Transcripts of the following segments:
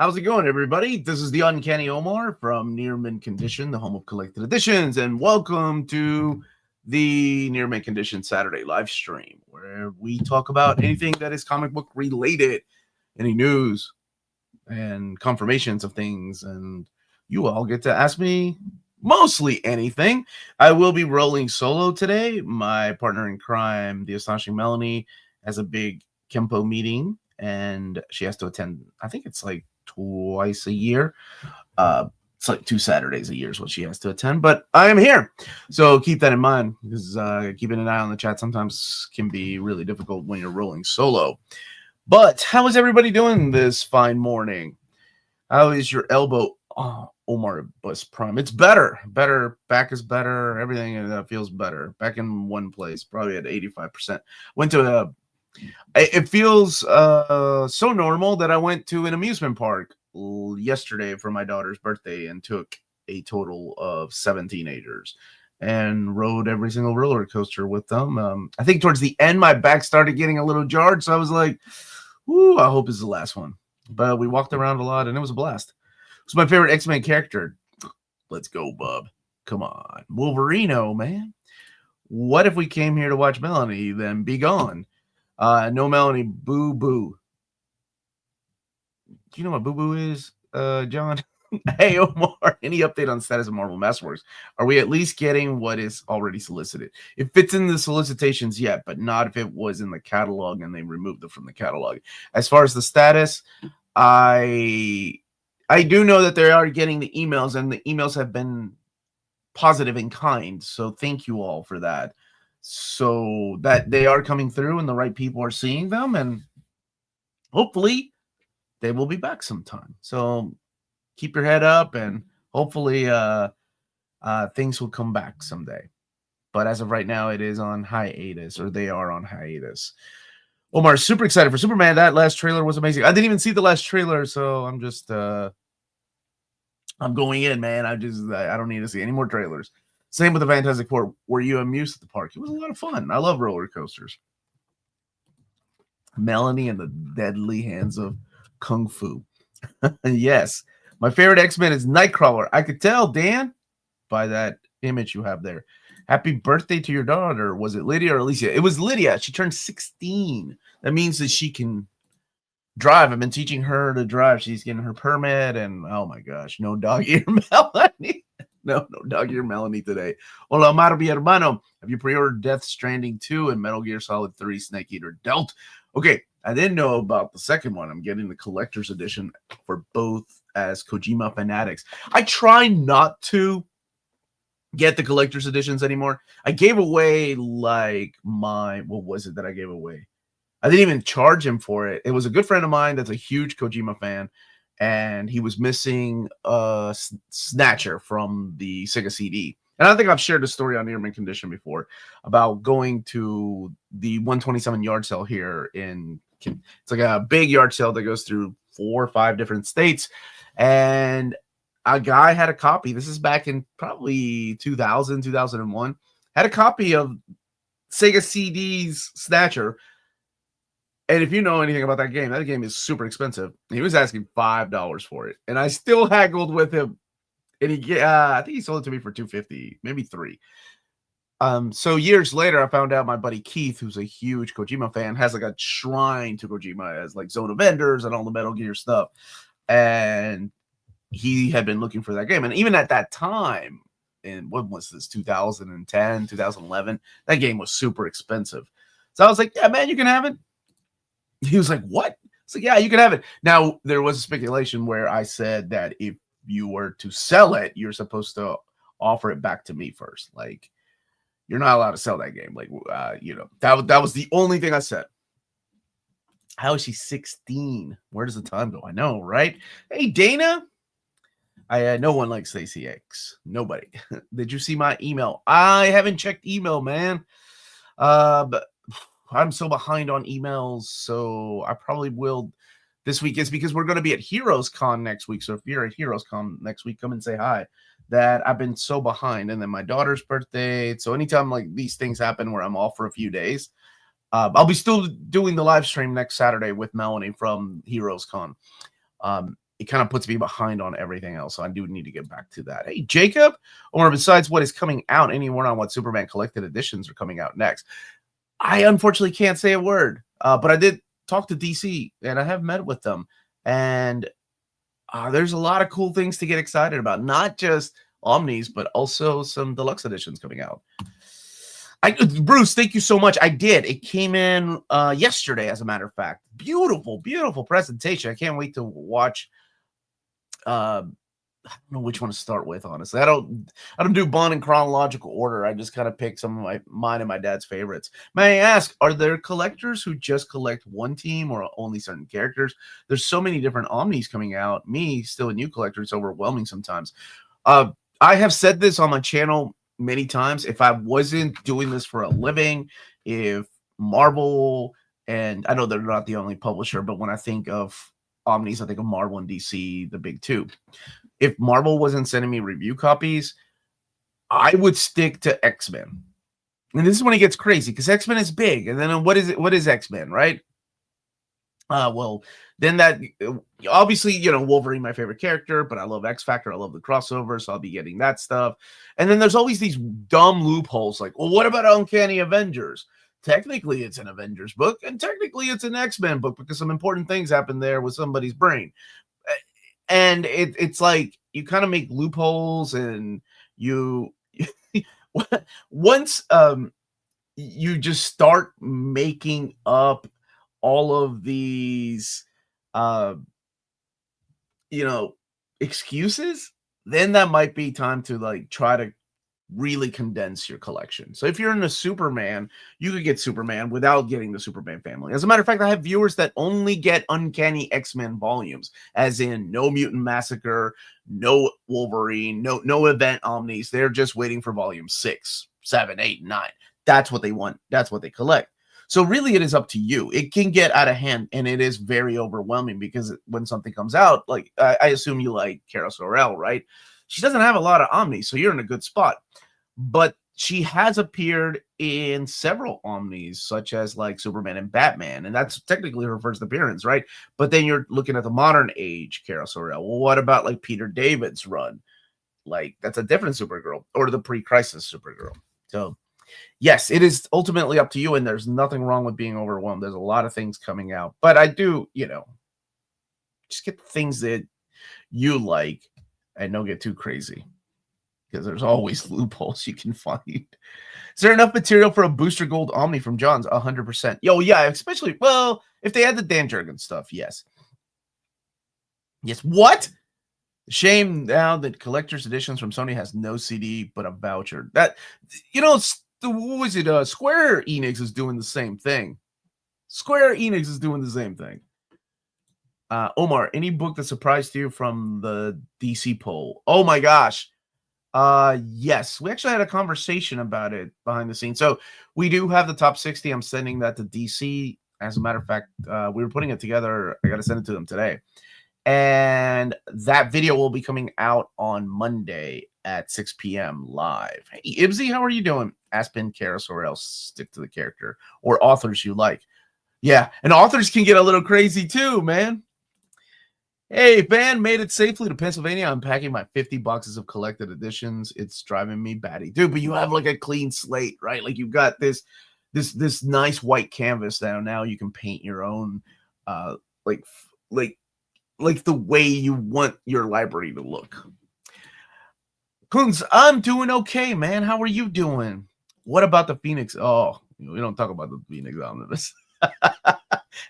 How's it going, everybody? This is the Uncanny Omar from Near Mint Condition, the home of collected editions, and welcome to the Near Mint Condition Saturday live stream, where we talk about anything that is comic book related, any news and confirmations of things, and you all get to ask me mostly anything. I will be rolling solo today. My partner in crime, the astonishing Melanie, has a big Kempo meeting, and she has to attend. I think it's like twice a year. It's like 2 Saturdays a year is what she has to attend, but I am here. So keep that in mind, because keeping an eye on the chat sometimes can be really difficult when you're rolling solo. But how is everybody doing this fine morning? How is your elbow? Oh, Omar Bus Prime. It's better. Back is better. Everything feels better. Back in one place, probably at 85%. Went to it feels so normal that I went to an amusement park yesterday for my daughter's birthday and took a total of 7 teenagers and rode every single roller coaster with them. I think towards the end, my back started getting a little jarred, so I was like, "Ooh, I hope it's the last one." But we walked around a lot, and it was a blast. It's my favorite X-Men character. Let's go, bub. Come on. Wolverino, man. What if we came here to watch Melanie, then be gone? No Melanie, boo-boo. Do you know what boo-boo is, John? Hey, Omar, any update on the status of Marvel Masterworks? Are we at least getting what is already solicited? It fits in the solicitations yet, but not if it was in the catalog and they removed it from the catalog. As far as the status, I do know that they are getting the emails, and the emails have been positive in kind. So thank you all for that. So that they are coming through and the right people are seeing them, and hopefully they will be back sometime. So keep your head up, and hopefully things will come back someday. But as of right now, it is on hiatus, or they are on hiatus. Omar, super excited for Superman. That last trailer was amazing. I didn't even see the last trailer, so I'm just I'm going in, man. I don't need to see any more trailers. Same with the Fantastic Four. Were you amused at the park? It was a lot of fun. I love roller coasters. Melanie and the deadly hands of Kung Fu. Yes. My favorite X-Men is Nightcrawler. I could tell, Dan, by that image you have there. Happy birthday to your daughter. Was it Lydia or Alicia? It was Lydia. She turned 16. That means that she can drive. I've been teaching her to drive. She's getting her permit, and oh my gosh, no dog ear Melanie. No dog ear Melanie today. Hola, Omar, mi hermano. Have you pre-ordered Death Stranding 2 and Metal Gear Solid 3 Snake Eater Dealt? Okay, I didn't know about the second one. I'm getting the collector's edition for both as Kojima fanatics. I try not to get the collector's editions anymore. I gave away what was it that I gave away? I didn't even charge him for it. It was a good friend of mine that's a huge Kojima fan, and he was missing a Snatcher from the Sega CD. And I think I've shared the story on Near Mint Condition before about going to the 127 yard sale here it's like a big yard sale that goes through 4 or 5 different states. And a guy had a copy. This is back in probably 2000, 2001. Had a copy of Sega CD's Snatcher. And if you know anything about that game is super expensive. He was asking $5 for it, and I still haggled with him. And I think he sold it to me for $250, maybe $3. So years later, I found out my buddy Keith, who's a huge Kojima fan, has like a shrine to Kojima as like Zone of Enders and all the Metal Gear stuff. And he had been looking for that game, and even at that time, in what was this, 2010, 2011, that game was super expensive. So I was like, "Yeah, man, you can have it." He was like, "What?" So yeah, you can have it. Now, there was a speculation where I said that if you were to sell it, you're supposed to offer it back to me first. Like, you're not allowed to sell that game. Like, that was the only thing I said. How is she 16? Where does the time go? I know, right? Hey, Dana. No one likes Stacey X. Nobody. Did you see my email? I haven't checked email, man. But I'm so behind on emails, so I probably will this week. It's because we're going to be at Heroes Con next week. So if you're at Heroes Con next week, come and say hi. That I've been so behind. And then my daughter's birthday. So anytime like these things happen where I'm off for a few days, I'll be still doing the live stream next Saturday with Melanie from Heroes Con. it kind of puts me behind on everything else. So I do need to get back to that. Hey, Jacob, or besides what is coming out, anyone on what Superman collected editions are coming out next? I unfortunately can't say a word, but I did talk to DC and I have met with them. And there's a lot of cool things to get excited about, not just Omnis, but also some deluxe editions coming out. Bruce, thank you so much. I did. It came in yesterday, as a matter of fact. Beautiful, beautiful presentation. I can't wait to watch. I don't know which one to start with, honestly. I don't do Bond in chronological order. I just kind of pick some of mine and my dad's favorites. May I ask, are there collectors who just collect one team or only certain characters? There's so many different Omnis coming out. Me, still a new collector, it's overwhelming sometimes. I have said this on my channel many times. If I wasn't doing this for a living, if Marvel, and I know they're not the only publisher, but when I think of Omnis, I think of Marvel and DC, the big two. If Marvel wasn't sending me review copies, I would stick to X-Men. And this is when it gets crazy, because X-Men is big. And then what is it? What is X-Men, right? Well, then that obviously, Wolverine, my favorite character, but I love X-Factor. I love the crossover, so I'll be getting that stuff. And then there's always these dumb loopholes like, well, what about Uncanny Avengers? Technically, it's an Avengers book, and technically, it's an X-Men book because some important things happen there with somebody's brain. And it's like you kind of make loopholes, and you once you just start making up all of these excuses, then that might be time to like try to really condense your collection. So if you're into Superman, you could get Superman without getting the Superman family. As a matter of fact, I have viewers that only get Uncanny X-Men volumes, as in no Mutant Massacre, no Wolverine, no Event Omnis. They're just waiting for volume 6, 7, 8, 9. That's what they want. That's what they collect. So really, it is up to you. It can get out of hand, and it is very overwhelming because when something comes out, like I assume you like Kara Sorrell, right? She doesn't have a lot of Omnis, so you're in a good spot. But she has appeared in several Omnis, such as like Superman and Batman, and that's technically her first appearance, right? But then you're looking at the modern age Kara Sorrell. Well, what about like Peter David's run? Like, that's a different Supergirl, or the pre-crisis Supergirl. So yes, it is ultimately up to you, and there's nothing wrong with being overwhelmed. There's a lot of things coming out, but I do, just get the things that you like and don't get too crazy, because there's always loopholes you can find. Is there enough material for a Booster Gold Omni from John's? 100%. Yo, yeah, especially, well, if they had the Dan Jurgens stuff, yes. Yes, what? Shame now that collector's editions from Sony has no CD but a voucher. That, what was it? Square Enix is doing the same thing. Square Enix is doing the same thing. Omar, any book that surprised you from the DC poll? Oh my gosh. Yes, we actually had a conversation about it behind the scenes. So we do have the top 60. I'm sending that to DC. As a matter of fact, we were putting it together. I got to send it to them today. And that video will be coming out on Monday at 6 p.m. live. Hey, Ibsy, how are you doing? Aspen, Karis, or else stick to the character or authors you like. Yeah, and authors can get a little crazy too, man. Hey, fan, made it safely to Pennsylvania. I'm packing my 50 boxes of collected editions. It's driving me batty. Dude, but you have like a clean slate, right? Like you've got this nice white canvas now you can paint your own like the way you want your library to look. Kunz, I'm doing okay, man. How are you doing? What about the Phoenix? Oh, we don't talk about the Phoenix Omnibus.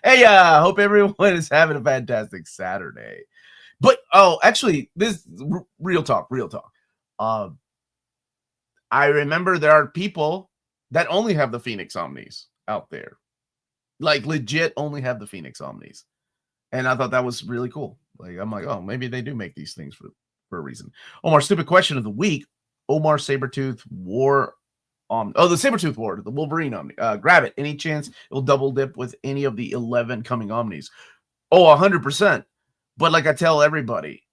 Hey, hope everyone is having a fantastic Saturday. But actually, this real talk. I remember there are people that only have the Phoenix Omnis out there, like legit only have the Phoenix Omnis, and I thought that was really cool. Like I'm like, oh, maybe they do make these things for a reason. Omar, stupid question of the week. Omar Sabretooth War. The Sabretooth War, the Wolverine Omni. Grab it. Any chance it'll double dip with any of the 11 coming Omnis? Oh, 100%. But like I tell everybody,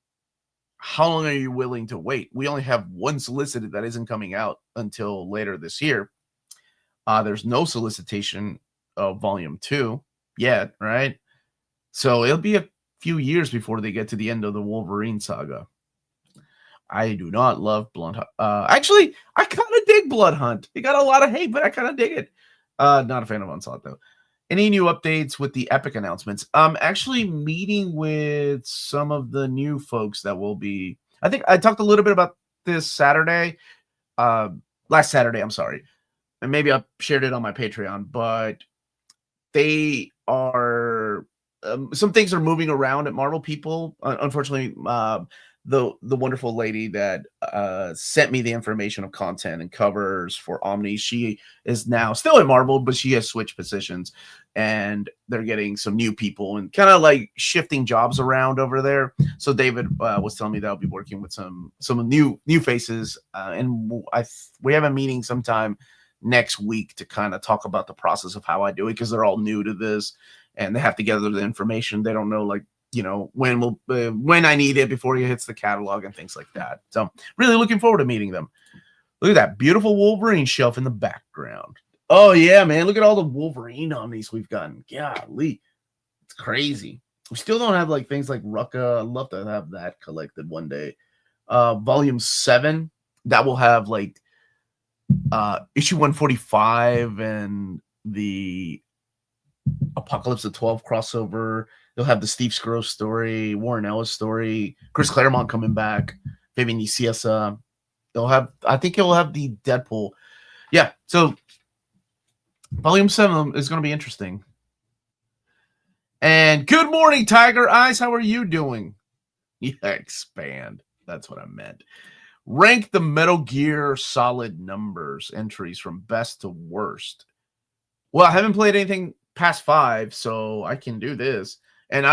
how long are you willing to wait? We only have one solicited that isn't coming out until later this year. There's no solicitation of volume 2 yet, right? So it'll be a few years before they get to the end of the Wolverine saga. I do not love Blood Hunt. Actually, I kind of dig Blood Hunt. It got a lot of hate, but I kind of dig it. Not a fan of Onslaught, though. Any new updates with the Epic announcements? I'm actually meeting with some of the new folks that will be. I think I talked a little bit about this Saturday. Last Saturday, I'm sorry. And maybe I shared it on my Patreon, but they are some things are moving around at Marvel. People, unfortunately, the wonderful lady that sent me the information of content and covers for Omni, she is now still at Marvel, but she has switched positions, and they're getting some new people and kind of like shifting jobs around over there. So David was telling me that I'll be working with some new faces, and we have a meeting sometime next week to kind of talk about the process of how I do it, because they're all new to this and they have to gather the information. They don't know, like, when I need it before it hits the catalog and things like that. So really looking forward to meeting them. Look at that beautiful Wolverine shelf in the background. Oh yeah, man. Look at all the Wolverine Omnis we've gotten. Golly. It's crazy. We still don't have like things like Rucka. I'd love to have that collected one day. Volume 7, that will have like issue 145 and the Apocalypse of 12 crossover. They'll have the Steve Skroce story, Warren Ellis story, Chris Claremont coming back, Fabian Nicieza. I think he'll have the Deadpool. Yeah, so Volume 7 is going to be interesting. And good morning, Tiger Eyes. How are you doing? Yeah, expand. That's what I meant. Rank the Metal Gear Solid numbers entries from best to worst. Well, I haven't played anything past 5, so I can do this. And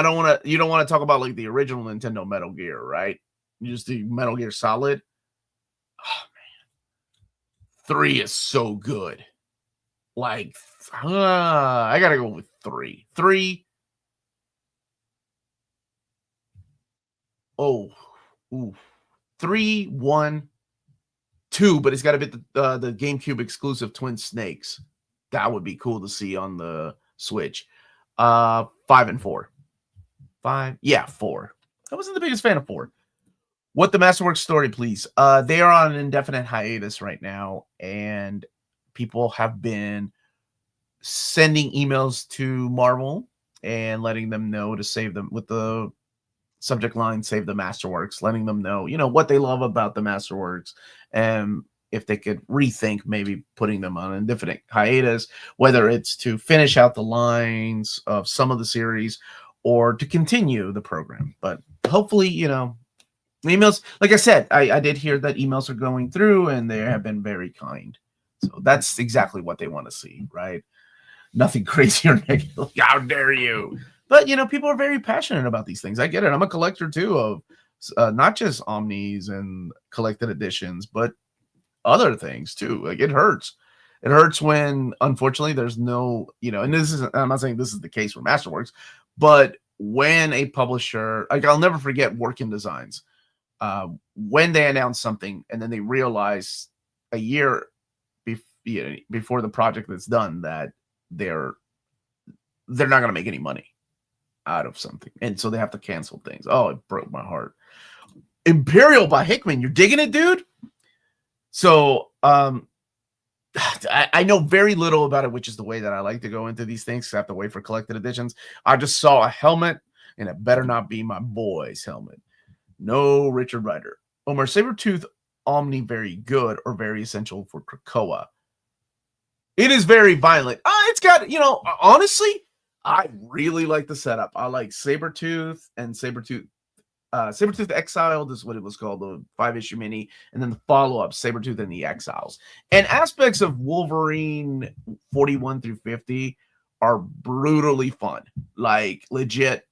you don't want to talk about like the original Nintendo Metal Gear, right? You just do Metal Gear Solid. Oh man. 3 is so good. Like, I gotta go with 3. 3. Oh, ooh. 3, 1, 2, but it's got to be the GameCube exclusive Twin Snakes. That would be cool to see on the Switch. 5 and 4. 5, yeah, 4. I wasn't the biggest fan of 4. What the Masterworks story, please? They are on an indefinite hiatus right now, and people have been sending emails to Marvel and letting them know to save them with the subject line, save the Masterworks, letting them know, what they love about the Masterworks, and if they could rethink maybe putting them on an indefinite hiatus, whether it's to finish out the lines of some of the series or to continue the program. But hopefully, emails, like I said, I did hear that emails are going through and they have been very kind. So that's exactly what they want to see, right? Nothing crazy or negative. Like, how dare you? But, people are very passionate about these things. I get it. I'm a collector, too, of not just Omnis and collected editions, but other things, too. Like, it hurts. It hurts when, unfortunately, there's no, and I'm not saying this is the case for Masterworks, but when a publisher, like, I'll never forget Working Designs, when they announce something and then they realize a year before the project is done that they're not going to make any money out of something, and so they have to cancel things. Oh, it broke my heart. Imperial by Hickman, you're digging it, dude? So I know very little about it, which is the way that I like to go into these things. I have to wait for collected editions. I just saw a helmet, and it better not be my boy's helmet. No Richard Rider. Omar, Sabretooth Omni very good or very essential for Krakoa? It is very violent. It's got, honestly, I really like the setup. I like Sabretooth and Sabretooth Exiled is what it was called, the 5-issue mini, and then the follow-up, Sabretooth and the Exiles. And aspects of Wolverine 41 through 50 are brutally fun. Like, legit,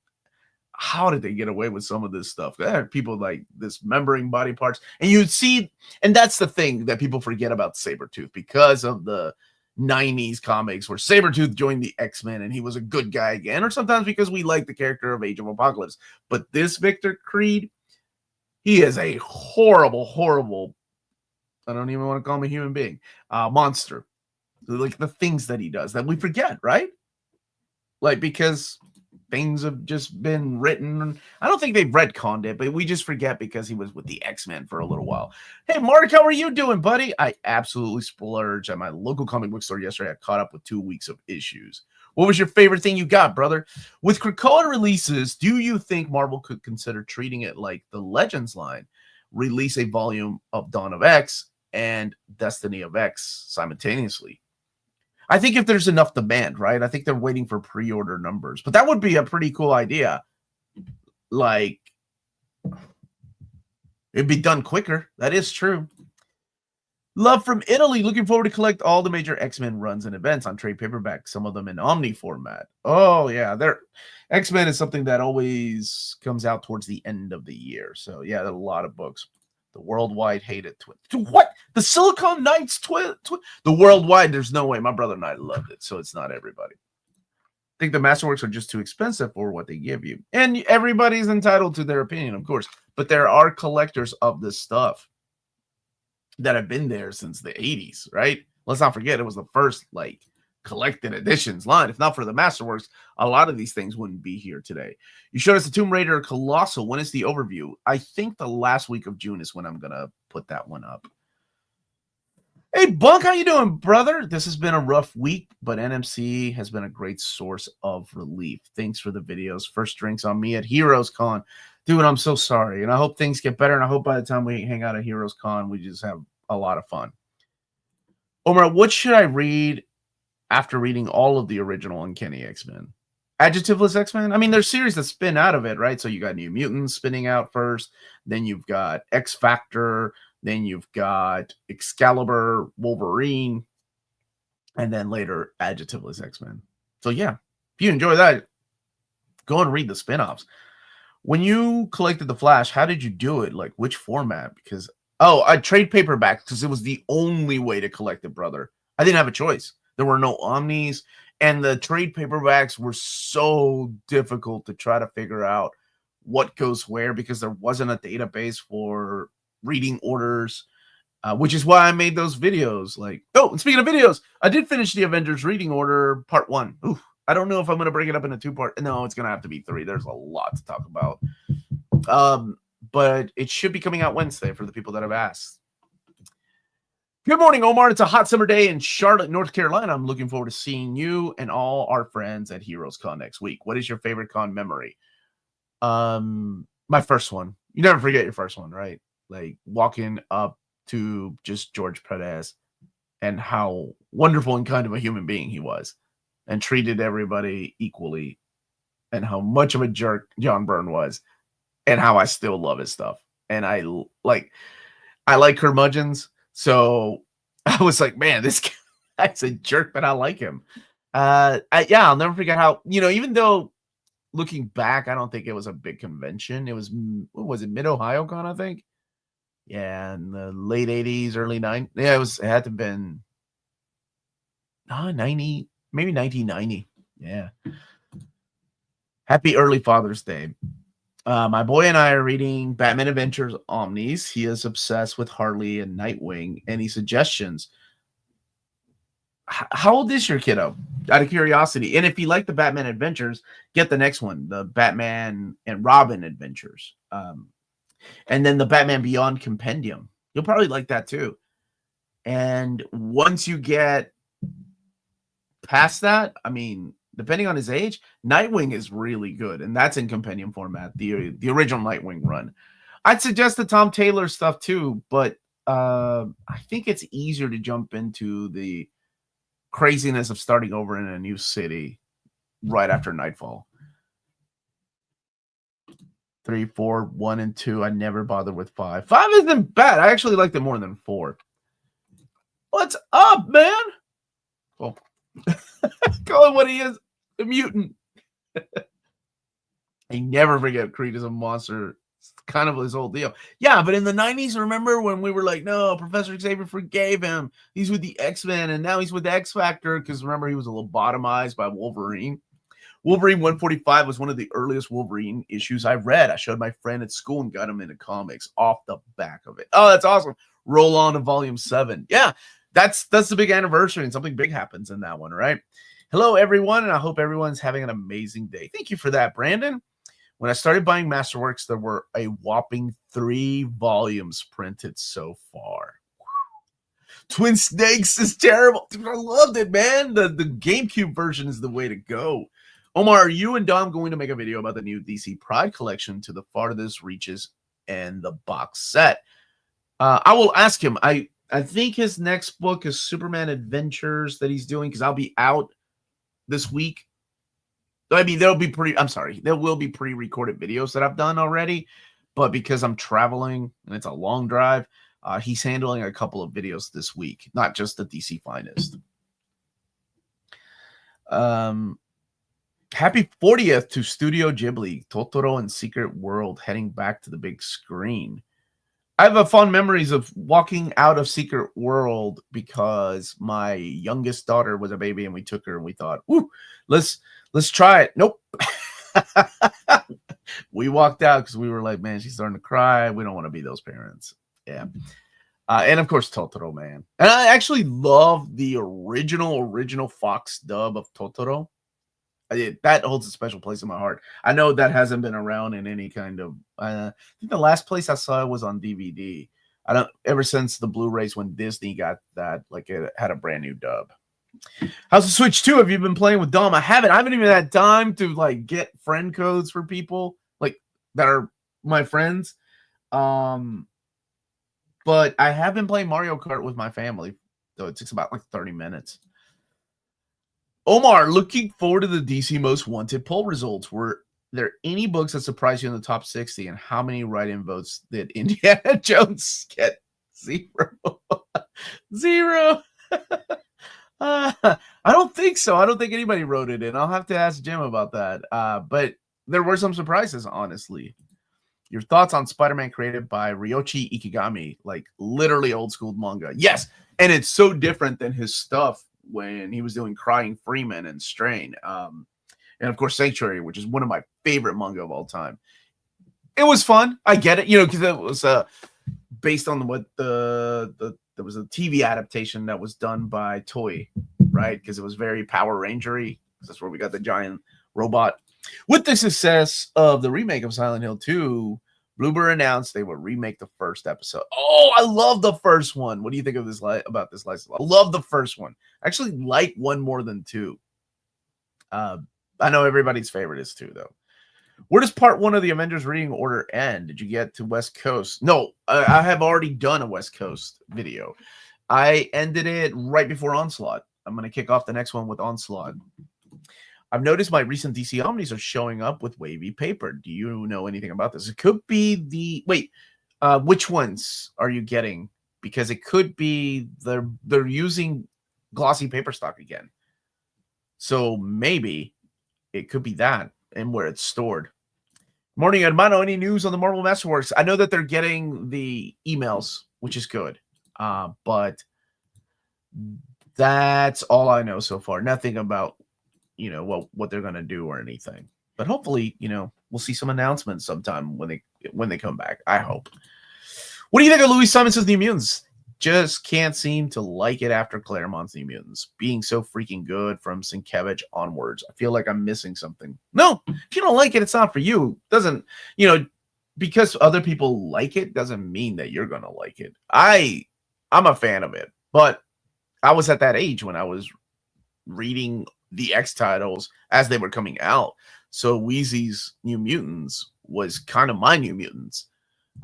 how did they get away with some of this stuff? There are people like dismembering body parts. And you'd see, and that's the thing that people forget about Sabretooth because of the 90s comics where Sabretooth joined the X-Men and he was a good guy again, or sometimes because we like the character of Age of Apocalypse. But this Victor Creed, he is a horrible, horrible, I don't even want to call him a human being, monster. Like the things that he does that we forget, right? Like, because things have just been written. I don't think they've retconned it, but we just forget because he was with the X-Men for a little while. Hey, Mark, how are you doing, buddy? I absolutely splurged at my local comic book store yesterday. I caught up with 2 weeks of issues. What was your favorite thing you got, brother? With Krakoa releases, do you think Marvel could consider treating it like the Legends line? Release a volume of Dawn of X and Destiny of X simultaneously. I think if there's enough demand, right? I think they're waiting for pre-order numbers, but that would be a pretty cool idea. Like, it'd be done quicker. That is true. Love from Italy. Looking forward to collect all the major X-Men runs and events on trade paperback, some of them in Omni format. Oh, yeah. X-Men is something that always comes out towards the end of the year. So, yeah, there are a lot of books. The Worldwide Hated Twin. What? The Silicon Knights twin? The Worldwide, there's no way. My brother and I loved it, so it's not everybody. I think the Masterworks are just too expensive for what they give you. And everybody's entitled to their opinion, of course. But there are collectors of this stuff that have been there since the 80s, right? Let's not forget, it was the first, like, collected editions line. If not for the Masterworks, a lot of these things wouldn't be here today. You showed us the Tomb Raider Colossal. When is the overview? I think the last week of June is when I'm gonna put that one up. Hey, Bunk, how you doing, brother? This has been a rough week, but NMC has been a great source of relief. Thanks for the videos. First drinks on me at Heroes Con. Dude, I'm so sorry, and I hope things get better, and I hope by the time we hang out at Heroes Con, we just have a lot of fun. Omar, what should I read after reading all of the original Uncanny X-Men? Adjectiveless X-Men? I mean, there's series that spin out of it, right? So you got New Mutants spinning out first, then you've got X-Factor, then you've got Excalibur, Wolverine, and then later Adjectiveless X-Men. So yeah, if you enjoy that, go and read the spin-offs. When you collected the Flash, how did you do it? Like, which format? Because, I trade paperback because it was the only way to collect it, brother. I didn't have a choice. There were no omnis, and the trade paperbacks were so difficult to try to figure out what goes where because there wasn't a database for reading orders, which is why I made those videos. Like, and speaking of videos, I did finish the Avengers reading order part 1. Oof, I don't know if I'm going to break it up into 2 parts. No, it's going to have to be 3. There's a lot to talk about. But it should be coming out Wednesday for the people that have asked. Good morning, Omar. It's a hot summer day in Charlotte, North Carolina. I'm looking forward to seeing you and all our friends at Heroes Con next week. What is your favorite con memory? My first one. You never forget your first one, right? Like walking up to just George Perez and how wonderful and kind of a human being he was and treated everybody equally and how much of a jerk John Byrne was and how I still love his stuff. And I like curmudgeons. So I was like, man, this guy's a jerk, but I like him. I'll never forget how, even though looking back, I don't think it was a big convention. It was, what was it, Mid-Ohio Con, I think? Yeah, in the late 80s, early 90s. Yeah, it had to have been 90, maybe 1990. Yeah. Happy early Father's Day. My boy and I are reading Batman Adventures Omnis. He is obsessed with Harley and Nightwing. Any suggestions? How old is your kiddo? Out of curiosity. And if you like the Batman Adventures, get the next one, the Batman and Robin Adventures. And then the Batman Beyond Compendium. You'll probably like that too. And once you get past that, I mean, depending on his age, Nightwing is really good. And that's in compendium format, the original Nightwing run. I'd suggest the Tom Taylor stuff too, but I think it's easier to jump into the craziness of starting over in a new city right after Nightfall. 3, 4, 1, and 2. I never bothered with 5. 5 isn't bad. I actually liked it more than 4. What's up, man? Oh, call him what he is, a mutant. I never forget Creed is a monster. It's kind of his whole deal. Yeah, but in the 90s, remember when we were like, no, Professor Xavier forgave him. He's with the X-Men, and now he's with the X-Factor because remember, he was a lobotomized by Wolverine. Wolverine 145 was one of the earliest Wolverine issues I read. I showed my friend at school and got him into comics off the back of it. Oh, that's awesome. Roll on to volume 7. Yeah, that's the big anniversary, and something big happens in that one, right? Hello, everyone, and I hope everyone's having an amazing day. Thank you for that, Brandon. When I started buying Masterworks, there were a whopping 3 volumes printed so far. Twin Snakes is terrible. Dude, I loved it, man. The GameCube version is the way to go. Omar, are you and Dom going to make a video about the new DC Pride collection to the farthest reaches and the box set? I will ask him. I think his next book is Superman Adventures that he's doing because I'll be out this week. I mean, there will be pre-recorded videos that I've done already, but because I'm traveling and it's a long drive, he's handling a couple of videos this week, not just the DC Finest. Happy 40th to Studio Ghibli, Totoro and Secret World heading back to the big screen. I have fond memories of walking out of Secret World because my youngest daughter was a baby and we took her and we thought, ooh, let's try it. Nope. We walked out because we were like, man, she's starting to cry. We don't want to be those parents. Yeah. And of course, Totoro, man. And I actually love the original Fox dub of Totoro. That holds a special place in my heart. I know that hasn't been around in any kind of. I think the last place I saw it was on DVD. Ever since the Blu-rays when Disney got that, like it had a brand new dub. How's the Switch 2? Have you been playing with Dom? I haven't even had time to like get friend codes for people like that are my friends. But I have been playing Mario Kart with my family, though it takes about like 30 minutes. Omar, looking forward to the DC Most Wanted poll results. Were there any books that surprised you in the top 60? And how many write-in votes did Indiana Jones get? 0. 0. I don't think so. I don't think anybody wrote it in. I'll have to ask Jim about that. But there were some surprises, honestly. Your thoughts on Spider-Man created by Ryoichi Ikigami, like literally old school manga. Yes, and it's so different than his stuff when he was doing Crying Freeman and Strain. And of course, Sanctuary, which is one of my favorite manga of all time. It was fun. I get it, because it was based on what there was a TV adaptation that was done by Toei, right? Because it was very Power Ranger-y. That's where we got the giant robot. With the success of the remake of Silent Hill 2, Bloober announced they would remake the first episode. Oh, I love the first one. What do you think of this about this license? I love the first one. I actually like 1 more than 2. I know everybody's favorite is 2, though. Where does part 1 of the Avengers reading order end? Did you get to West Coast? No, I have already done a West Coast video. I ended it right before Onslaught. I'm going to kick off the next one with Onslaught. I've noticed my recent DC Omnis are showing up with wavy paper. Do you know anything about this? It could be the... Wait, which ones are you getting? Because it could be they're using glossy paper stock again. So maybe it could be that and where it's stored. Morning, Hermano. Any news on the Marvel Masterworks? I know that they're getting the emails, which is good. But that's all I know so far. Nothing about what they're going to do or anything. But hopefully, we'll see some announcements sometime when they come back. I hope. What do you think of Louis Simons's New Mutants? Just can't seem to like it after Claremont's New Mutants being so freaking good from Sienkiewicz onwards. I feel like I'm missing something. No, if you don't like it, it's not for you. Doesn't, because other people like it doesn't mean that you're going to like it. I'm a fan of it, but I was at that age when I was reading the X titles as they were coming out. So Wheezy's New Mutants was kind of my New Mutants.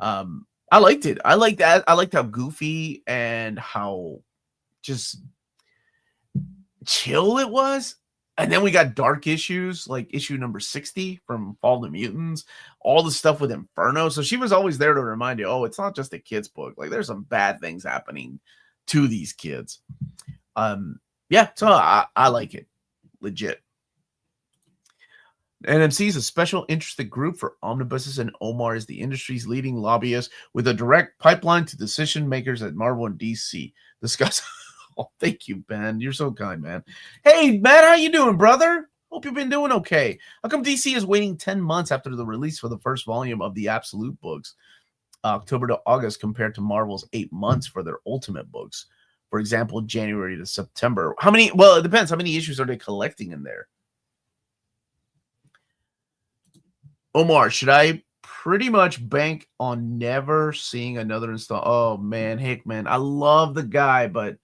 I liked it. I liked that. I liked how goofy and how just chill it was. And then we got dark issues, like issue number 60 from Fall of the Mutants, all the stuff with Inferno. So she was always there to remind you, oh, it's not just a kid's book. Like there's some bad things happening to these kids. Yeah, so I like it. Legit. NMC is a special interested group for omnibuses, and Omar is the industry's leading lobbyist with a direct pipeline to decision makers at Marvel and DC. Discuss. Oh, thank you, Ben. You're so kind, man. Hey, man, how you doing, brother? Hope you've been doing okay. How come DC is waiting 10 months after the release for the first volume of the Absolute books, October to August, compared to Marvel's 8 months for their Ultimate books? For example, January to September. How many? Well, it depends. How many issues are they collecting in there? Omar, should I pretty much bank on never seeing another install? Oh man, Hickman, I love the guy, but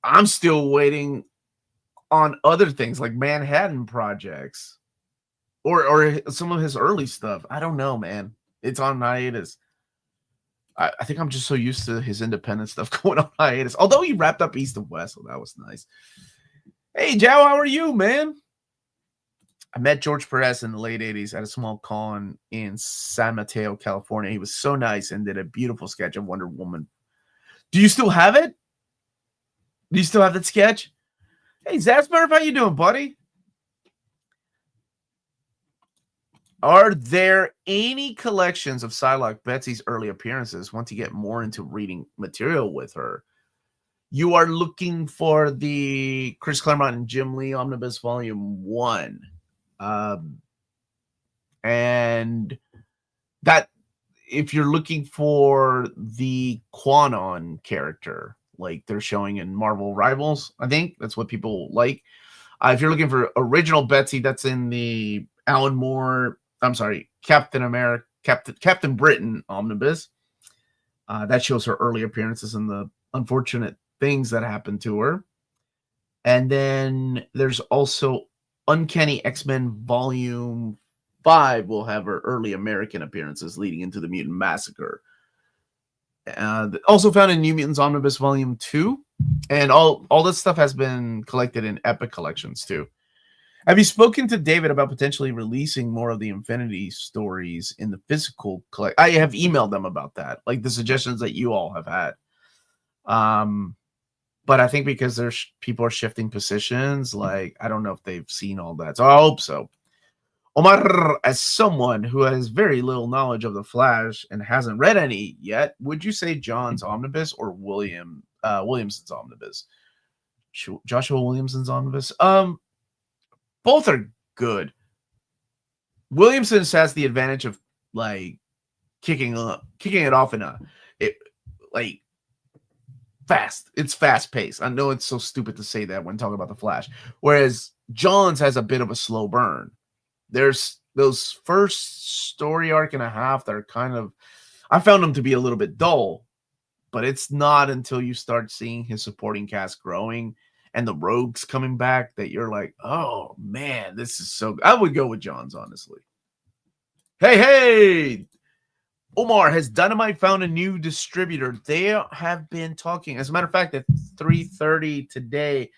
I'm still waiting on other things like Manhattan projects or some of his early stuff. I don't know, man. It's on hiatus. I think I'm just so used to his independent stuff going on hiatus. Although he wrapped up East and West, so that was nice. Hey, Joe, how are you, man? I met George Perez in the late 80s at a small con in San Mateo, California. He was so nice and did a beautiful sketch of Wonder Woman. Do you still have it? Do you still have that sketch? Hey, Zasper, how you doing, buddy? Are there any collections of Psylocke Betsy's early appearances once you get more into reading material with her? You are looking for the Chris Claremont and Jim Lee Omnibus Volume 1. And that, if you're looking for the Quanon character, like they're showing in Marvel Rivals, I think that's what people like. If you're looking for original Betsy, that's in the Alan Moore, Captain Britain Omnibus. That shows her early appearances and the unfortunate things that happened to her. And then there's also Uncanny X-Men Volume 5 will have her early American appearances leading into the Mutant Massacre. Also found in New Mutants Omnibus Volume 2. And all this stuff has been collected in Epic Collections too. Have you spoken to David about potentially releasing more of the Infinity stories in the physical collect? I have emailed them about that, like the suggestions that you all have had. But I think because there's people are shifting positions, like I don't know if they've seen all that. So I hope so. Omar, as someone who has very little knowledge of the Flash and hasn't read any yet, would you say John's Omnibus or Williamson's Omnibus? Joshua Williamson's Omnibus? Both are good. Williamson has the advantage of like kicking it off in fast. It's fast paced. I know it's so stupid to say that when talking about the Flash. Whereas John's has a bit of a slow burn. There's those first story arc and a half that are kind of, I found them to be a little bit dull, but it's not until you start seeing his supporting cast growing and the rogues coming back that you're like, oh man, this is so good. I would go with John's, honestly. Hey, Omar, has Dynamite found a new distributor? They have been talking. As a matter of fact, at 3:30 today,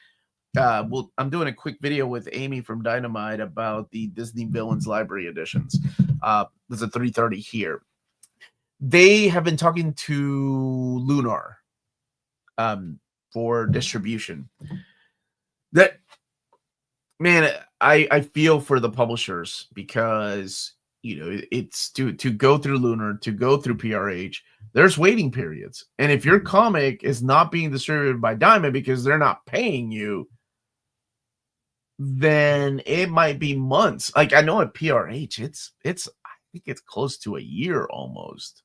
I'm doing a quick video with Amy from Dynamite about the Disney Villains Library editions. There's a 3:30 here. They have been talking to Lunar for distribution. That, man, I feel for the publishers because it's to go through Lunar, to go through PRH, there's waiting periods. And if your comic is not being distributed by Diamond because they're not paying you, then it might be months. Like I know at PRH, I think it's close to a year almost.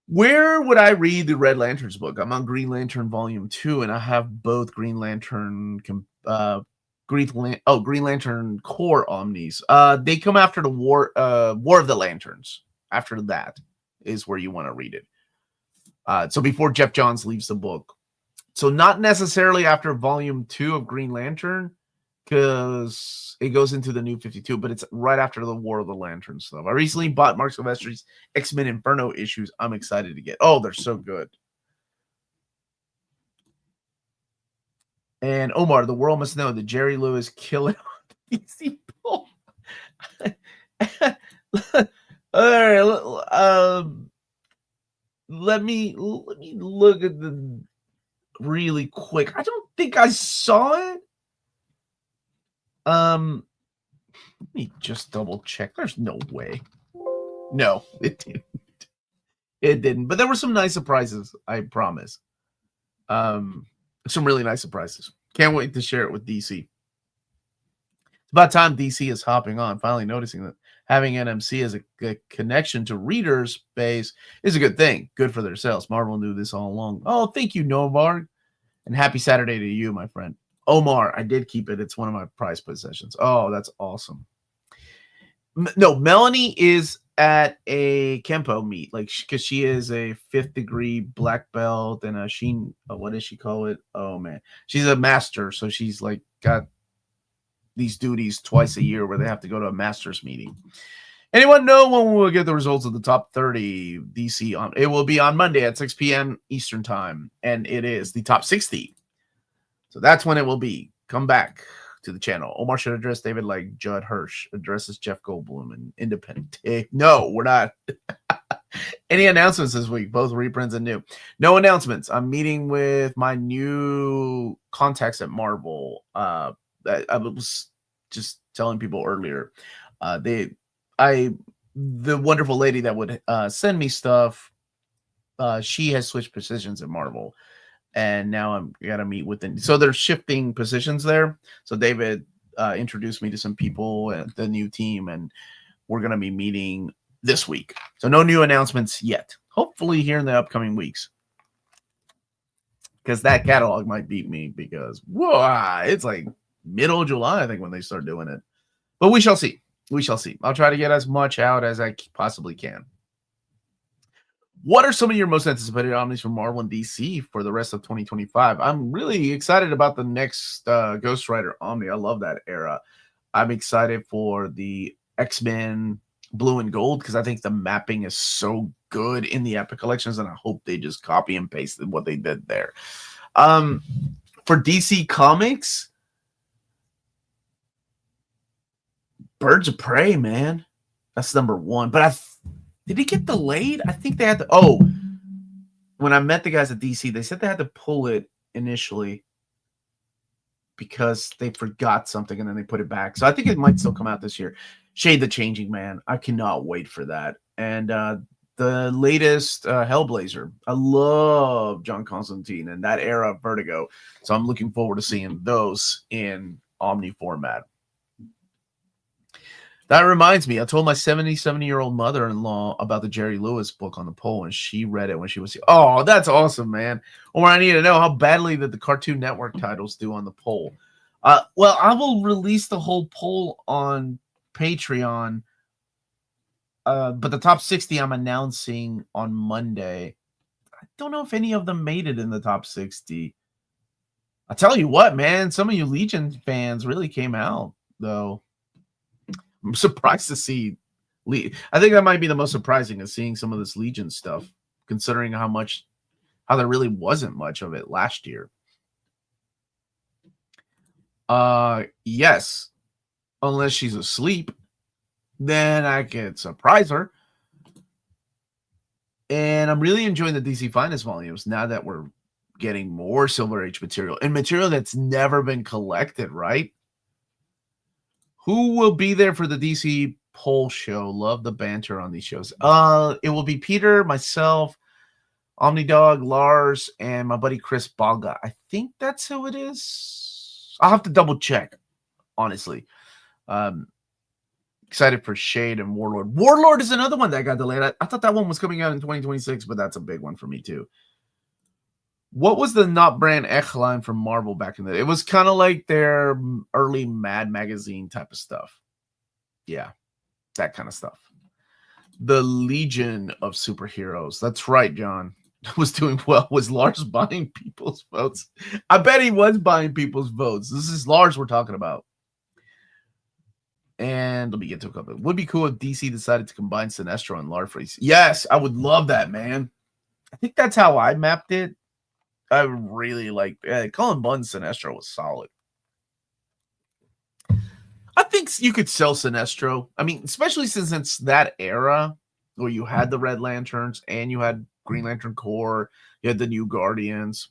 Where would I read the Red Lanterns book? I'm on Green Lantern Volume 2, and I have both Green Lantern Green Lantern Core Omnis. They come after the War of the Lanterns. After that is where you want to read it. So before Jeff Johns leaves the book. So not necessarily after Volume 2 of Green Lantern, because it goes into the New 52, but it's right after the War of the Lanterns stuff. I recently bought Mark Silvestri's X-Men Inferno issues. I'm excited to get. Oh, they're so good. And Omar, the world must know that Jerry Lewis killed DC Bull. All right, let me look at the really quick. I don't think I saw it. Let me just double check. There's no way. No, it didn't. It didn't. But there were some nice surprises, I promise. Some really nice surprises. Can't wait to share it with DC. It's about time DC is hopping on, finally noticing that having NMC as a connection to readers base is a good thing. Good for their sales. Marvel knew this all along. Oh, thank you, Omar. And happy Saturday to you, my friend. Omar, I did keep it. It's one of my prized possessions. Oh, that's awesome. No, Melanie is at a Kempo meet, like, because she is a 5th degree black belt, and what does she call it? Oh man, she's a master, so she's like got these duties twice a year where they have to go to a master's meeting. Anyone know when we'll get the results of the top 30 DC on? It will be on Monday at 6 p.m. Eastern time, and it is the top 60. So that's when it will be. Come back to the channel. Omar should address David like Judd Hirsch addresses Jeff Goldblum and Independent. No, we're not. Any announcements this week? Both reprints and new. No announcements. I'm meeting with my new contacts at Marvel. I was just telling people earlier. The wonderful lady that would send me stuff. She has switched positions at Marvel. And now I'm gotta meet with them. So they're shifting positions there. So David introduced me to some people at the new team, and we're gonna be meeting this week. So no new announcements yet. Hopefully here in the upcoming weeks, because that catalog might beat me. Because whoa, it's like middle of July, I think, when they start doing it. But we shall see. We shall see. I'll try to get as much out as I possibly can. What are some of your most anticipated omnis from Marvel and DC for the rest of 2025? I'm really excited about the next Ghost Rider Omni. I love that era. I'm excited for the X-Men Blue and Gold because I think the mapping is so good in the Epic collections, and I hope they just copy and pasted what they did there. For DC Comics, Birds of Prey, man. That's number one. But did it get delayed? I think they had to. Oh, when I met the guys at DC, they said they had to pull it initially because they forgot something and then they put it back. So I think it might still come out this year. Shade the Changing Man. I cannot wait for that. And the latest Hellblazer. I love John Constantine and that era of Vertigo. So I'm looking forward to seeing those in Omni format. That reminds me, I told my 77-year-old mother-in-law about the Jerry Lewis book on the poll, and she read it when she was here. Oh, that's awesome, man. Or I need to know how badly did the Cartoon Network titles do on the poll. Well, I will release the whole poll on Patreon, but the top 60 I'm announcing on Monday. I don't know if any of them made it in the top 60. I'll tell you what, man, some of you Legion fans really came out, though. I'm surprised to see. I think that might be the most surprising is seeing some of this Legion stuff, considering how there really wasn't much of it last year. Yes, unless she's asleep, then I could surprise her. And I'm really enjoying the DC Finest volumes now that we're getting more Silver Age material and material that's never been collected, right? Who will be there for the DC poll show? Love the banter on these shows. It will be Peter, myself, Omnidog, Lars, and my buddy Chris Baga. I think that's who it is. I'll have to double check, honestly. Excited for Shade and Warlord. Warlord is another one that got delayed. I thought that one was coming out in 2026, but that's a big one for me too. What was the Not Brand Ech line from Marvel back in the day? It was kind of like their early Mad Magazine type of stuff. Yeah, that kind of stuff. The Legion of Superheroes. That's right, John. Was doing well. Was Lars buying people's votes? I bet he was buying people's votes. This is Lars we're talking about. And let me get to a couple. Would be cool if DC decided to combine Sinestro and Larfleeze. Yes, I would love that, man. I think that's how I mapped it. I really like Cullen Bunn's Sinestro was solid. I think you could sell Sinestro. I mean, especially since it's that era where you had the Red Lanterns and you had Green Lantern Corps, you had the New Guardians.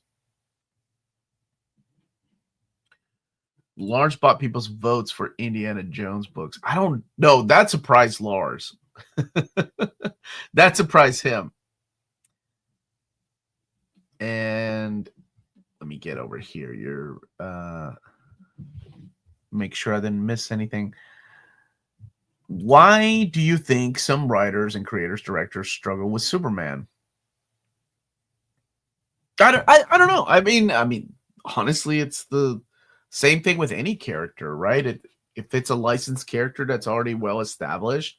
Lars bought people's votes for Indiana Jones books. I don't know. That surprised Lars. That surprised him. And let me get over here. Make sure I didn't miss anything. Why do you think some writers and creators, directors struggle with Superman? I don't know. I mean, honestly, it's the same thing with any character, right? If it's a licensed character that's already well established,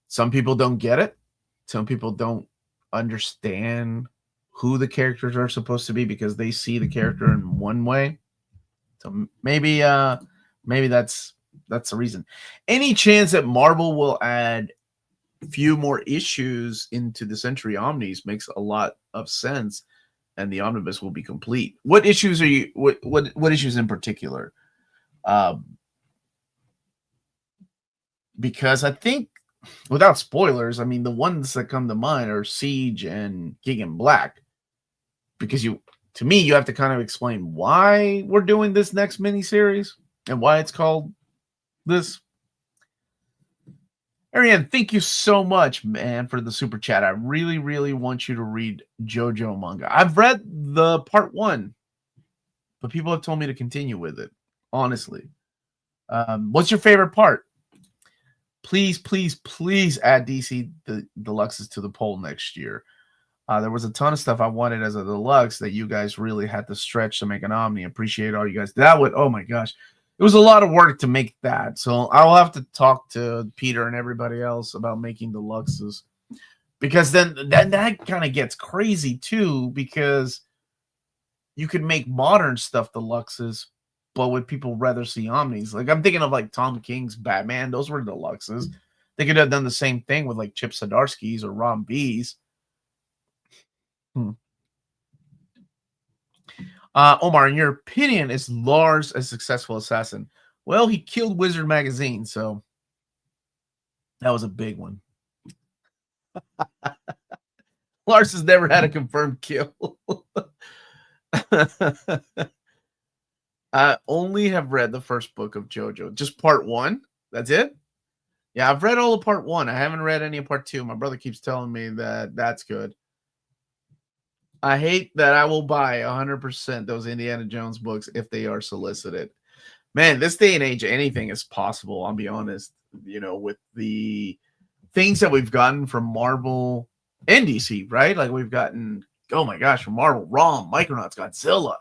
some people don't get it. Some people don't understand who the characters are supposed to be because they see the character in one way. So maybe that's the reason. Any chance that Marvel will add few more issues into the Century Omnis makes a lot of sense, and the omnibus will be complete. What issues are you? What issues in particular? Um, because I think, without spoilers, I mean the ones that come to mind are Siege and King in Black. Because to me, you have to kind of explain why we're doing this next miniseries and why it's called this. Ariane, thank you so much, man, for the super chat. I really, really want you to read JoJo manga. I've read the part 1, but people have told me to continue with it, honestly. What's your favorite part? Please, please, please add DC the deluxes to the poll next year. There was a ton of stuff I wanted as a deluxe that you guys really had to stretch to make an Omni. Appreciate all you guys. That would, oh my gosh, it was a lot of work to make that. So I'll have to talk to Peter and everybody else about making deluxes, because then that kind of gets crazy too, because you could make modern stuff deluxes, but would people rather see Omnis? Like, I'm thinking of like Tom King's Batman. Those were deluxes. They could have done the same thing with like Chip Zdarsky's or Ron B's. Omar, in your opinion, is Lars a successful assassin? Well, he killed Wizard Magazine, so that was a big one. Lars has never had a confirmed kill. I only have read the first book of JoJo, just part 1. That's it. Yeah, I've read all of part 1. I haven't read any of part 2. My brother keeps telling me that that's good. I hate that I will buy 100% those Indiana Jones books if they are solicited. Man, this day and age, anything is possible. I'll be honest. With the things that we've gotten from Marvel and DC, right? Like we've gotten, oh my gosh, from Marvel, Rom, Micronauts, Godzilla.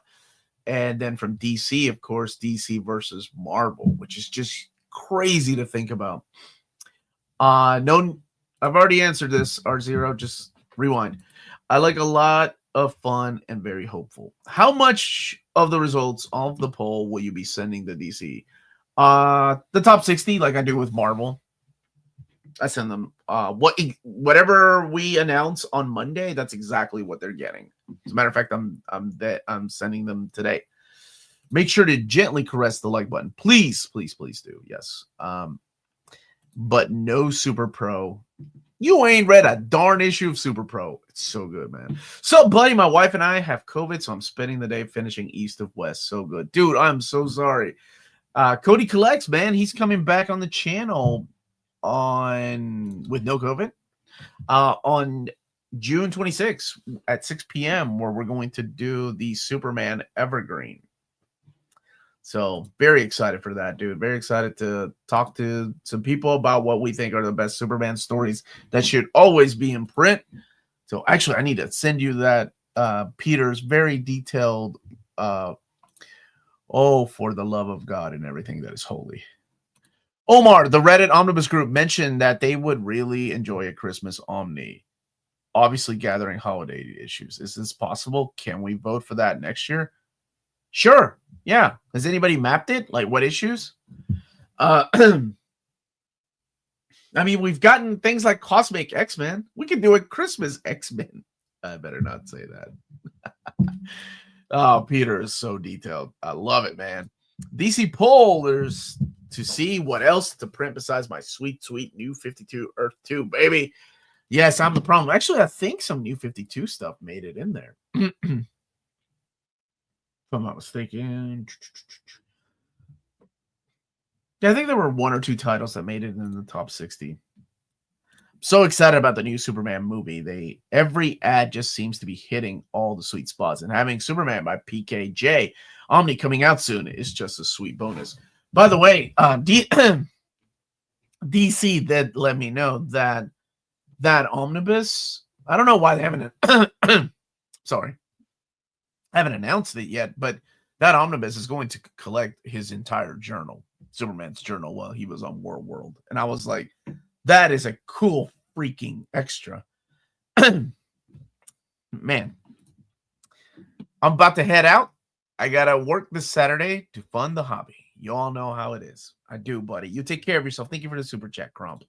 And then from DC, of course, DC versus Marvel, which is just crazy to think about. No, I've already answered this, R0. Just rewind. I like a lot of fun and very hopeful. How much of the results of the poll will you be sending to DC? The top 60, like I do with Marvel. I send them whatever we announce on Monday. That's exactly what they're getting. As a matter of fact, I'm sending them today. Make sure to gently caress the like button, please, please, please do. Yes. But no Super Pro. You ain't read a darn issue of Super Pro. It's so good, man. So, buddy, my wife and I have COVID, so I'm spending the day finishing East of West. So good. Dude, I'm so sorry. Cody Collects, man. He's coming back on the channel with no COVID on June 26th at 6 p.m., where we're going to do the Superman Evergreen. So very excited for that, dude. Very excited to talk to some people about what we think are the best Superman stories that should always be in print. So actually, I need to send you that Peter's very detailed for the love of God and everything that is holy. Omar, the Reddit Omnibus group, mentioned that they would really enjoy a Christmas Omni, obviously gathering holiday issues. Is this possible? Can we vote for that next year? Sure. Yeah. Has anybody mapped it? Like what issues? I mean, we've gotten things like Cosmic X-Men. We could do a Christmas X-Men. I better not say that. Oh, Peter is so detailed. I love it, man. DC poll, there's to see what else to print besides my sweet, sweet New 52 Earth 2, baby. Yes, I'm the problem. Actually, I think some New 52 stuff made it in there. If I'm not mistaken. Yeah, I think there were 1 or 2 titles that made it in the top 60. So excited about the new Superman movie. Every ad just seems to be hitting all the sweet spots. And having Superman by PKJ Omni coming out soon is just a sweet bonus. By the way, DC that let me know that omnibus, I don't know why they haven't sorry, haven't announced it yet, but that omnibus is going to collect his entire journal, Superman's journal, while he was on World. And I was like, that is a cool freaking extra. Man, I'm about to head out. I gotta work this Saturday to fund the hobby. You all know how it is. I do, buddy. You take care of yourself. Thank you for the super chat, Crump.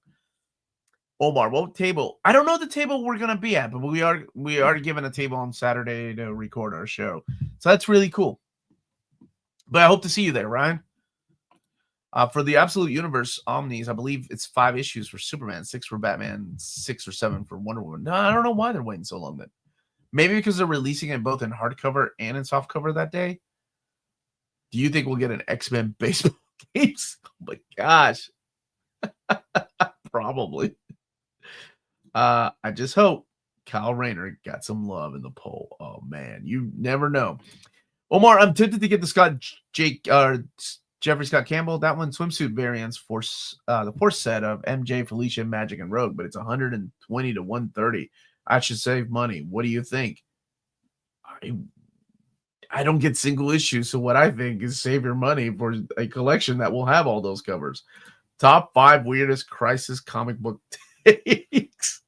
Omar, what table? I don't know the table we're gonna be at, but we are given a table on Saturday to record our show, so that's really cool. But I hope to see you there, Ryan. For the Absolute Universe Omnis, I believe it's 5 issues for Superman, 6 for Batman, 6 or 7 for Wonder Woman. No, I don't know why they're waiting so long then. Maybe because they're releasing it both in hardcover and in softcover that day. Do you think we'll get an X-Men baseball games? Oh my gosh. Probably. I just hope Kyle Rayner got some love in the poll. Oh man, you never know. Omar, I'm tempted to get the Jeffrey Scott Campbell, that one swimsuit variants for the fourth set of MJ, Felicia, Magic, and Rogue, but it's 120 to 130. I should save money. What do you think? I don't get single issues, so what I think is save your money for a collection that will have all those covers. Top 5 weirdest Crisis comic book takes.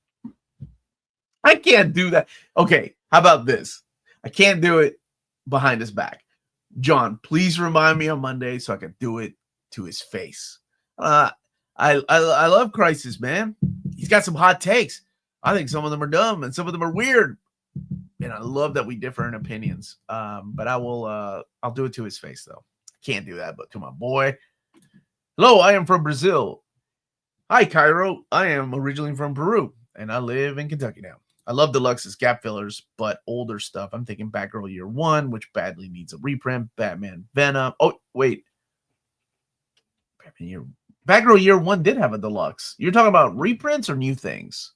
I can't do that. Okay, how about this? I can't do it behind his back. John, please remind me on Monday so I can do it to his face. I love Crisis, man. He's got some hot takes. I think some of them are dumb and some of them are weird. And I love that we differ in opinions. But I'll do it to his face though. Can't do that, but to my boy. Hello, I am from Brazil. Hi, Cairo. I am originally from Peru and I live in Kentucky now. I love Deluxe's gap fillers, but older stuff. I'm thinking Batgirl Year 1, which badly needs a reprint. Batman Venom. Oh, wait. Batgirl Year 1 did have a deluxe. You're talking about reprints or new things?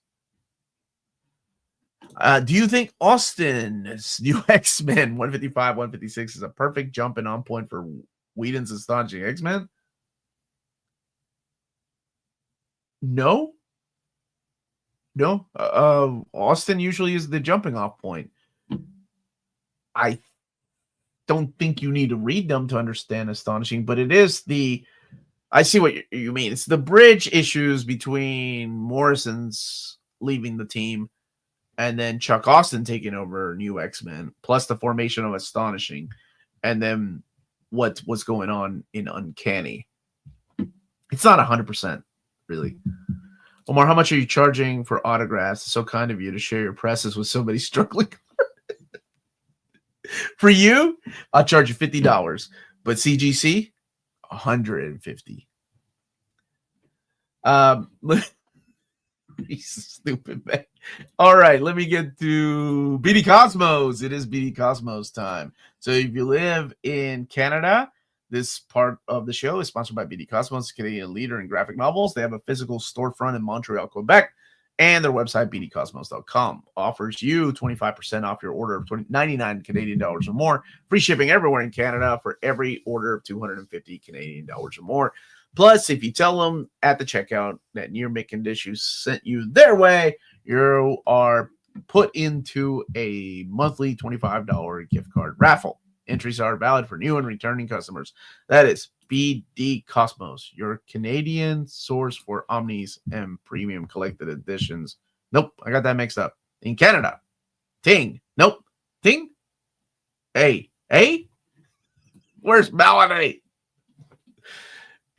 Do you think Austin's new X-Men 155, 156 is a perfect jump and on point for Whedon's astonishing X-Men? No. No. Austin usually is the jumping off point. I don't think you need to read them to understand astonishing, but it is I see what you mean. It's the bridge issues between Morrison's leaving the team and then Chuck Austin taking over New X-Men, plus the formation of Astonishing, and then what's going on in Uncanny. It's not 100%, really. Omar, how much are you charging for autographs? It's so kind of you to share your presses with somebody struggling. For you, I'll charge you $50, but CGC, $150. He's stupid, man. All right, let me get to BD Cosmos. It is BD Cosmos time. So if you live in Canada, this part of the show is sponsored by BD Cosmos, Canadian leader in graphic novels. They have a physical storefront in Montreal, Quebec, and their website, bdcosmos.com, offers you 25% off your order of 99 Canadian dollars or more. Free shipping everywhere in Canada for every order of 250 Canadian dollars or more. Plus, if you tell them at the checkout that Near Mint Conditions sent you their way, you are put into a monthly $25 gift card raffle. Entries are valid for new and returning customers. That is BD Cosmos, your Canadian source for Omnis and premium collected editions. Nope, I got that mixed up. In Canada. Ting. Nope. Ting. Hey. Where's Melanie?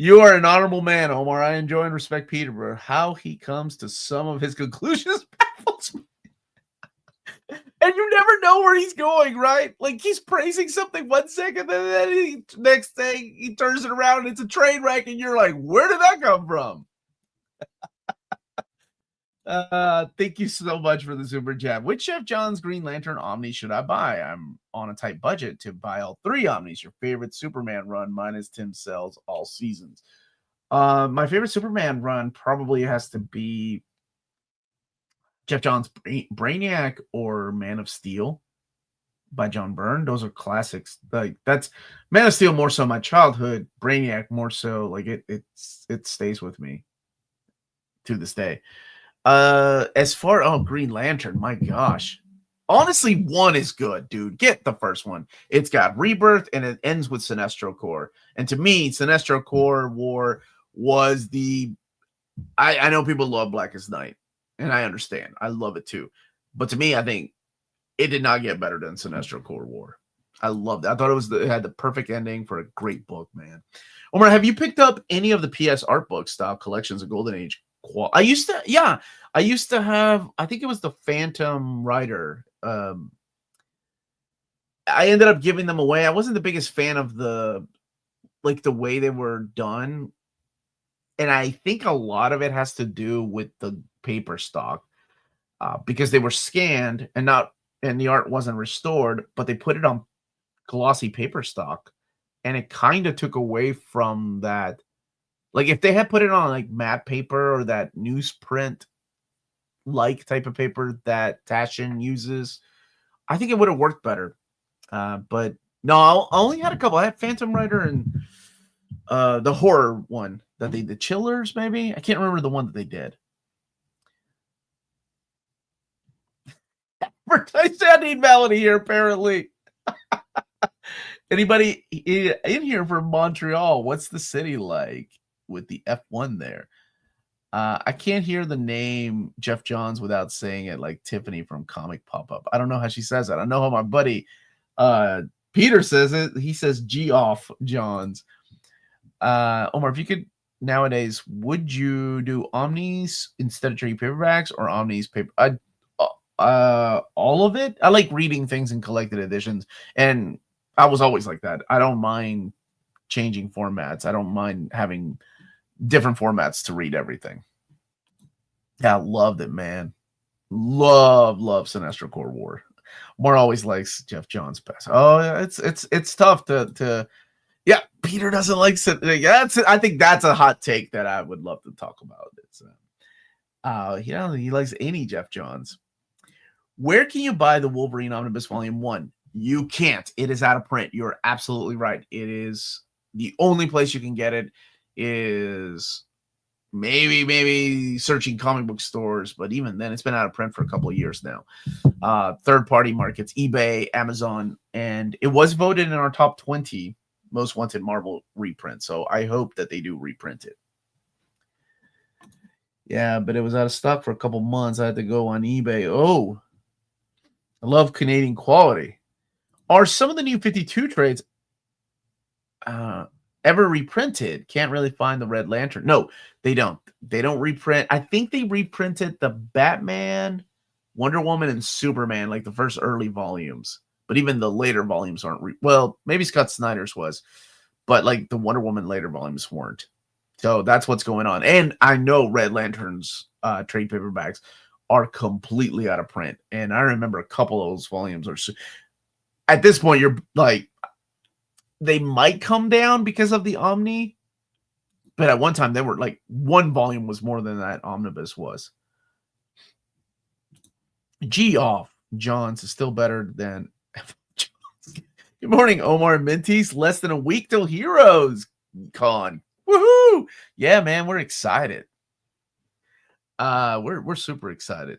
You are an honorable man, Omar. I enjoy and respect Peterborough. How he comes to some of his conclusions baffles me. And you never know where he's going, right? Like he's praising something one second, and then next thing he turns it around and it's a train wreck, and you're like, where did that come from? Thank you so much for the super chat. Which Chef John's Green Lantern Omni should I buy? I'm on a tight budget to buy all 3 Omnis. Your favorite Superman run minus Tim Sells all seasons. My favorite Superman run probably has to be Jeff Johns' Brainiac or Man of Steel by John Byrne. Those are classics. Like that's Man of Steel more so my childhood. Brainiac more so like it stays with me. to this day. As far Green Lantern, my gosh. Honestly, 1 is good, dude. Get the first one. It's got Rebirth and it ends with Sinestro Corps. And to me, Sinestro Corps War was the I know people love Blackest Night, and I understand. I love it too. But to me, I think it did not get better than Sinestro Corps War. I loved it. I thought it had the perfect ending for a great book, man. Omar, have you picked up any of the PS art book style collections of Golden Age? I used to have, I think it was the Phantom Rider. I ended up giving them away. I wasn't the biggest fan of the way they were done. And I think a lot of it has to do with the paper stock because they were scanned and the art wasn't restored, but they put it on glossy paper stock. And it kind of took away from that. Like if they had put it on like matte paper or that newsprint type of paper that Taschen uses, I think it would have worked better. But no, I only had a couple. I had Phantom Rider and the horror one that the Chillers, maybe. I can't remember the one that they did. I need Melody here, apparently. Anybody in here from Montreal? What's the city like with the F1 there? I can't hear the name Jeff Johns without saying it like Tiffany from Comic Pop-Up. I don't know how she says that. I know how my buddy Peter says it. He says Geoff Johns. Omar, if you could nowadays, would you do Omnis instead of trade paperbacks or Omnis paper? All of it. I like reading things in collected editions, and I was always like that. I don't mind changing formats. I don't mind having different formats to read everything. Yeah, loved it, man. Love Sinestro Corps War. More always likes Jeff Johns best. Oh, yeah, it's tough to yeah. Peter doesn't like it. I think that's a hot take that I would love to talk about. It's he likes any Jeff Johns. Where can you buy the Wolverine Omnibus Volume 1? You can't. It is out of print. You're absolutely right. It is the only place you can get it is maybe searching comic book stores, but even then it's been out of print for a couple of years now. Third-party markets, eBay, Amazon, and it was voted in our top 20 most wanted Marvel reprint. So I hope that they do reprint it. Yeah, but it was out of stock for a couple months. I had to go on eBay. Oh, I love Canadian quality. Are some of the new 52 trades ever reprinted? Can't really find the Red Lantern. No, they don't. They don't reprint. I think they reprinted the Batman, Wonder Woman, and Superman, like the first early volumes. But even the later volumes aren't. Well, maybe Scott Snyder's was, but like the Wonder Woman later volumes weren't. So that's what's going on. And I know Red Lantern's trade paperbacks are completely out of print. And I remember a couple of those volumes are. At this point, you're like, they might come down because of the Omni, but at one time they were like one volume was more than that omnibus was. Geoff Johns is still better than. Good morning, Omar and Minties. Less than a week till Heroes Con. Woohoo! Yeah, man, we're excited. We're super excited.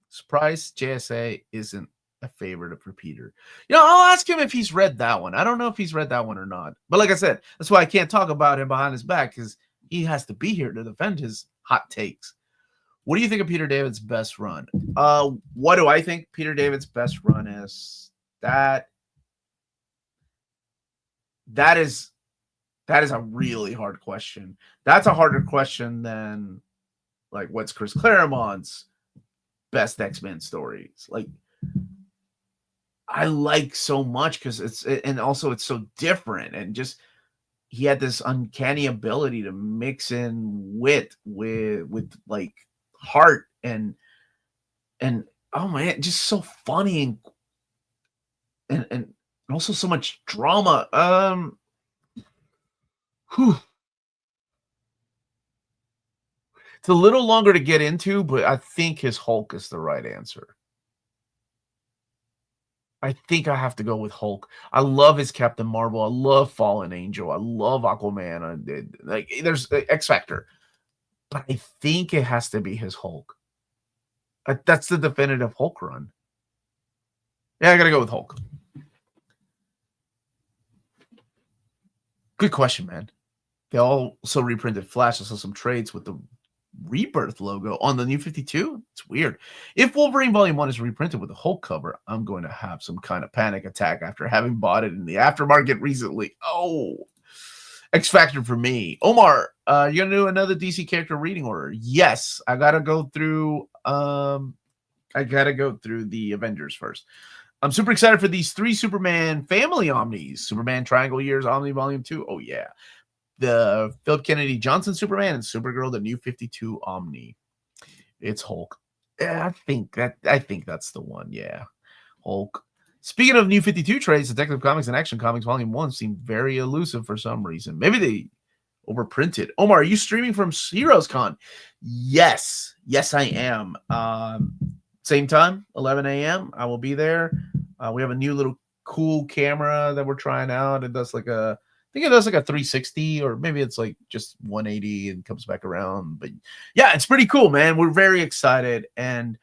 Surprise, JSA isn't a favorite for Peter. I'll ask him if he's read that one. I don't know if he's read that one or not. But like I said, that's why I can't talk about him behind his back, because he has to be here to defend his hot takes. What do you think of Peter David's best run? What do I think Peter David's best run is? That is a really hard question. That's a harder question than like what's Chris Claremont's best X-Men stories. Like, I like so much because it's so different, and just he had this uncanny ability to mix in wit with like heart and oh man, just so funny and also so much drama. It's a little longer to get into, but I think his Hulk is the right answer. I think I have to go with Hulk. I love his Captain Marvel. I love Fallen Angel. I love Aquaman. Like, there's X Factor. but I think it has to be his Hulk. That's the definitive Hulk run. Yeah, I gotta go with Hulk. Good question, man. They also reprinted Flash. I saw some trades with the Rebirth logo on the New 52. It's weird. If Wolverine Volume 1 is reprinted with a Hulk cover, I'm going to have some kind of panic attack after having bought it in the aftermarket recently. Oh, X Factor for me. Omar, you're going to do another DC character reading order. Yes, I got to go through the Avengers first. I'm super excited for these 3 Superman family omnis. Superman Triangle Years Omni Volume 2. Oh, yeah. The Philip Kennedy Johnson Superman and Supergirl, the New 52 Omni. It's Hulk. Yeah, I think that's the one. Yeah. Hulk. Speaking of New 52 trades, Detective Comics and Action Comics Volume 1 seemed very elusive for some reason. Maybe they overprinted. Omar, are you streaming from Heroes Con? Yes. Yes, I am. Same time, 11 a.m. I will be there. We have a new little cool camera that we're trying out. It does like a 360, or maybe it's like just 180 and comes back around. But yeah, it's pretty cool, man. We're very excited, and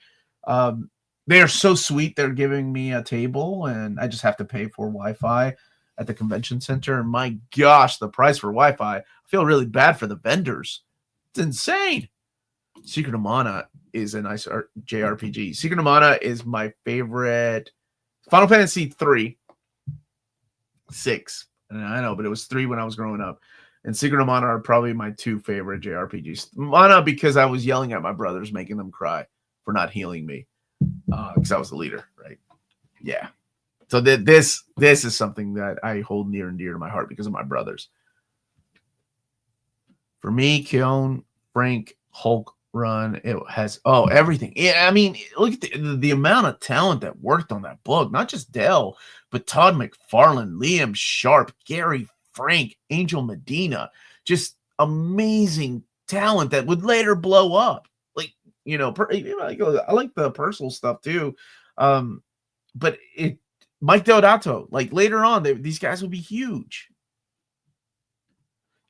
they are so sweet. They're giving me a table, and I just have to pay for Wi-Fi at the convention center. And my gosh, the price for Wi-Fi! I feel really bad for the vendors. It's insane. Secret of Mana is a nice JRPG. Secret of Mana is my favorite. Final Fantasy 6. I know, but it was 3 when I was growing up. And Secret of Mana are probably my 2 favorite JRPGs. Mana because I was yelling at my brothers, making them cry for not healing me. Because I was the leader, right? Yeah. So this is something that I hold near and dear to my heart because of my brothers. For me, Keon, Frank, Hulk run, it has everything. Yeah, I mean, look at the amount of talent that worked on that book. Not just Dell, but Todd McFarlane, Liam Sharp, Gary Frank, Angel Medina. Just amazing talent that would later blow up. Like, I like the personal stuff too. But Mike Deodato, like later on, these guys would be huge.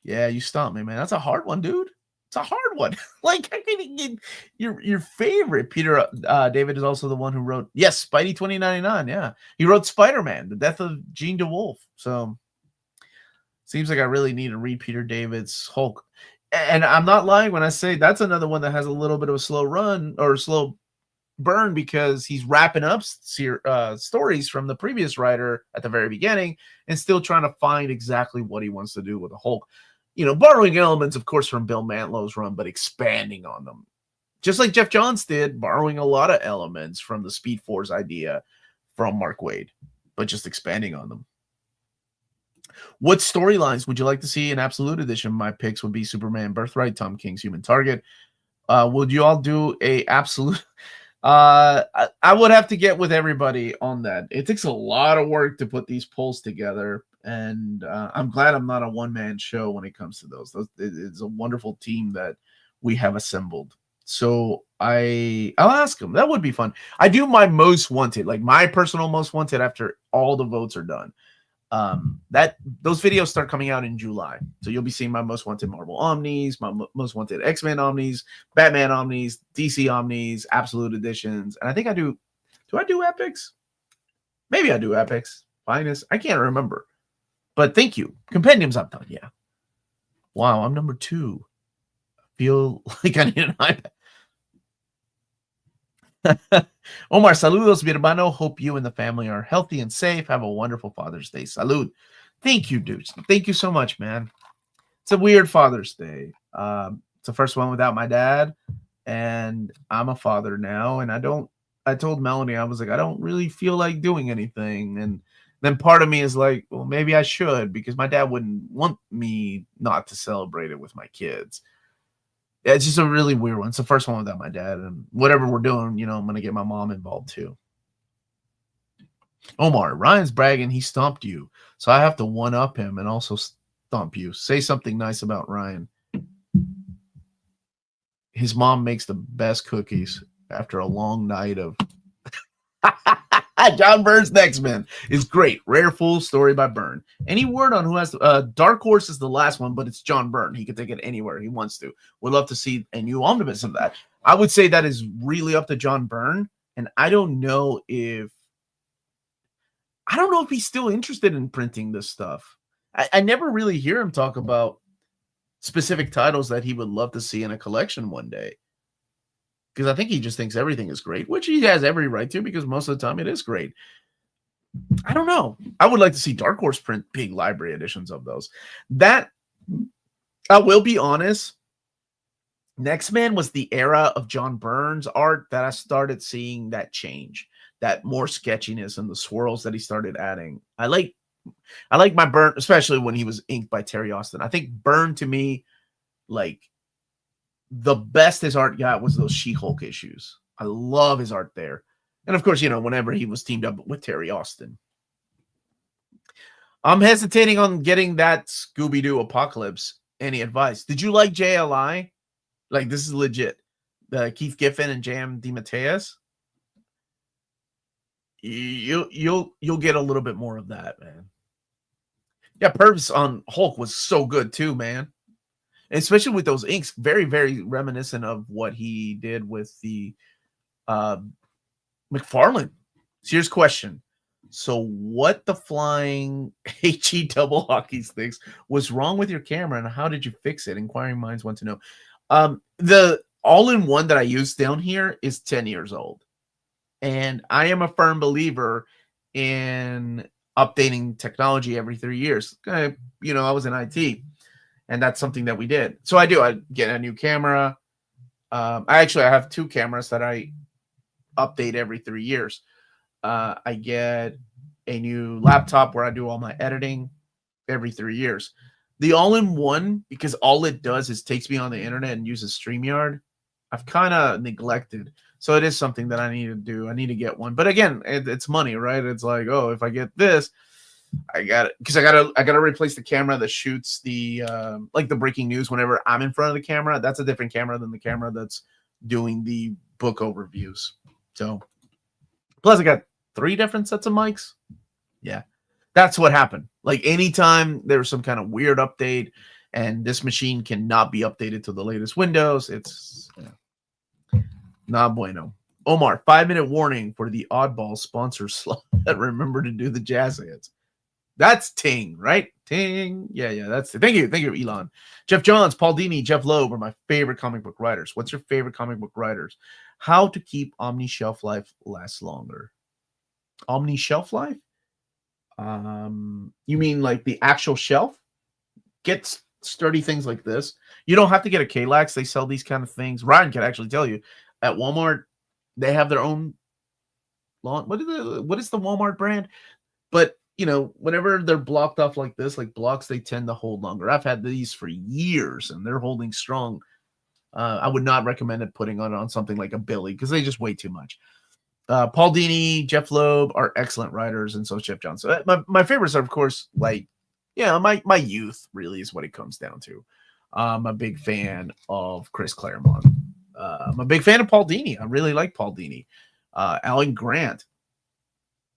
Yeah, you stumped me, man. That's a hard one, dude. It's a hard one. Like, I can get your favorite. Peter David is also the one who wrote, yes, Spidey 2099. Yeah, he wrote Spider-Man, The Death of Gene DeWolf. So seems like I really need to read Peter David's Hulk. And I'm not lying when I say that's another one that has a little bit of a slow run or slow burn because he's wrapping up stories from the previous writer at the very beginning and still trying to find exactly what he wants to do with the Hulk. Borrowing elements, of course, from Bill Mantlow's run, but expanding on them. Just like Jeff Johns did, borrowing a lot of elements from the Speed Force idea from Mark Waid, but just expanding on them. What storylines would you like to see in Absolute Edition? My picks would be Superman Birthright, Tom King's Human Target. Would you all do a Absolute... I would have to get with everybody on that. It takes a lot of work to put these polls together. And I'm glad I'm not a one-man show when it comes to those. It's a wonderful team that we have assembled. So I'll ask them. That would be fun. I do my most wanted, like my personal most wanted after all the votes are done. Those videos start coming out in July. So you'll be seeing my most wanted Marvel Omnis, my most wanted X-Men Omnis, Batman Omnis, DC Omnis, Absolute Editions. And I think I do I do Epics? Maybe I do Epics. Finest. I can't remember. But thank you. Compendiums I've done, yeah. Wow, I'm number 2. I feel like I need an iPad. Omar, saludos, mi hermano. Hope you and the family are healthy and safe. Have a wonderful Father's Day. Salud. Thank you, dude. Thank you so much, man. It's a weird Father's Day. It's the first one without my dad, and I'm a father now, and I told Melanie, I was like, I don't really feel like doing anything, and then part of me is like, well, maybe I should, because my dad wouldn't want me not to celebrate it with my kids. Yeah, it's just a really weird one. It's the first one without my dad, and whatever we're doing, I'm going to get my mom involved too. Omar, Ryan's bragging he stomped you, so I have to one-up him and also stomp you. Say something nice about Ryan. His mom makes the best cookies after a long night of... John Byrne's X-Men is great. Rare full story by Byrne. Any word on who has Dark Horse is the last one, but it's John Byrne. He can take it anywhere he wants to. Would love to see a new omnibus of that. I would say that is really up to John Byrne, and I don't know if he's still interested in printing this stuff. I never really hear him talk about specific titles that he would love to see in a collection one day. Because I think he just thinks everything is great, which he has every right to, because most of the time it is great. I don't know. I would like to see Dark Horse print big library editions of those. That, I will be honest, Next Man was the era of John Byrne's art that I started seeing that change, that more sketchiness and the swirls that he started adding. I like my Byrne, especially when he was inked by Terry Austin. I think Byrne, to me, like, the best his art got was those She-Hulk issues. I love his art there. And of course, whenever he was teamed up with Terry Austin. I'm hesitating on getting that Scooby-Doo Apocalypse. Any advice? Did you like JLI? Like, this is legit. The Keith Giffen and J.M. DeMatteis. You'll get a little bit more of that, man. Yeah, Purvis on Hulk was so good too, man. Especially with those inks, very, very reminiscent of what he did with the McFarlane. Serious question. So what the flying HE double hockeys thinks was wrong with your camera, and how did you fix it? Inquiring minds want to know. The all-in-one that I use down here is 10 years old. And I am a firm believer in updating technology every 3 years. I was in IT. And that's something that we did. So I get a new camera. I have 2 cameras that I update every 3 years. I get a new laptop where I do all my editing every 3 years. The all-in-one, because all it does is takes me on the internet and uses StreamYard, I've kind of neglected. So it is something that I need to do. I need to get one. But again, it's money, right? It's like, oh, if I get this, I got it, because I gotta replace the camera that shoots the like the breaking news whenever I'm in front of the camera. That's a different camera than the camera that's doing the book overviews. So plus I got 3 different sets of mics. Yeah, that's what happened. Like anytime there's some kind of weird update and this machine cannot be updated to the latest Windows, it's not bueno. Omar, 5-minute warning for the oddball sponsor slot. Remember to do the jazz hands. That's Ting, right? Ting. Yeah, that's it. Thank you, Elon. Jeff Johns, Paul Dini, Jeff Loeb are my favorite comic book writers. What's your favorite comic book writers? How to keep Omni shelf life last longer? Omni shelf life? You mean like the actual shelf? Get sturdy things like this. You don't have to get a K-Lax. They sell these kind of things. Ryan can actually tell you. At Walmart, they have their own lawn. What is the Walmart brand? But whenever they're blocked off like this, like blocks, they tend to hold longer. I've had these for years and they're holding strong. I would not recommend it putting on something like a Billy because they just weigh too much. Paul Dini, Jeff Loeb are excellent writers, and so is Jeff Johnson. My favorites are, of course, like, my youth really is what it comes down to. I'm a big fan of Chris Claremont. I'm a big fan of Paul Dini. I really like Paul Dini. Alan Grant.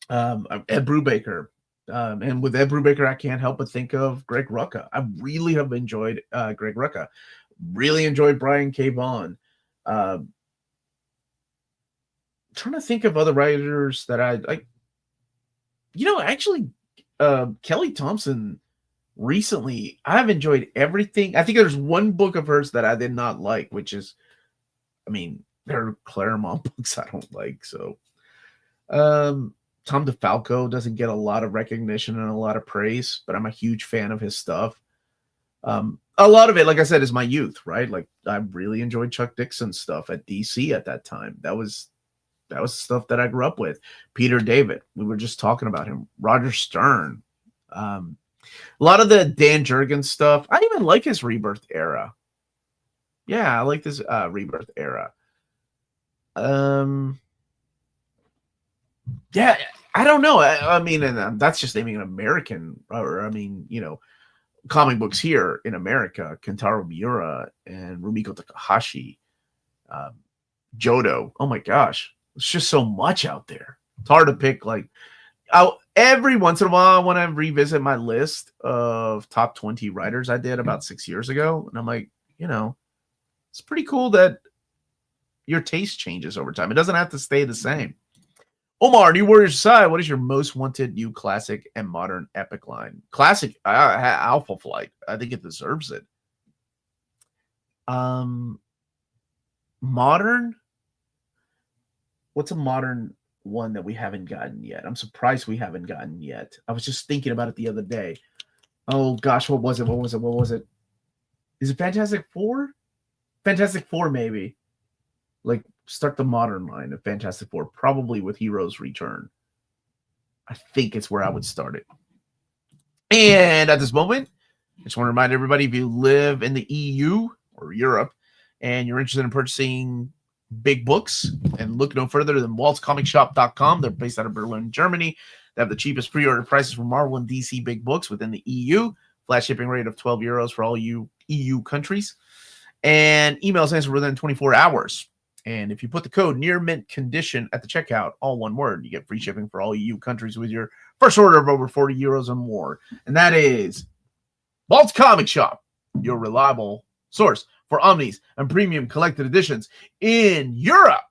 Ed Brubaker. And with Ed Brubaker, I can't help but think of Greg Rucka. I really have enjoyed Greg Rucka. Really enjoyed Brian K. Vaughan. Trying to think of other writers that I like. Actually, Kelly Thompson recently, I've enjoyed everything. I think there's one book of hers that I did not like, which is, there are Claremont books I don't like. So, Tom DeFalco doesn't get a lot of recognition and a lot of praise, but I'm a huge fan of his stuff. A lot of it, like I said, is my youth, right? Like I really enjoyed Chuck Dixon's stuff at DC at that time. That was stuff that I grew up with. Peter David, we were just talking about him. Roger Stern. A lot of the Dan Jurgens stuff. I even like his Rebirth era. Yeah, I like this Rebirth era. Yeah, I don't know. I mean, and that's just naming an American, or comic books here in America. Kentaro Miura and Rumiko Takahashi, Jodo. Oh my gosh, it's just so much out there. It's hard to pick. Like, every once in a while, when I revisit my list of top 20 writers I did about 6 years ago, and I'm like, it's pretty cool that your taste changes over time. It doesn't have to stay the same. Omar, New Warriors Aside, what is your most wanted new classic and modern epic line? Classic, Alpha Flight. I think it deserves it. Modern? What's a modern one that we haven't gotten yet? I'm surprised we haven't gotten yet. I was just thinking about it the other day. Oh, gosh, what was it? Is it Fantastic Four? Fantastic Four, maybe. Like, start the modern line of Fantastic Four, probably with Heroes Return. I think it's where I would start it. And at this moment, I just want to remind everybody, if you live in the EU or Europe and you're interested in purchasing big books, and look no further than waltzcomicshop.com. They're based out of Berlin, Germany. They have the cheapest pre-order prices for Marvel and DC big books within the EU. Flat shipping rate of €12 for all EU countries. And emails answered within 24 hours. And if you put the code near mint condition at the checkout, all one word, you get free shipping for all EU countries with your first order of over €40 or more. And that is Waltz Comic Shop, your reliable source for Omnis and premium collected editions in Europe.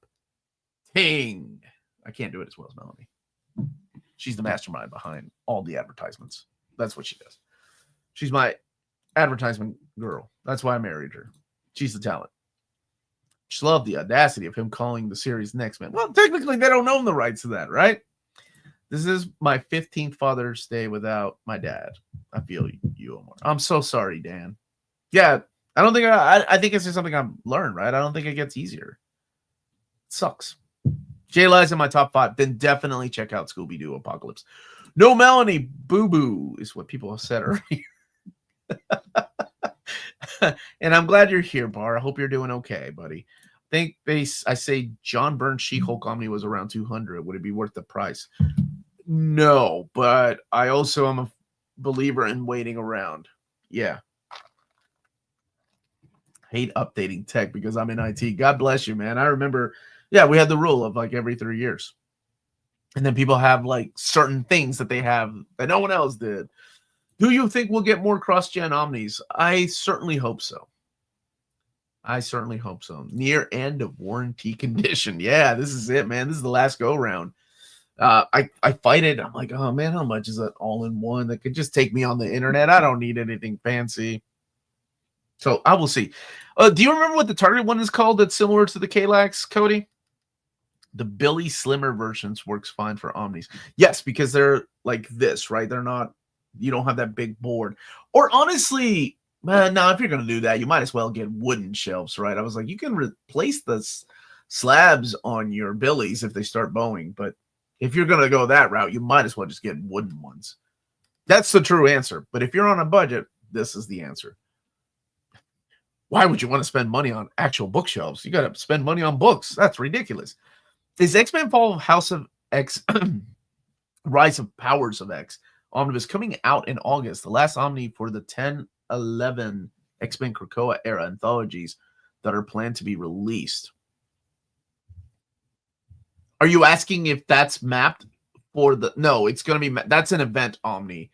Ting. I can't do it as well as Melanie. She's the mastermind behind all the advertisements. That's what she does. She's my advertisement girl. That's why I married her. She's the talent. Just love the audacity of him calling the series Next Man. Well, technically, they don't own the rights to that, right? This is my 15th Father's Day without my dad. I feel you, Omar. I'm so sorry, Dan. Yeah, I don't think I think it's just something I've learned, right? I don't think it gets easier. It sucks. Jay Lies in my top 5. Then definitely check out Scooby-Doo Apocalypse. No Melanie, boo-boo is what people have said earlier. And I'm glad you're here, Bar. I hope you're doing okay, buddy. I say John Byrne's She-Hulk Omni was around 200. Would it be worth the price? No, but I also am a believer in waiting around. Yeah. Hate updating tech because I'm in IT. God bless you, man. I remember, we had the rule of like every 3 years. And then people have like certain things that they have that no one else did. Do you think we'll get more cross-gen Omnis? I certainly hope so. Near end of warranty condition. Yeah, this is it, man. This is the last go-round. I fight it. I'm like, oh, man, how much is that all-in-one that could just take me on the internet? I don't need anything fancy. So I will see. Do you remember what the Target one is called that's similar to the Kalax, Cody? The Billy Slimmer versions works fine for Omnis. Yes, because they're like this, right? They're not, you don't have that big board. Or honestly, no, if you're going to do that, you might as well get wooden shelves, right? I was like, you can replace the slabs on your Billies if they start bowing. But if you're going to go that route, you might as well just get wooden ones. That's the true answer. But if you're on a budget, this is the answer. Why would you want to spend money on actual bookshelves? You got to spend money on books. That's ridiculous. Is X-Men Fall of House of X, Rise of Powers of X Omnibus coming out in August? The last Omni for the 10-11 X-Men Krakoa era anthologies that are planned to be released. Are you asking if that's mapped for the... No, it's going to be... That's an event Omni.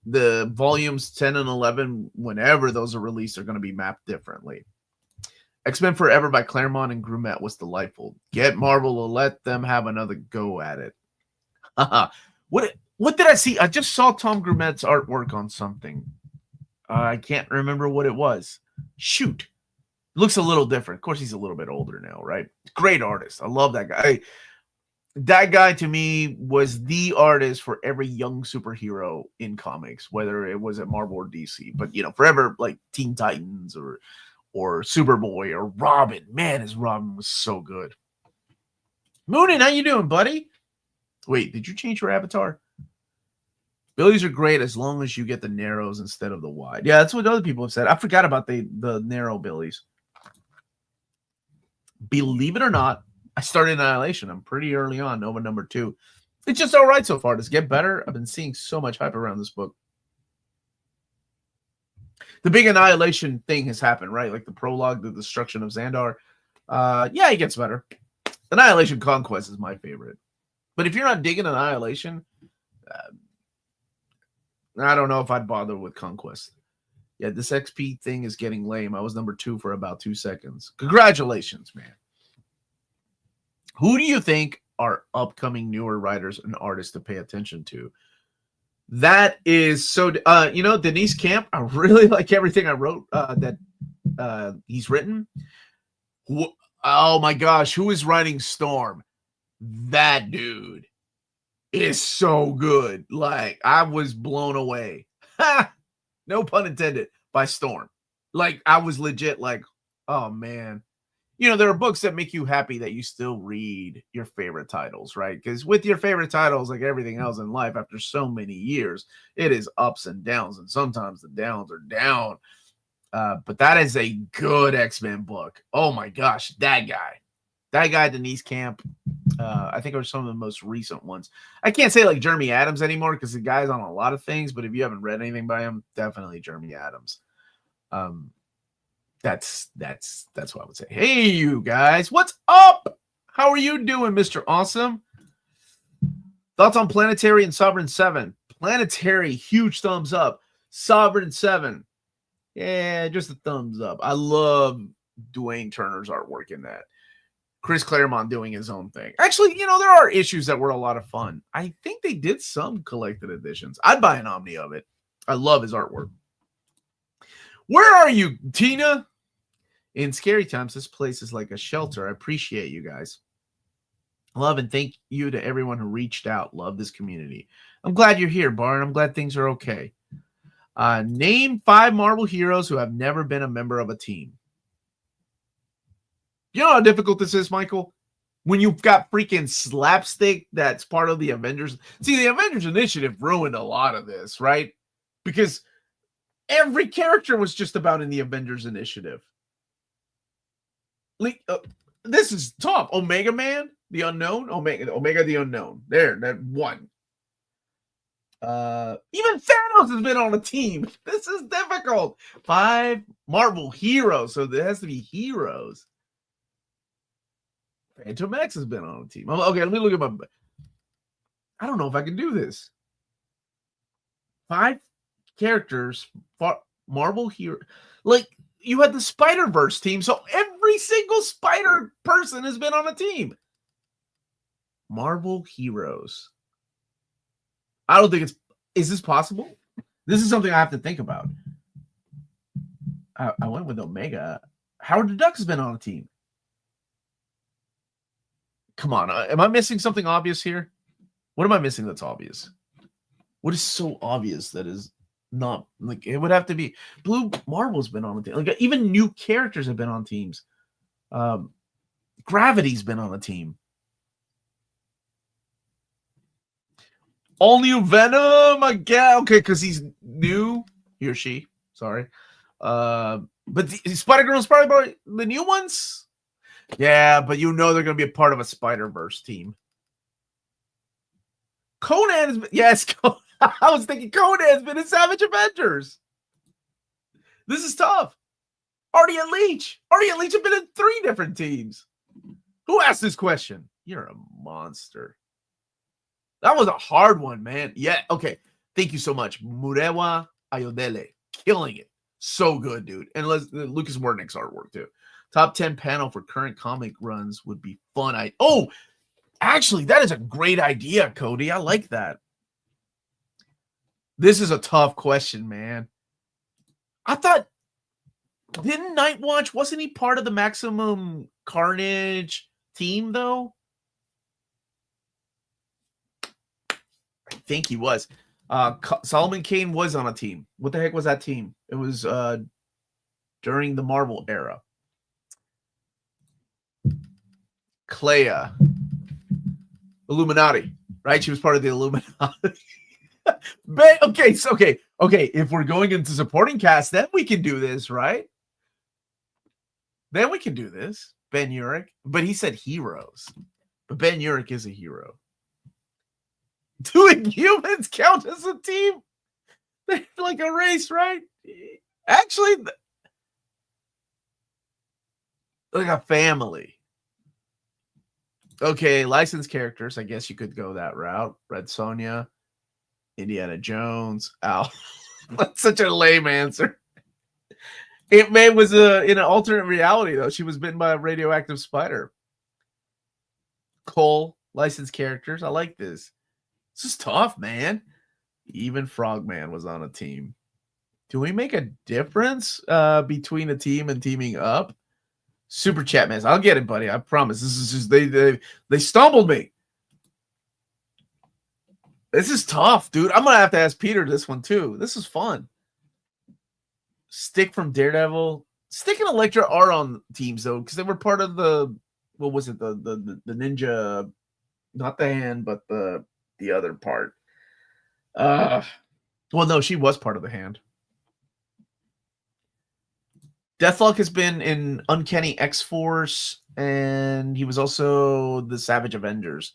The volumes 10 and 11, whenever those are released, are going to be mapped differently. X-Men Forever by Claremont and Grumet was delightful. Get Marvel to let them have another go at it. What did I see? I just saw Tom Grumet's artwork on something. I can't remember what it was. Shoot. It looks a little different. Of course, he's a little bit older now, right? Great artist. I love that guy. That guy, to me, was the artist for every young superhero in comics, whether it was at Marvel or DC. But, forever, like Teen Titans or Superboy or Robin. Man, his Robin was so good. Moonin, how you doing, buddy? Wait, did you change your avatar? Billies are great as long as you get the narrows instead of the wide. Yeah, that's what other people have said. I forgot about the narrow Billies. Believe it or not, I started Annihilation. I'm pretty early on, Nova number 2. It's just all right so far. Does it get better? I've been seeing so much hype around this book. The big Annihilation thing has happened, right? Like the prologue, the destruction of Xandar. Yeah, it gets better. Annihilation Conquest is my favorite. But if you're not digging Annihilation, I don't know if I'd bother with Conquest. Yeah, this XP thing is getting lame. I was number 2 for about 2 seconds. Congratulations, man. Who do you think are upcoming newer writers and artists to pay attention to? That is so, Denise Camp, I really like everything I wrote that he's written. Oh my gosh, who is writing Storm? That dude is so good. Like, I was blown away. No pun intended, by Storm. Like, I was legit like, oh man. There are books that make you happy that you still read your favorite titles, right? Because with your favorite titles, like everything else in life, after so many years, it is ups and downs, and sometimes the downs are down. But that is a good X-Men book. Oh my gosh, that guy, Denise Camp. I think it was some of the most recent ones. I can't say like Jeremy Adams anymore because the guy's on a lot of things, but if you haven't read anything by him, definitely Jeremy Adams. That's what I would say. Hey, you guys, what's up? How are you doing, Mr. Awesome? Thoughts on Planetary and Sovereign 7? Planetary, huge thumbs up. Sovereign 7, yeah, just a thumbs up. I love Dwayne Turner's artwork in that. Chris Claremont doing his own thing. Actually, there are issues that were a lot of fun. I think they did some collected editions. I'd buy an Omni of it. I love his artwork. Where are you, Tina? In scary times, this place is like a shelter. I appreciate you guys. Love and thank you to everyone who reached out. Love this community. I'm glad you're here, Barn. I'm glad things are okay. Name 5 Marvel heroes who have never been a member of a team. You know how difficult this is, Michael? When you've got freaking Slapstick that's part of the Avengers. See, the Avengers Initiative ruined a lot of this, right? Because every character was just about in the Avengers Initiative. This is tough. Omega Man, the Unknown. Omega the Unknown. There, that one. Even Thanos has been on a team. This is difficult. 5 Marvel heroes, so there has to be heroes. Phantom X has been on a team. Okay, let me look at my. I don't know if I can do this. 5 characters, Marvel hero. Like, you had the Spider-Verse team, so every single Spider person has been on a team. Marvel heroes. I don't think is this possible? This is something I have to think about. I went with Omega. Howard the Duck has been on a team. Come on. Am I missing something obvious here? What am I missing that's obvious? What is so obvious that is not, like, it would have to be Blue Marvel's been on a team. Like, even new characters have been on teams. Gravity's been on a team. All new Venom again. Okay, because he's new. He or she. Sorry. But Spider-Girl's probably the new ones. Yeah, but they're going to be a part of a Spider-Verse team. Conan has been, yes, I was thinking Conan has been in Savage Avengers. This is tough. Artie and Leach have been in 3 different teams. Who asked this question? You're a monster. That was a hard one, man. Yeah, okay. Thank you so much. Murewa Ayodele. Killing it. So good, dude. And Lucas Wernick's artwork, too. Top 10 panel for current comic runs would be fun. Actually, that is a great idea, Cody. I like that. This is a tough question, man. I thought, didn't Nightwatch, wasn't he part of the Maximum Carnage team, though? I think he was. Solomon Kane was on a team. What the heck was that team? It was during the Marvel era. Clea. Illuminati, right? She was part of the Illuminati. Okay. If we're going into supporting cast, then we can do this, right? Then we can do this. Ben Urich. But he said heroes. But Ben Urich is a hero. Do Inhumans count as a team? They're like a race, right? Actually, like a family. Okay, licensed characters. I guess you could go that route. Red Sonja, Indiana Jones. Ow. That's such a lame answer. Aunt May was in an alternate reality, though. She was bitten by a radioactive spider. Cole, licensed characters. I like this. This is tough, man. Even Frogman was on a team. Do we make a difference between a team and teaming up? Super chat, man. I'll get it, buddy. I promise. This is just they stumbled me. This is tough, dude. I'm gonna have to ask Peter this one too. This is fun. Stick from Daredevil. Stick and Elektra are on teams though, because they were part of the what was it? The ninja, not the hand, but the other part. Well, no, she was part of the hand. Deathlock has been in Uncanny X-Force, and he was also the Savage Avengers.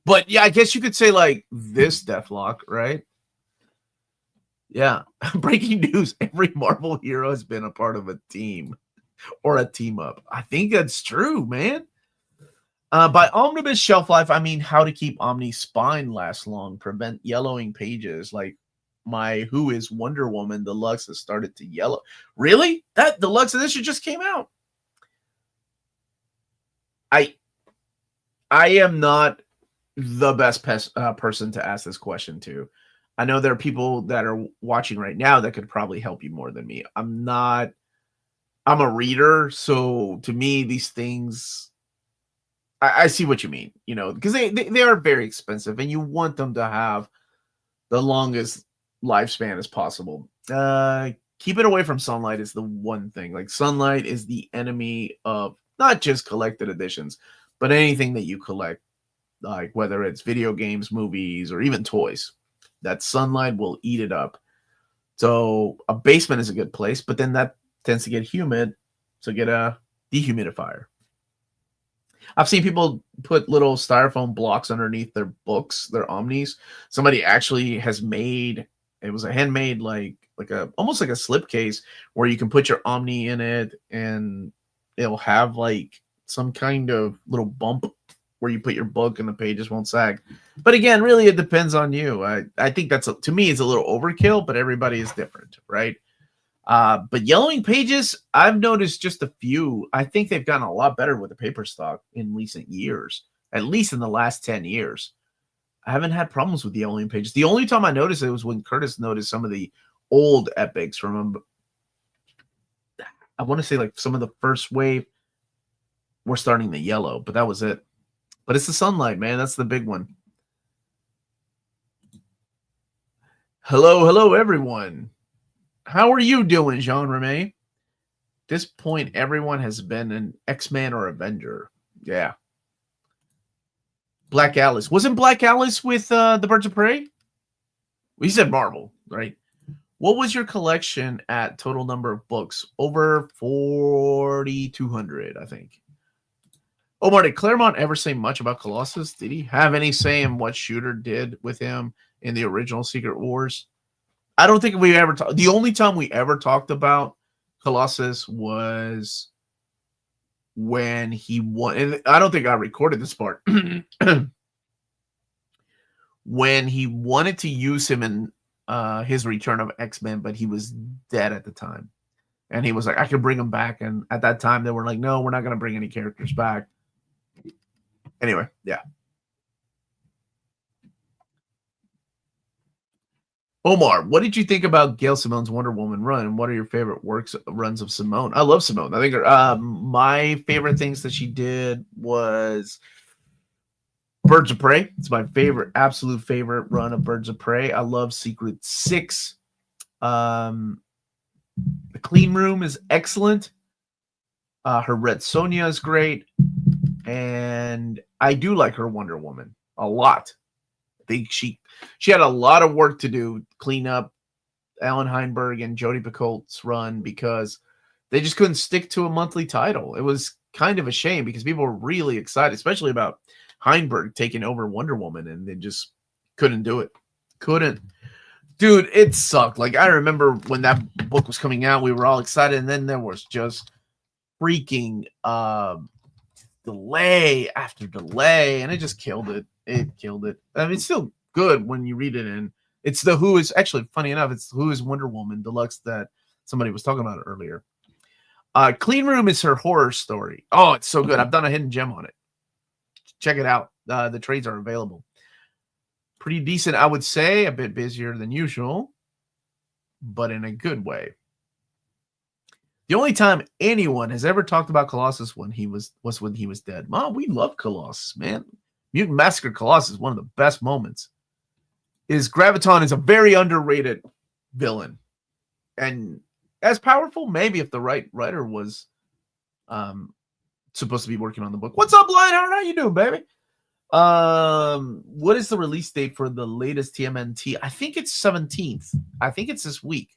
But yeah, I guess you could say like this Deathlock, right? Yeah. Breaking news. Every Marvel hero has been a part of a team or a team up. I think that's true, man. By Omnibus shelf life, I mean how to keep Omni's spine last long, prevent yellowing pages. Like my Who is Wonder Woman Deluxe has started to yellow. Really? That Deluxe edition just came out. I am not the best person to ask this question to. I know there are people that are watching right now that could probably help you more than me. I'm a reader, so to me, these things, I see what you mean, you know, because they are very expensive and you want them to have the longest lifespan as possible. Keep it away from sunlight is the one thing. Like sunlight is the enemy of not just collected editions, but anything that you collect, like whether it's video games, movies, or even toys. That sunlight will eat it up. So a basement is a good place, but then that tends to get humid, so get a dehumidifier. I've seen people put little styrofoam blocks underneath their books, their Omnis. Somebody actually has made, it was a handmade like a almost like a slipcase where you can put your Omni in it and it'll have like some kind of little bump where you put your book and the pages won't sag. But again, really it depends on you. I think that's to me is a little overkill, but everybody is different, right? But yellowing pages, I've noticed just a few. I think they've gotten a lot better with the paper stock in recent years, at least in the last 10 years. I haven't had problems with yellowing pages. The only time I noticed it was when Curtis noticed some of the old epics from, I want to say like some of the first wave were starting to yellow, but that was it. But it's the sunlight, man. That's the big one. Hello, everyone. How are you doing, Jean Remy? At this point, everyone has been an X-Man or Avenger. Yeah. Black Alice. Wasn't Black Alice with the Birds of Prey? We said Marvel, right? What was your collection at total number of books? Over 4,200, I think. Omar, did Claremont ever say much about Colossus? Did he have any say in what Shooter did with him in the original Secret Wars? I don't think we ever talked. The only time we ever talked about Colossus was when he won. And I don't think I recorded this part. When he wanted to use him in his Return of X-Men, but he was dead at the time. And he was like, I could bring him back. And at that time, they were like, no, we're not going to bring any characters back. Anyway, yeah. Omar, what did you think about Gail Simone's Wonder Woman run? What are your favorite runs of Simone? I love Simone. I think my favorite things that she did was Birds of Prey. It's my favorite, absolute favorite run of Birds of Prey. I love Secret 6. The Clean Room is excellent. Her Red Sonja is great. And I do like her Wonder Woman a lot. I think she had a lot of work to do, clean up Alan Heinberg and Jodi Picoult's run because they just couldn't stick to a monthly title. It was kind of a shame because people were really excited, especially about Heinberg taking over Wonder Woman, and they just couldn't do it. Couldn't. Dude, it sucked. Like, I remember when that book was coming out, we were all excited, and then there was just freaking delay after delay, and it just killed it. It killed it. I mean, it's still good when you read it, and it's the Who is actually funny enough. It's Who is Wonder Woman Deluxe that somebody was talking about earlier. Clean Room is her horror story. Oh, it's so good. I've done a hidden gem on it. Check it out. The trades are available. Pretty decent, I would say. A bit busier than usual, but in a good way. The only time anyone has ever talked about Colossus was when he was dead. Mom, we love Colossus, man. Mutant Massacre Colossus is one of the best moments. Graviton is a very underrated villain. And as powerful, maybe if the right writer was supposed to be working on the book. What's up, Lionheart? How you doing, baby? What is the release date for the latest TMNT? I think it's 17th. I think it's this week.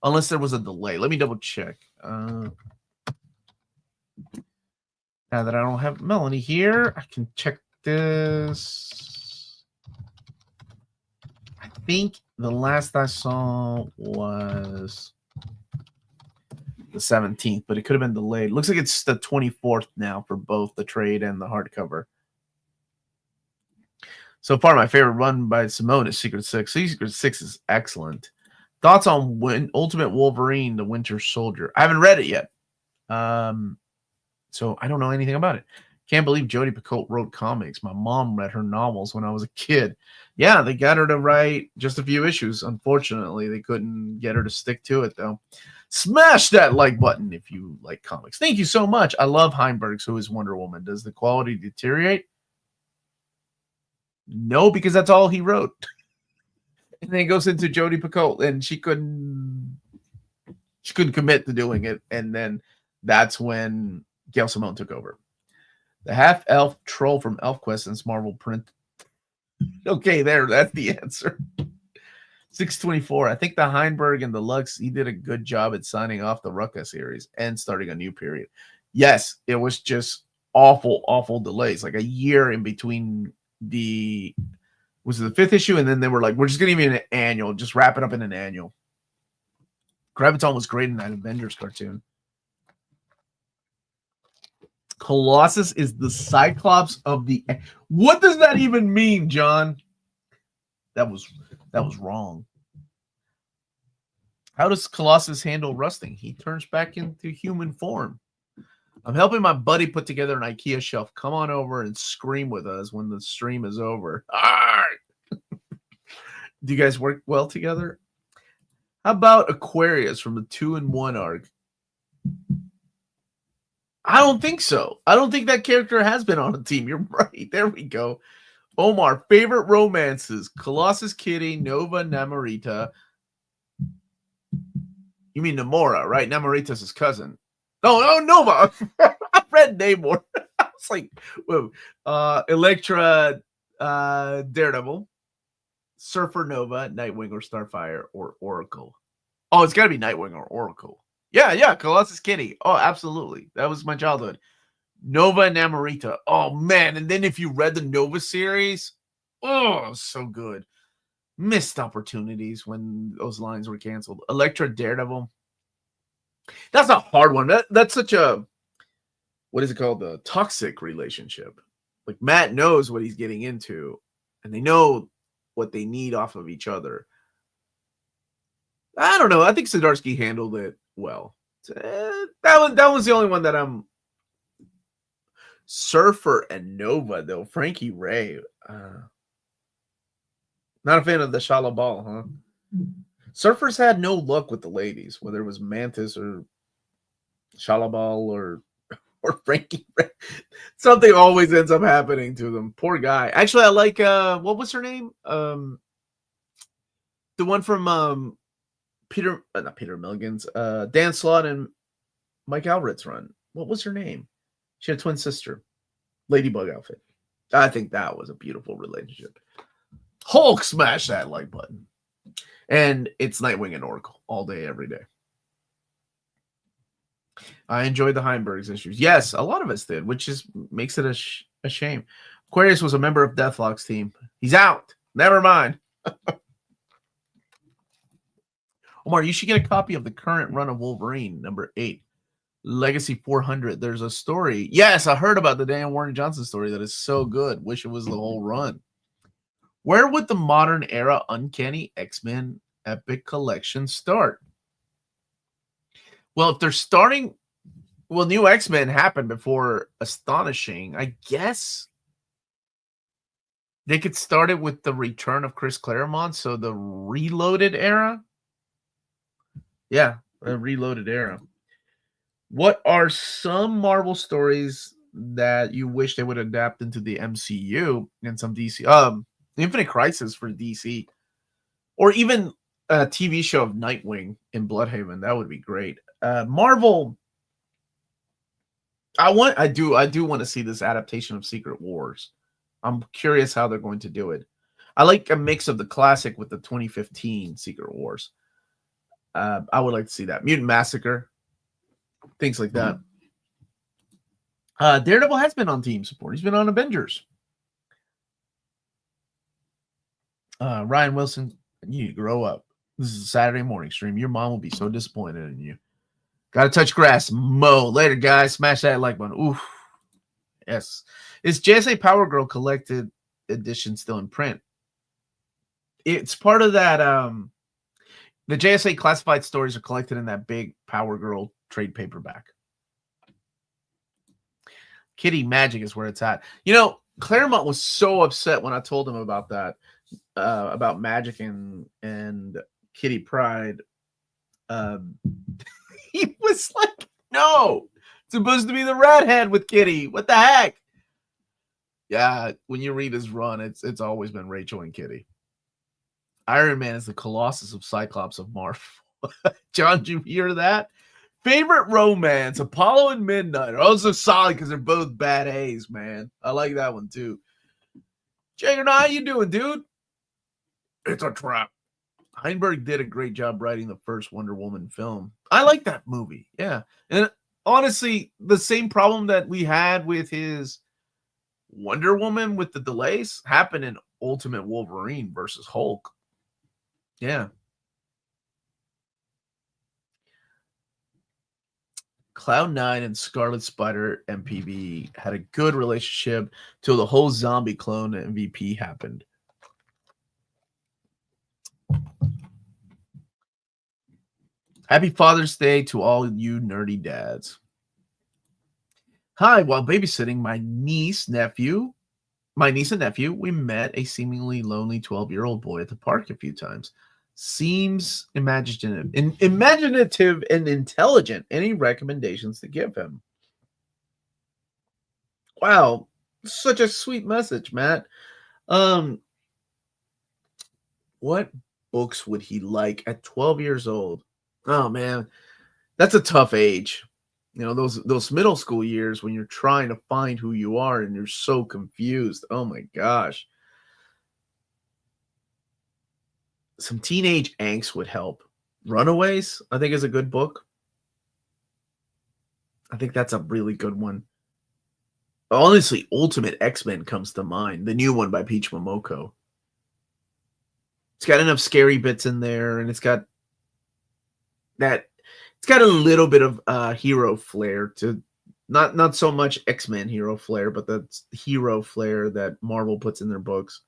Unless there was a delay. Let me double check. Now that I don't have Melanie here, I can check this. I think the last I saw was the 17th, but it could have been delayed. Looks like it's the 24th now for both the trade and the hardcover. So far, my favorite run by Simone is Secret Six. Secret Six is excellent. Thoughts on Ultimate Wolverine, the Winter Soldier? I haven't read it yet. So I don't know anything about it. Can't believe Jodi Picoult wrote comics. My mom read her novels when I was a kid. Yeah, they got her to write just a few issues. Unfortunately, they couldn't get her to stick to it, though. Smash that like button if you like comics. Thank you so much. I love Heinberg's Who is Wonder Woman. Does the quality deteriorate? No, because that's all he wrote. And then it goes into Jodi Picoult, and she couldn't commit to doing it. And then that's when Gail Simone took over. The half-elf troll from ElfQuest and Marvel print. Okay, that's the answer. 624. I think the Heinberg and the Lux, he did a good job at signing off the Rucka series and starting a new period. Yes, it was just awful delays. Like a year in between was it the 5th issue? And then they were like, we're just going to give you an annual. Just wrap it up in an annual. Graviton was great in that Avengers cartoon. Colossus is the Cyclops of the... What does that even mean, John? That was wrong. How does Colossus handle rusting? He turns back into human form. I'm helping my buddy put together an IKEA shelf. Come on over and scream with us when the stream is over. All right. Do you guys work well together? How about Aquarius from the 2-in-1 arc? I don't think so. I don't think that character has been on a team. You're right. There we go. Omar, favorite romances. Colossus Kitty, Nova, Namorita. You mean Namora, right? Namorita's his cousin. No, Nova. I read Namor. I was like, whoa. Elektra, Daredevil, Surfer Nova, Nightwing or Starfire, or Oracle. Oh, it's got to be Nightwing or Oracle. Yeah, Colossus Kitty. Oh, absolutely. That was my childhood. Nova and Namorita. Oh, man. And then if you read the Nova series, oh, so good. Missed opportunities when those lines were canceled. Elektra, Daredevil. That's a hard one. That's such a, what is it called? The toxic relationship. Like Matt knows what he's getting into, and they know what they need off of each other. I don't know. I think Zdarsky handled it well. That was the only one that I'm. Surfer and Nova though. Frankie Ray. Not a fan of the Shala Ball, huh? Surfers had no luck with the ladies, whether it was Mantis or Shalabal or Frankie. Something always ends up happening to them. Poor guy. Actually, I like what was her name? The one from not Peter Milligan's, Dan Slott and Mike Alred's run. What was her name? She had a twin sister. Ladybug outfit. I think that was a beautiful relationship. Hulk smash that like button. And it's Nightwing and Oracle all day, every day. I enjoyed the Heinberg's issues. Yes, a lot of us did, which makes it a shame. Aquarius was a member of Deathlock's team. He's out. Never mind. Omar, you should get a copy of the current run of Wolverine, number 8. Legacy 400. There's a story. Yes, I heard about the Dan Warren Johnson story. That is so good. Wish it was the whole run. Where would the modern era Uncanny X-Men Epic Collection start? Well, if they're starting, well, New X-Men happened before Astonishing. I guess they could start it with the return of Chris Claremont, so the Reloaded era. Yeah, a Reloaded era. What are some Marvel stories that you wish they would adapt into the MCU and some DC? Infinite Crisis for DC, or even a TV show of Nightwing in Bloodhaven. That would be great. Marvel. I do want to see this adaptation of Secret Wars. I'm curious how they're going to do it. I like a mix of the classic with the 2015 Secret Wars. I would like to see that. Mutant Massacre, things like that. Daredevil has been on team support. He's been on Avengers. Ryan Wilson, you need to grow up. This is a Saturday morning stream. Your mom will be so disappointed in you. Gotta touch grass. Mo. Later, guys. Smash that like button. Oof. Yes. Is JSA Power Girl collected edition still in print? It's part of that. The JSA classified stories are collected in that big Power Girl trade paperback. Kitty Magic is where it's at. You know, Claremont was so upset when I told him about that, about Magic and Kitty Pryde. He was like, no, it's supposed to be the redhead with Kitty. What the heck? Yeah, when you read his run, it's always been Rachel and Kitty. Iron Man is the Colossus of Cyclops of Marvel. John, did you hear that? Favorite romance, Apollo and Midnight are also solid because they're both bad A's, man. I like that one too. Jagger, how you doing, dude? It's a trap. Heinberg did a great job writing the first Wonder Woman film. I like that movie. Yeah. And honestly, the same problem that we had with his Wonder Woman with the delays happened in Ultimate Wolverine versus Hulk. Yeah. Cloud9 and Scarlet Spider MPV had a good relationship till the whole zombie clone MVP happened. Happy Father's Day to all you nerdy dads. Hi, while babysitting my niece and nephew, we met a seemingly lonely 12-year-old boy at the park a few times. Seems imaginative and intelligent. Any recommendations to give him? Wow, such a sweet message, Matt. What books would he like at 12 years old? Oh man, that's a tough age. You know, those middle school years when you're trying to find who you are and you're so confused. Oh my gosh. Some teenage angst would help. Runaways, I think, is a good book. I think that's a really good one. Honestly, Ultimate X-Men comes to mind. The new one by Peach Momoko. It's got enough scary bits in there, and it's got a little bit of hero flair to not so much X-Men hero flair, but the hero flair that Marvel puts in their books.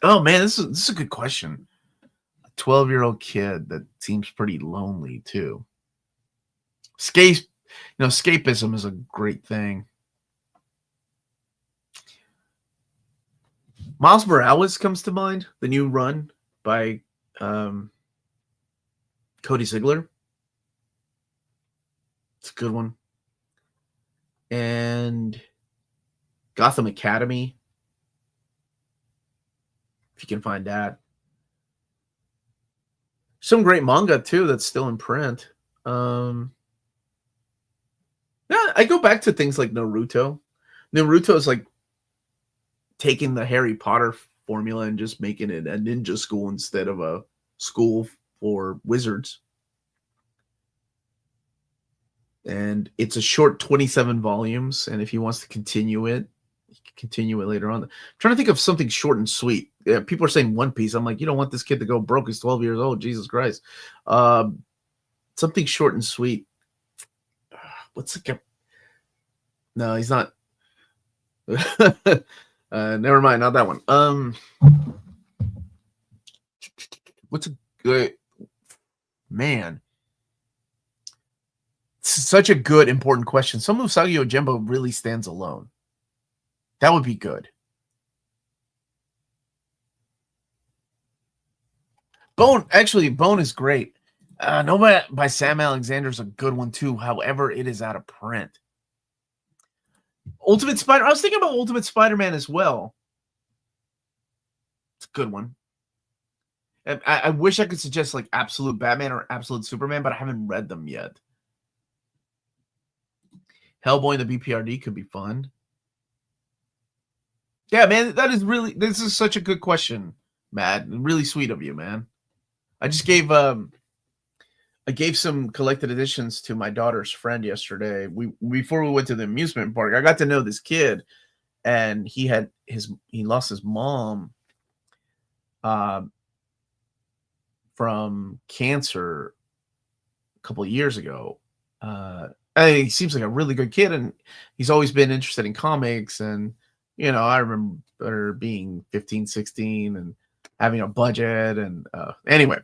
Oh man, this is a good question. A 12-year-old kid that seems pretty lonely too. Escapism is a great thing. Miles Morales comes to mind. The new run by Cody Ziegler. It's a good one. And Gotham Academy, if you can find that. Some great manga too that's still in print. Yeah, I go back to things like Naruto. Naruto is like taking the Harry Potter formula and just making it a ninja school instead of a school for wizards. And it's a short 27 volumes. And if he wants to continue it, he can continue it later on. I'm trying to think of something short and sweet. Yeah, people are saying One Piece. I'm like, you don't want this kid to go broke. He's 12 years old. Jesus Christ. Something short and sweet. What's like a? No, he's not. Never mind, not that one. What's a good man? Such a good, important question. Some of Usagi Yojimbo really stands alone. That would be good. Bone is great. Nova by Sam Alexander is a good one too. However, it is out of print. Ultimate Spider. I was thinking about Ultimate Spider-Man as well. It's a good one. I wish I could suggest like Absolute Batman or Absolute Superman, but I haven't read them yet. Hellboy and the BPRD could be fun. Yeah, man, this is such a good question, Matt. Really sweet of you, man. I just gave some collected editions to my daughter's friend yesterday. Before we went to the amusement park, I got to know this kid, and he lost his mom from cancer a couple of years ago. He seems like a really good kid, and he's always been interested in comics. And, you know, I remember being 15, 16 and having a budget. And anyway,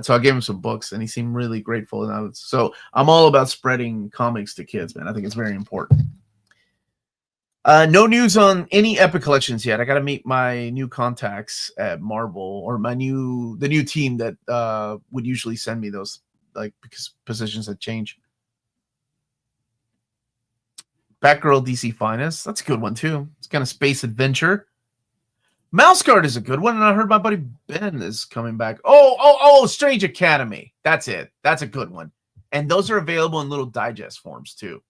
so I gave him some books, and he seemed really grateful. And so I'm all about spreading comics to kids, man. I think it's very important. No news on any Epic collections yet. I got to meet my new contacts at Marvel, or the new team that would usually send me those, like, because positions had changed. Batgirl DC Finest. That's a good one, too. It's kind of space adventure. Mouse Guard is a good one, and I heard my buddy Ben is coming back. Oh, Strange Academy. That's it. That's a good one. And those are available in little digest forms, too.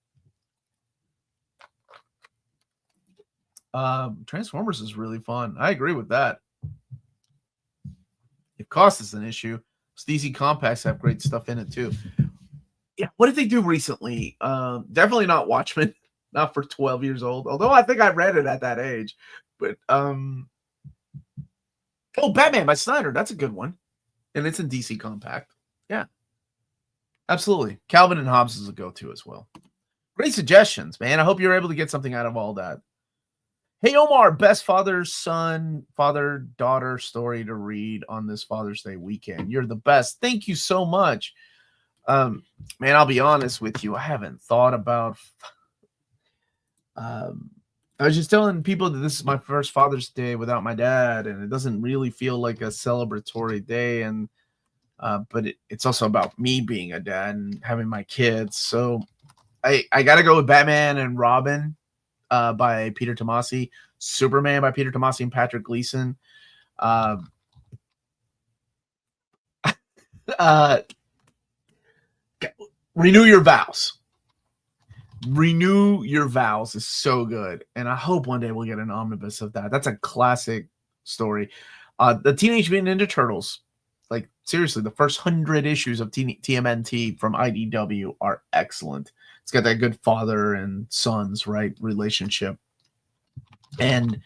Transformers is really fun. I agree with that. If cost is an issue, DC Compacts have great stuff in it, too. Yeah, what did they do recently? Definitely not Watchmen. Not for 12 years old, although I think I read it at that age. But Batman by Snyder, that's a good one, and it's in DC Compact. Yeah, absolutely. Calvin and Hobbes is a go-to as well. Great suggestions, man. I hope you're able to get something out of all that. Hey Omar, best father-son, father-daughter story to read on this Father's Day weekend. You're the best. Thank you so much. Man, I'll be honest with you. I haven't thought about. I was just telling people that this is my first Father's Day without my dad, and it doesn't really feel like a celebratory day. And but it's also about me being a dad and having my kids. So I got to go with Batman and Robin by Peter Tomasi, Superman by Peter Tomasi and Patrick Gleason. Renew Your Vows. Renew Your Vows is so good, and I hope one day we'll get an omnibus of that. That's a classic story. The Teenage Mutant Ninja Turtles, like seriously, the first 100 issues of TMNT from IDW are excellent. It's got that good father and sons, right, relationship. And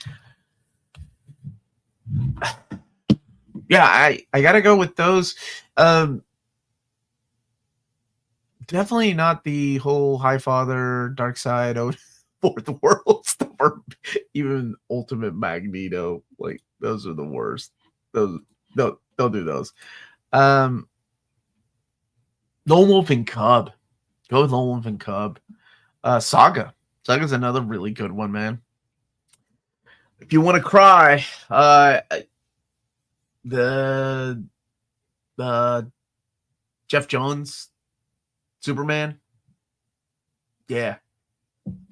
yeah, I gotta go with those. Definitely not the whole Highfather, Dark Side, Fourth World stuff, or even Ultimate Magneto. Like, those are the worst. Those don't do those. Lone Wolf and Cub. Go with Lone Wolf and Cub. Saga. Saga's another really good one, man. If you want to cry, the Jeff Jones Superman. Yeah.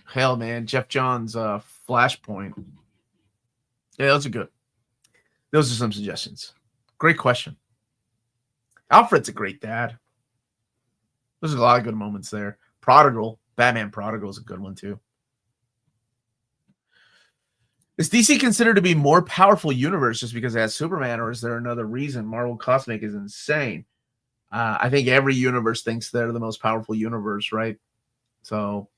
Hell, man. Jeff Johns Flashpoint. Yeah, those are good. Those are some suggestions. Great question. Alfred's a great dad. There's a lot of good moments there. Prodigal. Batman Prodigal is a good one, too. Is DC considered to be more powerful universe just because it has Superman, or is there another reason? Marvel Cosmic is insane. I think every universe thinks they're the most powerful universe, right? So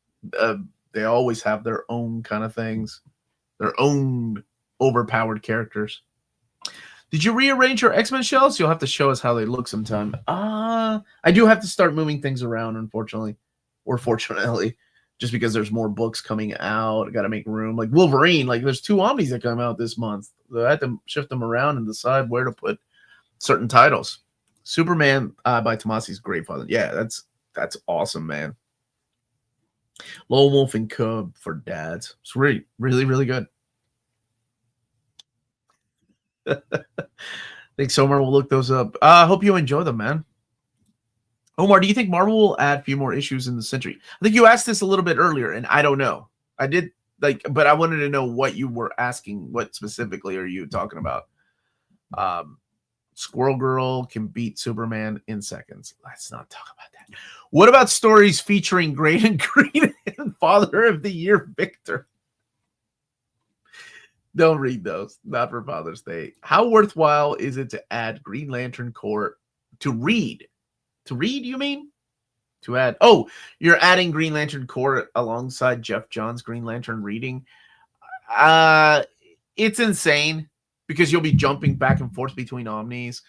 they always have their own kind of things, their own overpowered characters. Did you rearrange your X-Men shelves? You'll have to show us how they look sometime. I do have to start moving things around, unfortunately. or fortunately, just because there's more books coming out. I got to make room. Like Wolverine, like there's 2 Omnis that come out this month. So I had to shift them around and decide where to put certain titles. Superman by Tomasi's Greatfather. Yeah, that's awesome, man. Lone Wolf and Cub for dads. It's really, really, really good. Thanks, Omar. We'll look those up. I hope you enjoy them, man. Omar, do you think Marvel will add a few more issues in the Century? I think you asked this a little bit earlier, and I don't know. I did but I wanted to know what you were asking. What specifically are you talking about? Squirrel Girl can beat Superman in seconds. Let's not talk about that. What about stories featuring Graydon Green and Father of the Year Victor? Don't read those. Not for Father's Day. How worthwhile is it to add Green Lantern Corps to read? To read, you mean? To add. Oh, you're adding Green Lantern Corps alongside Jeff Johns' Green Lantern reading. It's insane because you'll be jumping back and forth between Omnis.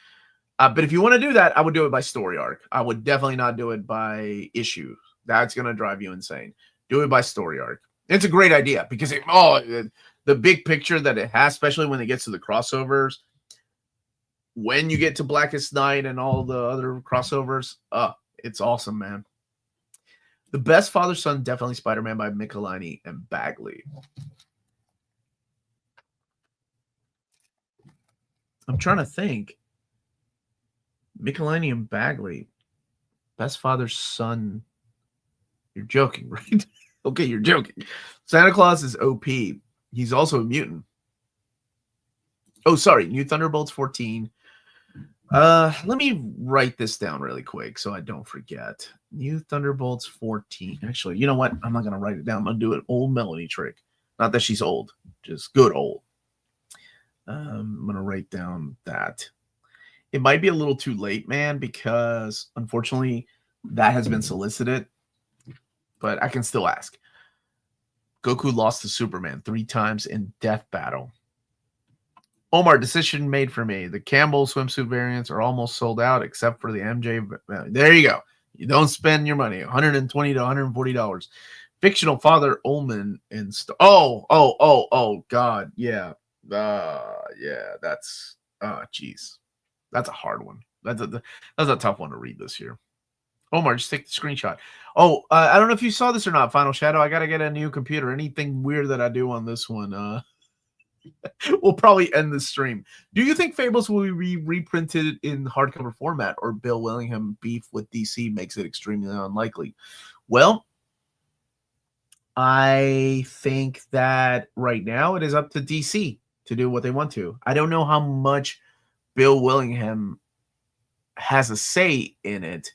But if you want to do that, I would do it by story arc. I would definitely not do it by issue. That's going to drive you insane. Do it by story arc. It's a great idea because the big picture that it has, especially when it gets to the crossovers, when you get to Blackest Night and all the other crossovers, it's awesome, man. The best father-son, definitely Spider-Man by Michelini and Bagley. I'm trying to think. Michelini and Bagley. Best father-son. You're joking, right? Okay, you're joking. Santa Claus is OP. He's also a mutant. Oh, sorry. New Thunderbolts 14. Let me write this down really quick so I don't forget. New Thunderbolts 14. Actually, you know what? I'm not going to write it down. I'm going to do an old Melanie trick. Not that she's old. Just good old. I'm going to write down that. It might be a little too late, man, because unfortunately that has been solicited. But I can still ask. Goku lost to Superman 3 times in Death Battle. Omar, decision made for me. The Campbell swimsuit variants are almost sold out except for the MJ. There you go. You don't spend your money. $120 to $140. Fictional Father Ullman and oh, God. Yeah. Yeah, that's geez. That's a hard one. That's a tough one to read this year. Omar, just take the screenshot. Oh, I don't know if you saw this or not, Final Shadow. I gotta get a new computer. Anything weird that I do on this one, we'll probably end the stream. Do you think Fables will be reprinted in hardcover format, or Bill Willingham beef with DC makes it extremely unlikely? Well, I think that right now it is up to DC to do what they want to. I don't know how much Bill Willingham has a say in it,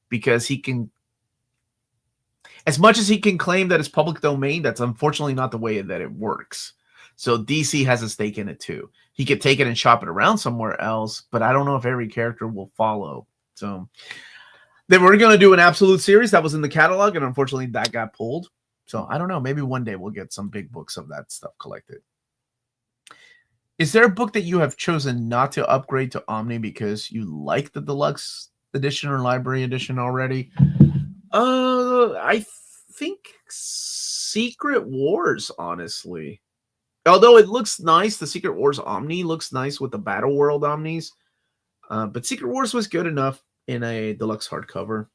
because he can, as much as he can claim that it's public domain, that's unfortunately not the way that it works. So DC has a stake in it too. He could take it and shop it around somewhere else, but I don't know if every character will follow. So they were going to do an Absolute series that was in the catalog, and unfortunately that got pulled. So I don't know. Maybe one day we'll get some big books of that stuff collected. Is there a book that you have chosen not to upgrade to Omni because you like the deluxe edition or library edition already? I think Secret Wars, honestly. Although it looks nice, the Secret Wars Omni looks nice with the Battle World Omnis. But Secret Wars was good enough in a deluxe hardcover.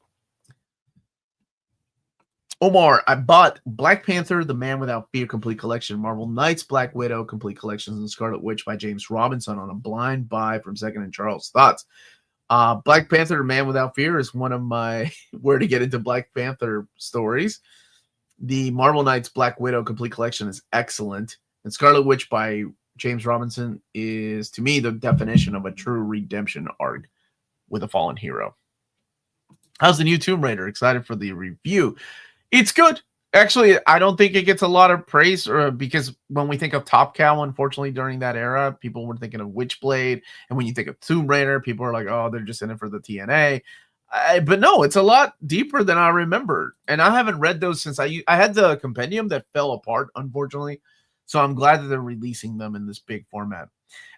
Omar, I bought Black Panther, The Man Without Fear Complete Collection, Marvel Knights, Black Widow Complete Collections, and Scarlet Witch by James Robinson on a blind buy from Second and Charles. Thoughts? Black Panther, The Man Without Fear is one of my where to get into Black Panther stories. The Marvel Knights Black Widow Complete Collection is excellent. And Scarlet Witch by James Robinson is, to me, the definition of a true redemption arc with a fallen hero. How's the new Tomb Raider? Excited for the review. It's good. Actually, I don't think it gets a lot of praise, because when we think of Top Cow, unfortunately, during that era, people were thinking of Witchblade. And when you think of Tomb Raider, people are like, oh, they're just in it for the TNA. But no, it's a lot deeper than I remember. And I haven't read those since I had the compendium that fell apart, unfortunately. So I'm glad that they're releasing them in this big format.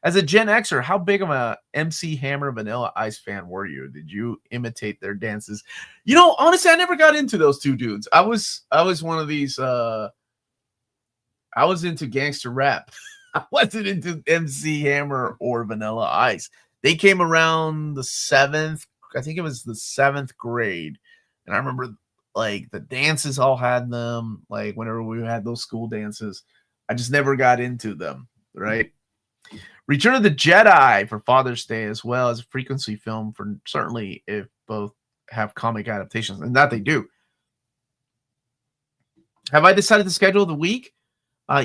As a Gen Xer, how big of a MC Hammer Vanilla Ice fan were you? Did you imitate their dances? You know, honestly, I never got into those two dudes. I was one of these I was into gangster rap. I wasn't into MC Hammer or Vanilla Ice. They came around the 7th, I think it was the 7th grade. And I remember like the dances all had them, like whenever we had those school dances. I just never got into them, right? Return of the Jedi for Father's Day, as well as a frequency film for certainly if both have comic adaptations, and that they do. Have I decided the schedule of the week?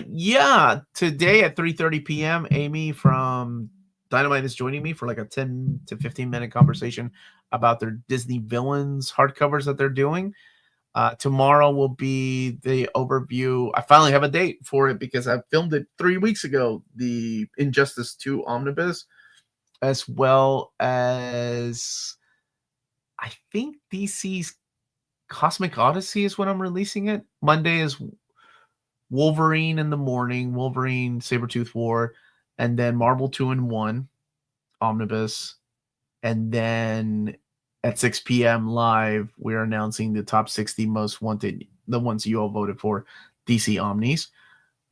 Yeah, today at 3:30 p.m., Amy from Dynamite is joining me for like a 10 to 15-minute conversation about their Disney villains hardcovers that they're doing. Tomorrow will be the overview. I finally have a date for it because I filmed it 3 weeks ago, the Injustice 2 Omnibus, as well as I think DC's Cosmic Odyssey is when I'm releasing it. Monday is Wolverine in the morning, Wolverine Sabretooth War, and then Marvel 2-in-1 Omnibus. And then at 6 p.m. live, we're announcing the top 60 most wanted, the ones you all voted for, DC Omnis.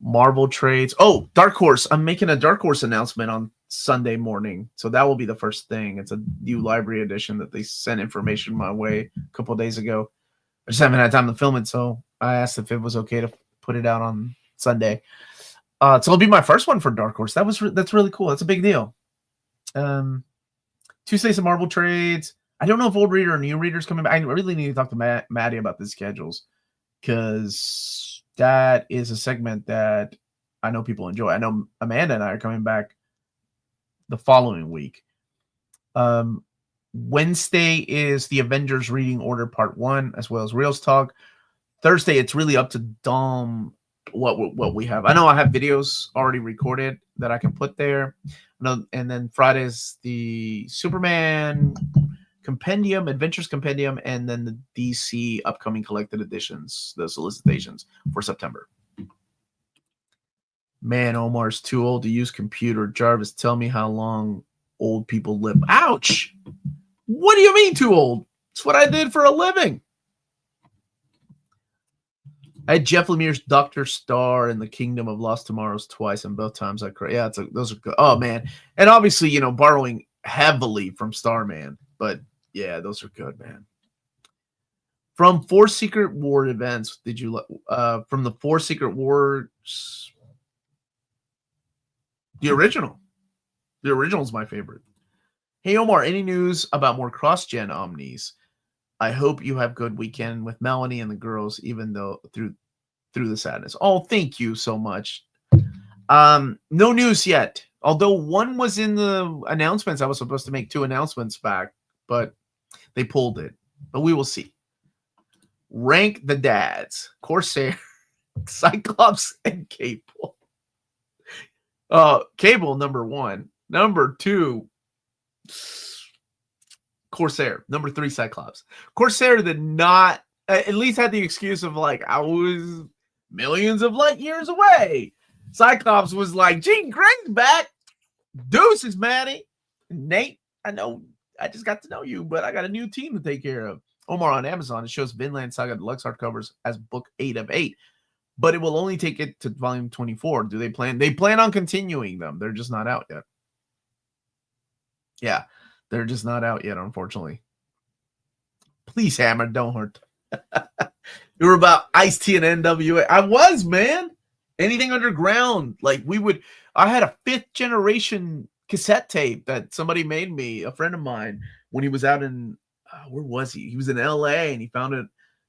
Marvel trades. Oh, Dark Horse. I'm making a Dark Horse announcement on Sunday morning. So that will be the first thing. It's a new library edition that they sent information my way a couple of days ago. I just haven't had time to film it, so I asked if it was okay to put it out on Sunday. So it'll be my first one for Dark Horse. That's really cool. That's a big deal. Tuesdays of Marvel trades. I don't know if old reader or new readers coming back. I really need to talk to Maddie about the schedules, because that is a segment that I know people enjoy. I know Amanda and I are coming back the following week. Wednesday is the Avengers Reading Order Part 1, as well as Reels Talk. Thursday, it's really up to Dom what we have. I know I have videos already recorded that I can put there. And then Friday is the Superman Compendium, Adventures Compendium, and then the DC upcoming collected editions, the solicitations for September. Man, Omar's too old to use computer. Jarvis, tell me how long old people live. Ouch! What do you mean too old? It's what I did for a living. I had Jeff Lemire's Dr. Star and the Kingdom of Lost Tomorrows twice, and both times I cried. Yeah, those are good. Oh, man. And obviously, you know, borrowing heavily from Starman. But, yeah, those are good, man. From 4 Secret War events, did you from the 4 Secret Wars? The original. The original is my favorite. Hey, Omar, any news about more cross-gen Omnis? I hope you have good weekend with Melanie and the girls, even though through the sadness. Oh, thank you so much. No news yet. Although one was in the announcements. I was supposed to make 2 announcements back, but they pulled it. But we will see. Rank the dads. Corsair, Cyclops, and Cable. Cable, number 1. Number 2, Corsair. Number 3, Cyclops. Corsair did not, at least had the excuse of like, I was millions of light years away. Cyclops was like, Jean Grey's back. Deuces, Maddie. Nate, I know I just got to know you, but I got a new team to take care of. Omar, on Amazon, it shows Vinland Saga Deluxe hardcovers as book 8 of 8, but it will only take it to volume 24. Do they plan? They plan on continuing them. They're just not out yet. Yeah, they're just not out yet, unfortunately. Please, Hammer, don't hurt. You were about Ice-T and NWA. I was, man. Anything underground. Like I had a 5th generation cassette tape that somebody made me, a friend of mine, when he was out in, where was he? He was in LA, and he found it,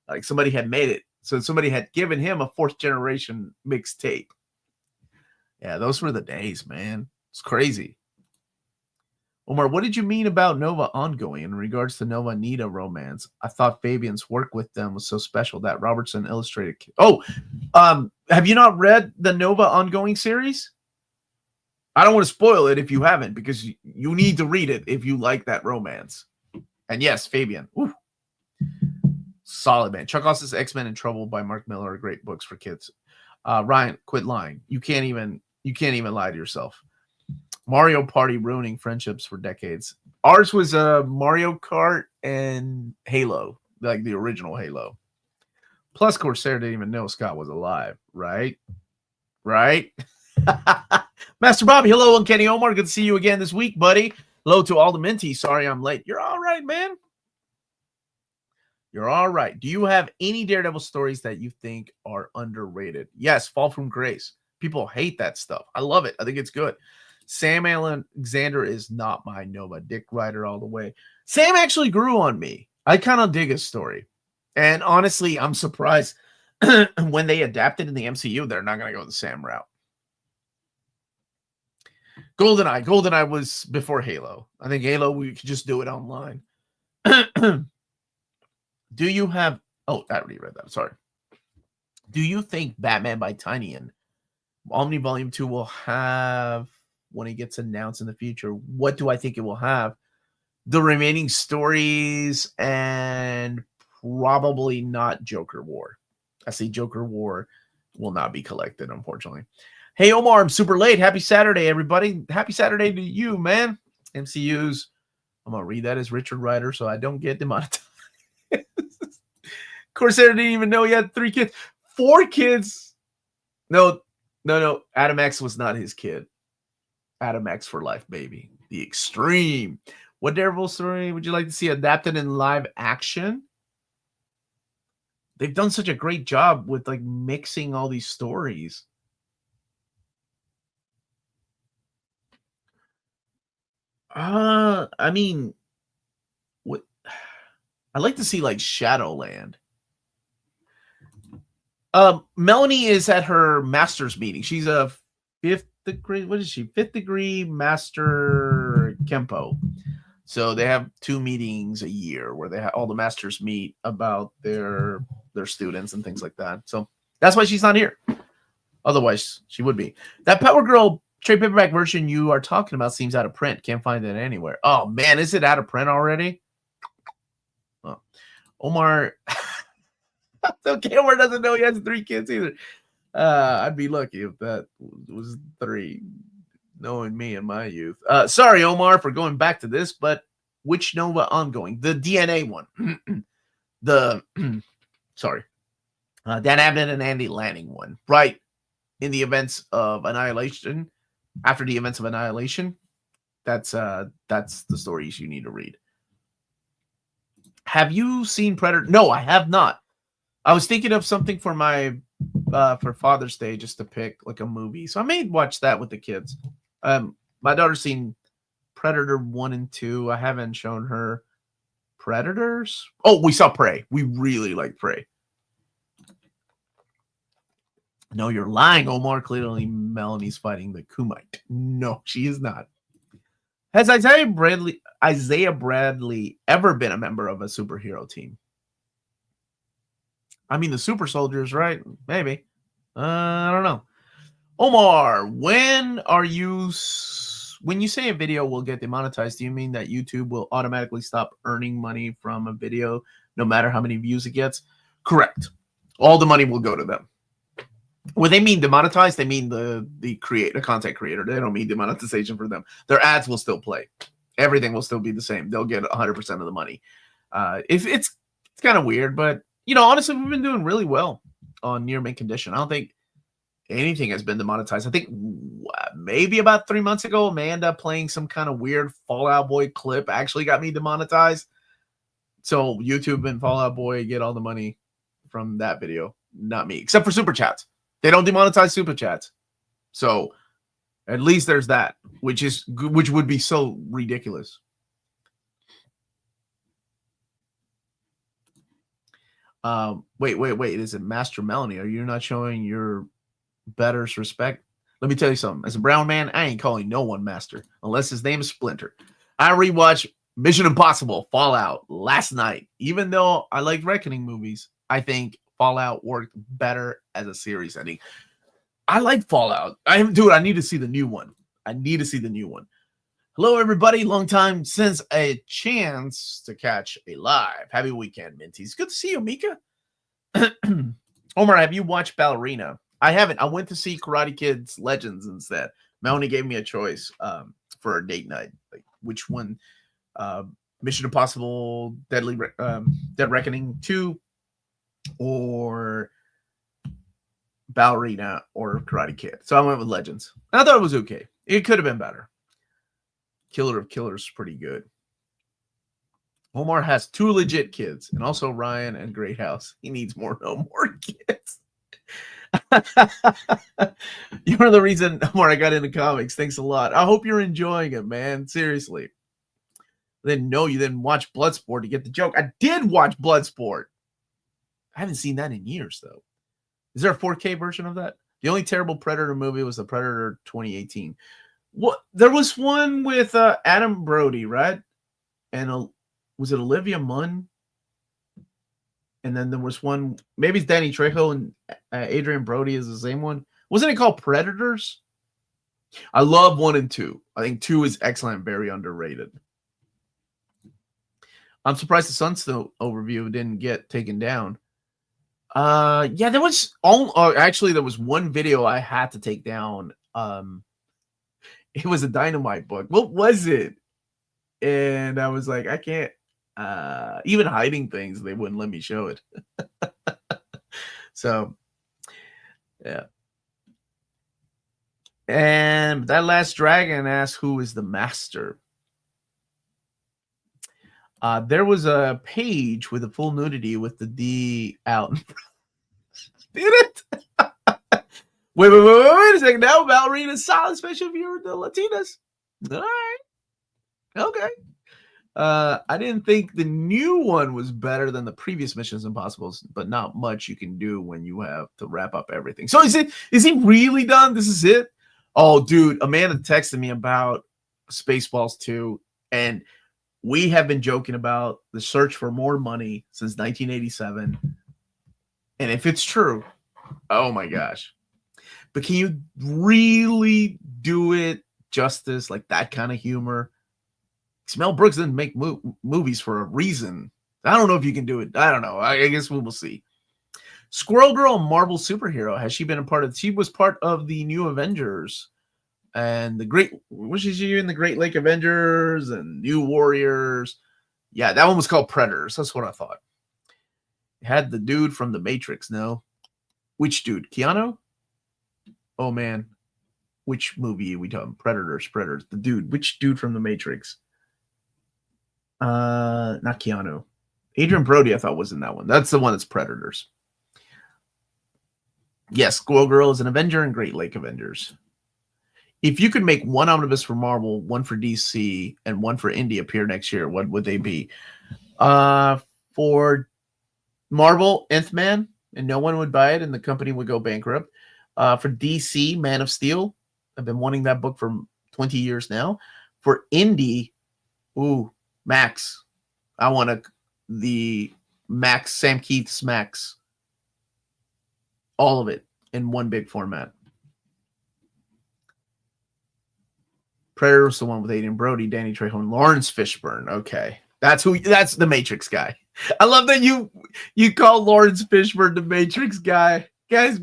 like somebody had made it. So somebody had given him a 4th generation mixtape. Yeah, those were the days, man. It's crazy. Omar, what did you mean about Nova ongoing in regards to Nova Nita romance? I thought Fabian's work with them was so special that Robertson illustrated. Oh, have you not read the Nova ongoing series? I don't want to spoil it if you haven't, because you need to read it if you like that romance. And yes, Fabian. Ooh. Solid, man. Chuck Austen's X-Men in Trouble by Mark Miller are great books for kids. Ryan, quit lying. You can't even lie to yourself. Mario Party ruining friendships for decades. Ours was Mario Kart and Halo, like the original Halo. Plus, Corsair didn't even know Scott was alive, right? Right? Master Bobby, hello, Uncanny Omar. Good to see you again this week, buddy. Hello to all the Minty. Sorry I'm late. You're all right, man. You're all right. Do you have any Daredevil stories that you think are underrated? Yes, Fall from Grace. People hate that stuff. I love it. I think it's good. Sam Alexander is not my Nova Dick Rider all the way. Sam actually grew on me. I kind of dig his story. And honestly, I'm surprised when they adapted in the MCU, they're not going to go the Sam route. GoldenEye was before Halo. I think Halo, we could just do it online. Do you have... Oh, I already read that. Sorry. Do you think Batman by Tynion, Omni Volume 2 will have, when it gets announced in the future, what do I think it will have? The remaining stories and probably not Joker War. I see Joker War will not be collected, unfortunately. Hey, Omar, I'm super late. Happy Saturday, everybody. Happy Saturday to you, man. MCU's, I'm going to read that as Richard Rider so I don't get demonetized. Corsair didn't even know he had 3 kids. 4 kids. No. Adam X was not his kid. Adam X for life, baby. The Extreme. What Daredevil story would you like to see adapted in live action? They've done such a great job with like mixing all these stories. I mean, what I'd like to see like Shadowland. Melanie is at her master's meeting. She's a 5th degree. What is she? 5th degree master Kempo. So they have 2 meetings a year where they have all the masters meet about their students and things like that. So that's why she's not here. Otherwise, she would be. That Power Girl trade paperback version you are talking about seems out of print. Can't find it anywhere. Oh man, is it out of print already? Oh. Omar. Okay, Omar doesn't know he has 3 kids either. I'd be lucky if that was 3, knowing me in my youth. Sorry, Omar, for going back to this, but which Nova ongoing? The DNA one. Sorry. Dan Abnett and Andy Lanning one. Right. In the events of Annihilation. After the events of Annihilation. That's the stories you need to read. Have you seen Predator? No, I have not. I was thinking of something for my for Father's Day just to pick like a movie. So I may watch that with the kids. My daughter's seen Predator 1 and 2. I haven't shown her Predators. Oh, we saw Prey. We really like Prey. No, you're lying, Omar. Clearly Melanie's fighting the Kumite. No, she is not. Has Isaiah Bradley ever been a member of a superhero team? I mean, the Super Soldiers, right? Maybe. I don't know. Omar, when you say a video will get demonetized, do you mean that YouTube will automatically stop earning money from a video no matter how many views it gets? Correct. All the money will go to them. When they mean demonetized, they mean the content creator. They don't mean demonetization for them. Their ads will still play. Everything will still be the same. They'll get 100% of the money. It's kind of weird, but you know, honestly, we've been doing really well on Near Mint Condition. I don't think anything has been demonetized. I think maybe about 3 months ago, Amanda playing some kind of weird Fall Out Boy clip actually got me demonetized. So YouTube and Fall Out Boy get all the money from that video, not me, except for super chats. They don't demonetize super chats. So at least there's that, which would be so ridiculous. Wait. Is it Master Melanie? Are you not showing your better respect? Let me tell you something. As a brown man, I ain't calling no one master unless his name is Splinter. I rewatched Mission Impossible Fallout last night. Even though I like Reckoning movies, I think Fallout worked better as a series ending. I like Fallout. I need to see the new one. Hello, everybody. Long time since a chance to catch a live. Happy weekend, Minties. Good to see you, Mika. Omar, have you watched Ballerina? I haven't. I went to see Karate Kid's Legends instead. Melanie gave me a choice for a date night, like which one, Mission Impossible, Dead Reckoning 2, or Ballerina, or Karate Kid. So I went with Legends. I thought it was okay. It could have been better. Killer of Killers is pretty good. Omar has 2 legit kids, and also Ryan and Great House. He needs no more kids. You're the reason, Omar, I got into comics. Thanks a lot. I hope you're enjoying it, man. Seriously. Then no, you didn't watch Bloodsport to get the joke. I did watch Bloodsport. I haven't seen that in years, though. Is there a 4K version of that? The only terrible Predator movie was the Predator 2018. What? There was one with Adam Brody, right? And was it Olivia Munn? And then there was one, maybe it's Danny Trejo and Adrian Brody is the same one. Wasn't it called Predators? I love 1 and 2. I think 2 is excellent, very underrated. I'm surprised the Sunstone overview didn't get taken down. Yeah, there was actually there was one video I had to take down. It was a Dynamite book. What was it? And I was like, I can't. Even hiding things, they wouldn't let me show it. So, yeah. And that last dragon asked, who is the master? There was a page with a full nudity with the D out. Did it? Wait a second. Now Ballerina's solid special viewer the Latinas. All right. Okay. I didn't think the new one was better than the previous Missions Impossibles, but not much you can do when you have to wrap up everything. So is he really done? This is it? Oh, dude, Amanda texted me about Spaceballs 2, and we have been joking about the search for more money since 1987. And if it's true, oh my gosh. But can you really do it justice, like that kind of humor? Mel Brooks didn't make movies for a reason. I don't know if you can do it. I don't know. I guess we will see. Squirrel Girl, Marvel superhero. Has she been a part of? She was part of the New Avengers and was she in the Great Lake Avengers and New Warriors? Yeah, that one was called Predators. That's what I thought. It had the dude from The Matrix. No, which dude? Keanu? Oh man, which movie are we talking? Predators. The dude. Which dude from The Matrix? Not Keanu. Adrian Brody, I thought, was in that one. That's the one that's Predators. Yes, Squirrel Girl is an Avenger and Great Lake Avengers. If you could make one omnibus for Marvel, one for DC, and one for Indie appear next year, what would they be? For Marvel, Nth Man, and no one would buy it, and the company would go bankrupt. For DC, Man of Steel. I've been wanting that book for 20 years now. For Indie, Max. I want the Max, Sam Keith's Max. All of it in one big format. Predator's the one with Adrian Brody, Danny Trejo, and Lawrence Fishburne. Okay. That's the Matrix guy. I love that you call Lawrence Fishburne the Matrix guy. Guy's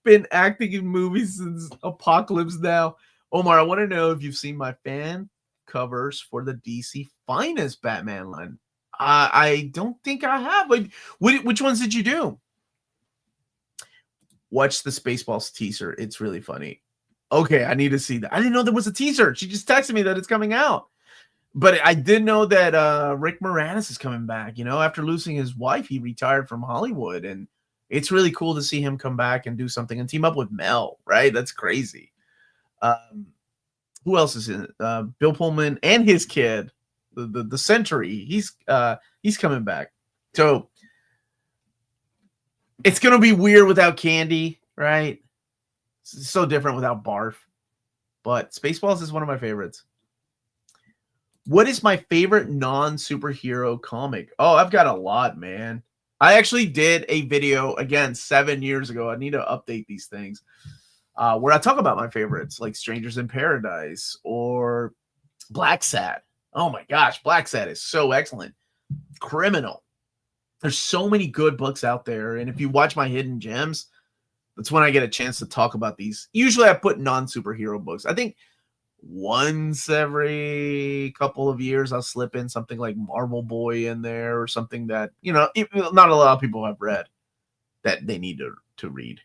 been acting in movies since Apocalypse Now. Omar, I want to know if you've seen my fan covers for the DC Finest Batman line. I don't think I have. But which ones did you do? Watch the Spaceballs teaser. It's really funny. Okay, I need to see that. I didn't know there was a teaser. She just texted me that it's coming out. But I did know that Rick Moranis is coming back. You know, after losing his wife, he retired from Hollywood. And it's really cool to see him come back and do something and team up with Mel, right? That's crazy. Who else is in it? Bill Pullman and his kid, the Century. He's coming back. So it's gonna be weird without Candy, right? It's so different without Barf. But Spaceballs is one of my favorites. What is my favorite non-superhero comic? Oh, I've got a lot, man. I actually did a video again 7 years ago. I need to update these things. Where I talk about my favorites, like Strangers in Paradise or Black Sat. Oh my gosh, Black Sat is so excellent. Criminal. There's so many good books out there. And if you watch my hidden gems, That's when I get a chance to talk about these. Usually I put non-superhero books. I think once every couple of years I'll slip in something like Marvel Boy in there, or something that, not a lot of people have read that they need to read.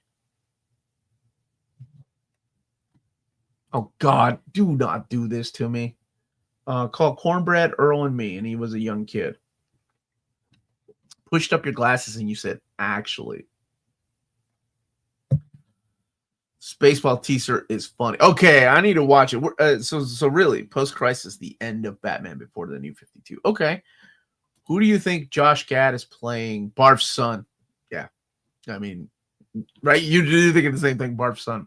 Oh God, do not do this to me. Called Cornbread, Earl, and Me, and he was a young kid. Pushed up your glasses and you said, actually. Spaceball teaser is funny. Okay, I need to watch it. So really, post-crisis, the end of Batman before the New 52. Okay. Who do you think Josh Gad is playing? Barf's son. Yeah. I mean, right? You do think of the same thing, Barf's son.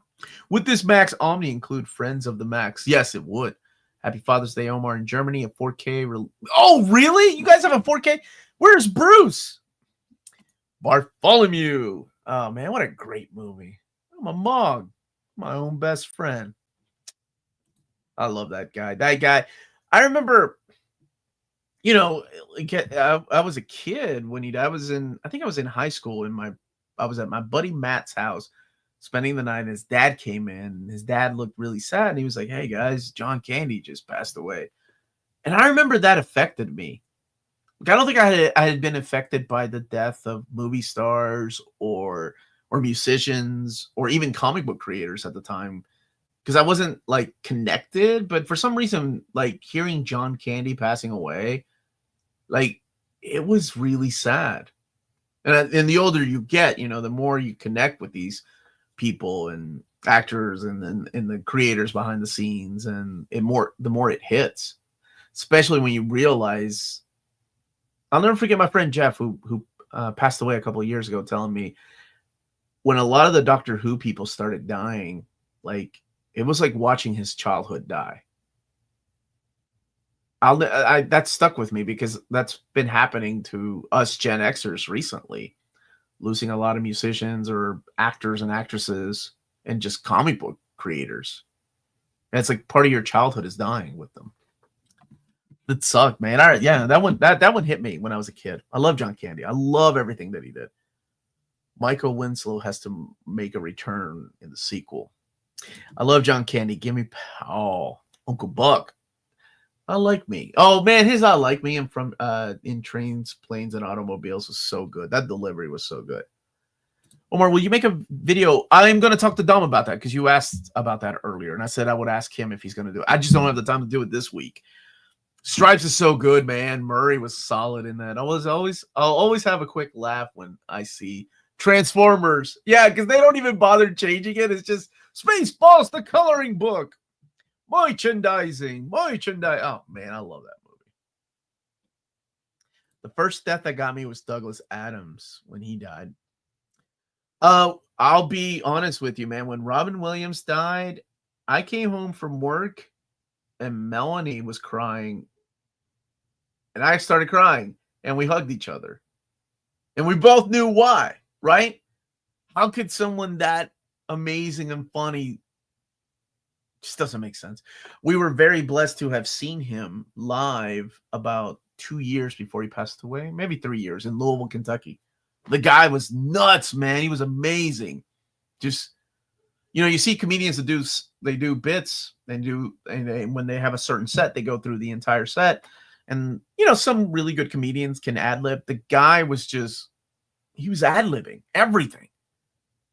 Would this Max Omni include Friends of the Max? Yes, it would. Happy Father's Day, Omar, in Germany. A 4K. Oh, really? You guys have a 4K? Where's Bruce? Bartholomew. Oh, man, what a great movie. I'm a Mog, my own best friend. I love that guy. That guy. I remember, I was a kid when he died. I think I was in high school. I was at my buddy Matt's house spending the night. And his dad came in. His dad looked really sad. And he was like, "Hey, guys, John Candy just passed away." And I remember that affected me. I don't think I had been affected by the death of movie stars or musicians or even comic book creators at the time, because I wasn't like connected. But for some reason, like hearing John Candy passing away, like it was really sad. And the older you get, the more you connect with these people and actors and the creators behind the scenes, and the more it hits, especially when you realize. I'll never forget my friend Jeff, who passed away a couple of years ago, telling me when a lot of the Doctor Who people started dying, like it was like watching his childhood die. That stuck with me because that's been happening to us Gen Xers recently, losing a lot of musicians or actors and actresses and just comic book creators. And it's like part of your childhood is dying with them. It sucked, man. All right, yeah, that one hit me when I was a kid. I love John Candy. I love everything that he did. Michael Winslow has to make a return in the sequel. I love John Candy. Give me Uncle Buck. I Like Me. Oh man, his I Like Me in Trains, Planes, and Automobiles was so good. That delivery was so good. Omar, will you make a video? I'm going to talk to Dom about that because you asked about that earlier, and I said I would ask him if he's going to do it. I just don't have the time to do it this week. Stripes is so good, man. Murray was solid in that. I'll always have a quick laugh when I see Transformers. Yeah, because they don't even bother changing it. It's just Spaceballs, the coloring book. Merchandising. Oh, man, I love that movie. The first death that got me was Douglas Adams when he died. I'll be honest with you, man. When Robin Williams died, I came home from work and Melanie was crying. And I started crying, and we hugged each other. And we both knew why, right? How could someone that amazing and funny just doesn't make sense. We were very blessed to have seen him live about 2 years before he passed away, maybe 3 years, in Louisville, Kentucky. The guy was nuts, man. He was amazing. Just, you see comedians that do bits and when they have a certain set, they go through the entire set. And, some really good comedians can ad-lib. The guy was he was ad-libbing everything.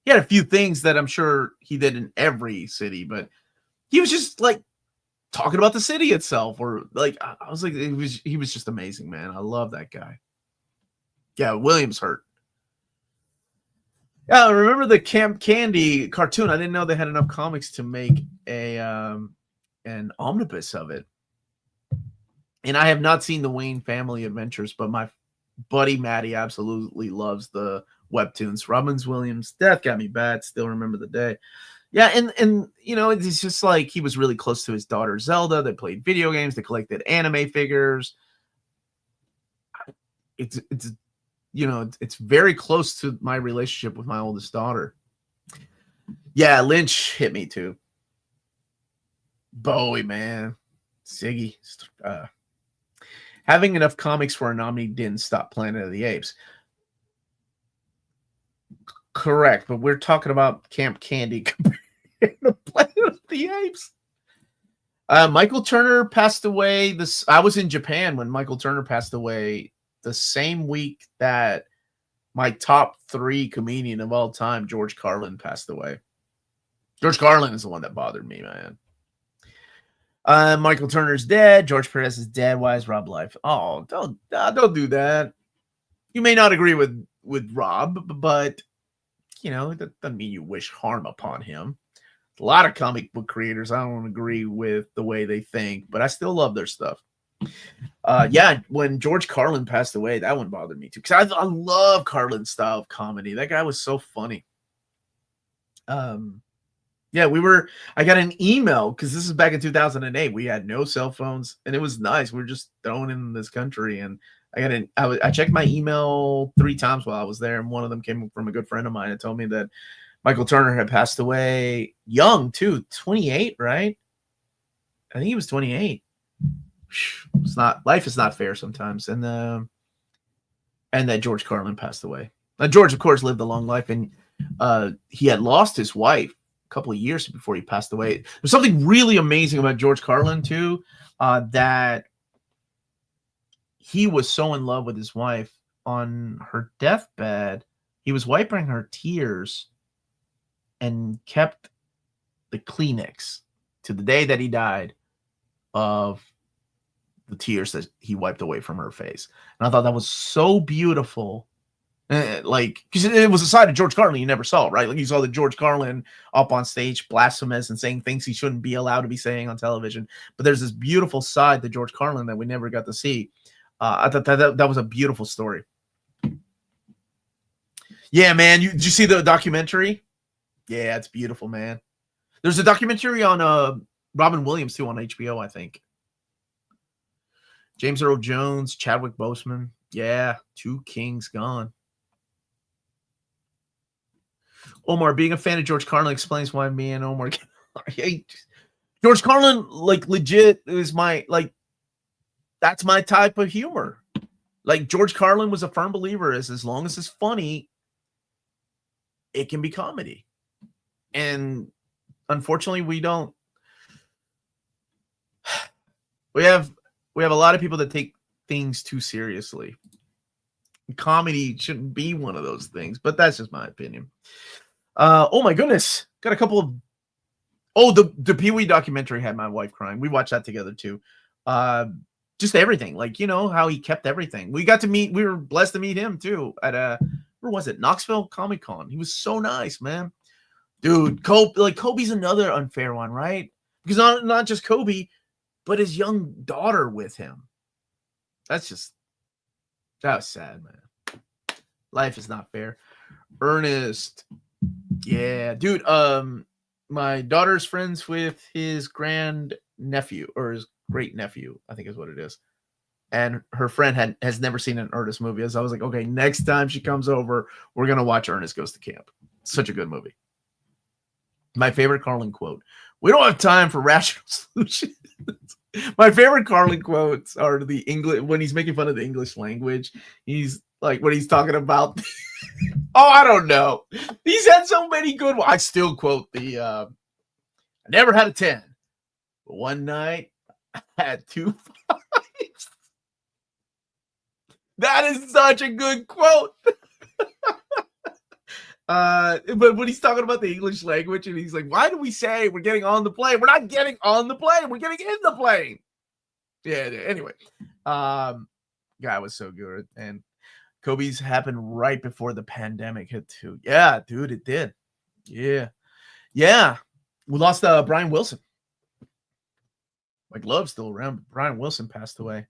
He had a few things that I'm sure he did in every city, but he was just like talking about the city itself, or like, I was like, he was just amazing, man. I love that guy. Yeah, Williams hurt. Yeah, I remember the Camp Candy cartoon. I didn't know they had enough comics to make an omnibus of it. And I have not seen the Wayne Family Adventures, but my buddy Maddie absolutely loves the webtoons. Robbins Williams' death got me bad. Still remember the day. Yeah, and it's just like he was really close to his daughter Zelda. They played video games. They collected anime figures. It's very close to my relationship with my oldest daughter. Yeah, Lynch hit me too. Bowie, man. Siggy. Having enough comics for a nominee didn't stop Planet of the Apes. Correct, but we're talking about Camp Candy compared to Planet of the Apes. Michael Turner passed away. I was in Japan when Michael Turner passed away the same week that my top 3 comedian of all time, George Carlin, passed away. George Carlin is the one that bothered me, man. Michael Turner's dead. George Perez is dead. Why is Rob alive? Oh, don't do that. You may not agree with Rob, but that doesn't mean you wish harm upon him. A lot of comic book creators, I don't agree with the way they think, but I still love their stuff. When George Carlin passed away, that one bothered me too, because I love Carlin's style of comedy. That guy was so funny. I got an email, because this is back in 2008. We had no cell phones, and it was nice. We were just thrown in this country, and I checked my email 3 times while I was there, and one of them came from a good friend of mine and told me that Michael Turner had passed away young too, 28, right? I think he was 28. Life is not fair sometimes, and that George Carlin passed away. Now, George, of course, lived a long life, and he had lost his wife a couple of years before he passed away. There's something really amazing about George Carlin too, that he was so in love with his wife. On her deathbed, he was wiping her tears and kept the Kleenex to the day that he died of the tears that he wiped away from her face. And I thought that was so beautiful. Because it was a side of George Carlin you never saw, right? Like, you saw the George Carlin up on stage, blasphemous and saying things he shouldn't be allowed to be saying on television. But there's this beautiful side to George Carlin that we never got to see. I thought that was a beautiful story. Yeah, man. Did you see the documentary? Yeah, it's beautiful, man. There's a documentary on Robin Williams too on HBO, I think. James Earl Jones, Chadwick Boseman. Yeah, 2 kings gone. Omar, being a fan of George Carlin explains why me and Omar hate George Carlin. Like, legit is that's my type of humor. Like, George Carlin was a firm believer as long as it's funny, it can be comedy. And unfortunately, we don't. We have a lot of people that take things too seriously. Comedy shouldn't be one of those things, but that's just my opinion. Oh my goodness, got a couple of. Oh, the Pee Wee documentary had my wife crying. We watched that together too. Just everything, how he kept everything. We were blessed to meet him too at where was it? Knoxville Comic Con. He was so nice, man. Dude, Kobe's another unfair one, right? Because not just Kobe, but his young daughter with him. That was sad, man. Life is not fair. Ernest, yeah, dude. My daughter's friends with his grand nephew, or his great nephew, I think is what it is. And her friend has never seen an Ernest movie. So I was like, okay, next time she comes over, we're gonna watch Ernest Goes to Camp. Such a good movie. My favorite Carlin quote: "We don't have time for rational solutions." My favorite Carlin quotes are the English, when he's making fun of the English language. He's like, when he's talking about, oh, I don't know. He's had so many good ones. I still quote the, I never had a 10, but one night I had 2 5s. That is such a good quote. But when he's talking about the English language, and he's like, why do we say we're getting on the plane? We're not getting on the plane. We're getting in the plane. Yeah. Anyway, guy was so good. And Kobe's happened right before the pandemic hit too. Yeah, dude, it did. Yeah. We lost Brian Wilson. Like, Love's still around, but Brian Wilson passed away.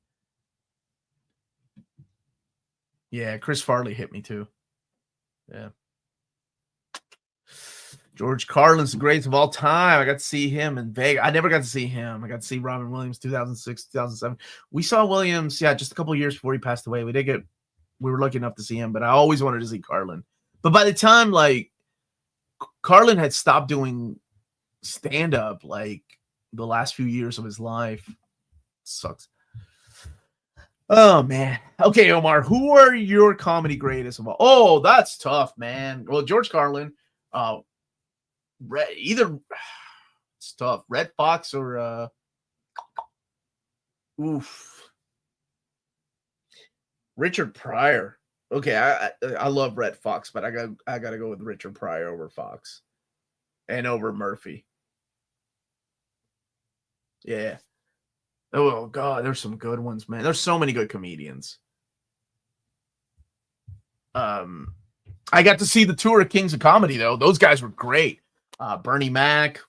Yeah, Chris Farley hit me too. Yeah. George Carlin's the greatest of all time. I got to see him in Vegas. I never got to see him. I got to see Robin Williams 2006, 2007. We saw Williams, just a couple of years before he passed away. We were lucky enough to see him, but I always wanted to see Carlin. But by the time, Carlin had stopped doing stand-up, the last few years of his life. Sucks. Oh man. Okay, Omar, who are your comedy greatest of all? Oh, that's tough, man. Well, George Carlin, uh either it's tough. Red Fox or oof. Richard Pryor. Okay, I love Red Fox, but I got to go with Richard Pryor over Fox and over Murphy. Yeah. Oh god, there's some good ones, man. There's so many good comedians. I got to see the tour of Kings of Comedy though. Those guys were great. Bernie Mac,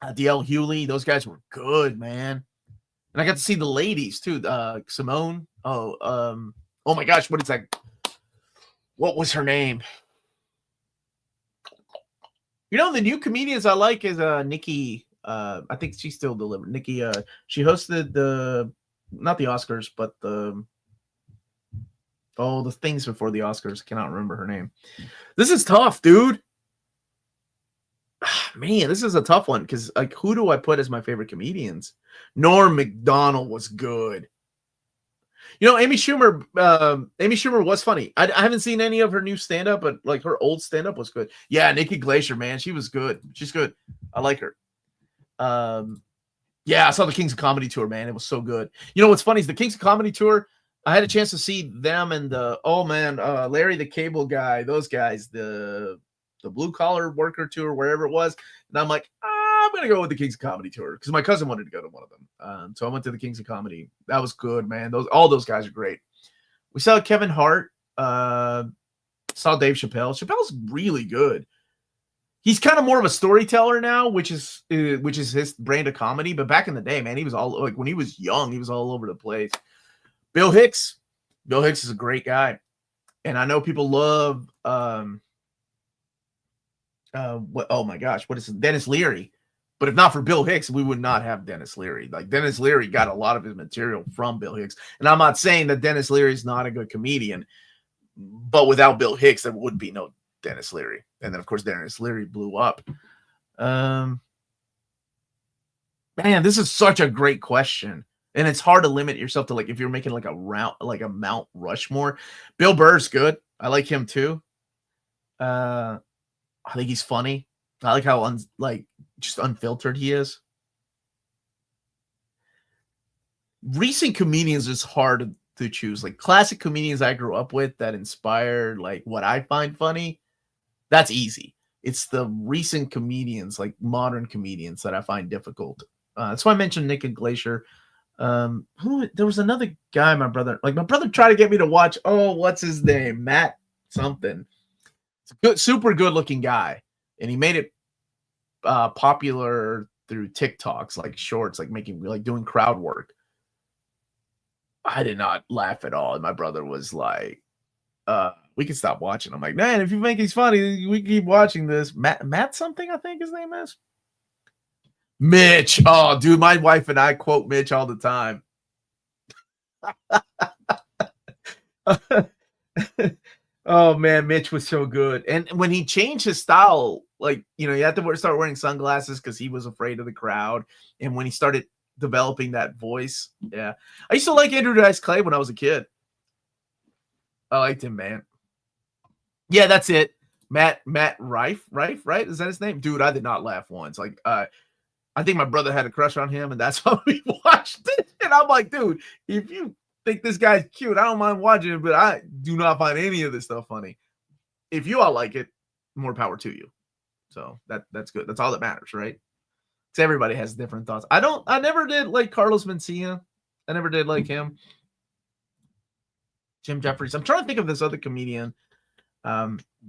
DL Hewley, those guys were good, man. And I got to see the ladies too. Simone. Oh my gosh, what is that? What was her name? You know, the new comedians I like is Nikki. I think she's still delivering. Nikki, she hosted not the Oscars, but the things before the Oscars. I cannot remember her name. This is tough, dude. Man, this is a tough one because like, who do I put as my favorite comedians? Norm Macdonald was good. You know, Amy Schumer was funny. I haven't seen any of her new stand-up, but like her old stand-up was good. Yeah, Nikki Glacier, man, she was good. She's good. I like her. Yeah, I saw the Kings of Comedy tour, man. It was so good. You know what's funny is the Kings of Comedy tour. I had a chance to see them and Larry the Cable Guy, those guys, the blue collar worker tour, wherever it was. And I'm like, I'm gonna go with the Kings of Comedy tour because my cousin wanted to go to one of them. So I went to the Kings of Comedy. That was good, man. All those guys are great. We saw Kevin Hart. Saw Dave Chappelle. Chappelle's really good. He's kind of more of a storyteller now, which is his brand of comedy. But back in the day, man, he was all like when he was young, he was all over the place. Bill Hicks is a great guy, and I know people love oh my gosh, what is it? Dennis Leary. But if not for Bill Hicks, we would not have Dennis Leary. Like Dennis Leary got a lot of his material from Bill Hicks. And I'm not saying that Dennis Leary is not a good comedian, but without Bill Hicks, there would be no Dennis Leary. And then of course Dennis Leary blew up. Man, this is such a great question. And it's hard to limit yourself to like if you're making like a Mount Rushmore. Bill Burr's good. I like him too. I think he's funny. I like how just unfiltered he is. Recent comedians is hard to choose. Like classic comedians I grew up with that inspired like what I find funny. That's easy. It's the recent comedians, like modern comedians, that I find difficult. That's why I mentioned Nick and Glacier. There was another guy, my brother tried to get me to watch. Oh, what's his name? Matt something. It's a good, super good looking guy. And he made it popular through TikToks, like shorts, like doing crowd work. I did not laugh at all. And my brother was like, we can stop watching. I'm like, man, if you think he's funny, we keep watching this. Matt something, I think his name is. Mitch. Oh, dude, my wife and I quote Mitch all the time. Oh man, Mitch was so good. And when he changed his style, like, you know, you had to start wearing sunglasses because he was afraid of the crowd. And when he started developing that voice, yeah. I used to like Andrew Dice Clay when I was a kid. I liked him, man. Yeah, that's it. Matt Rife, right? Is that his name? Dude, I did not laugh once. Like, I think my brother had a crush on him, and that's why we watched it. And I'm like, dude, if you think this guy's cute, I don't mind watching it, but I do not find any of this stuff funny. If you all like it, more power to you. So that's good. That's all that matters, right? Because everybody has different thoughts. I never did like Carlos Mencia. I never did like him. Jim Jeffries. I'm trying to think of this other comedian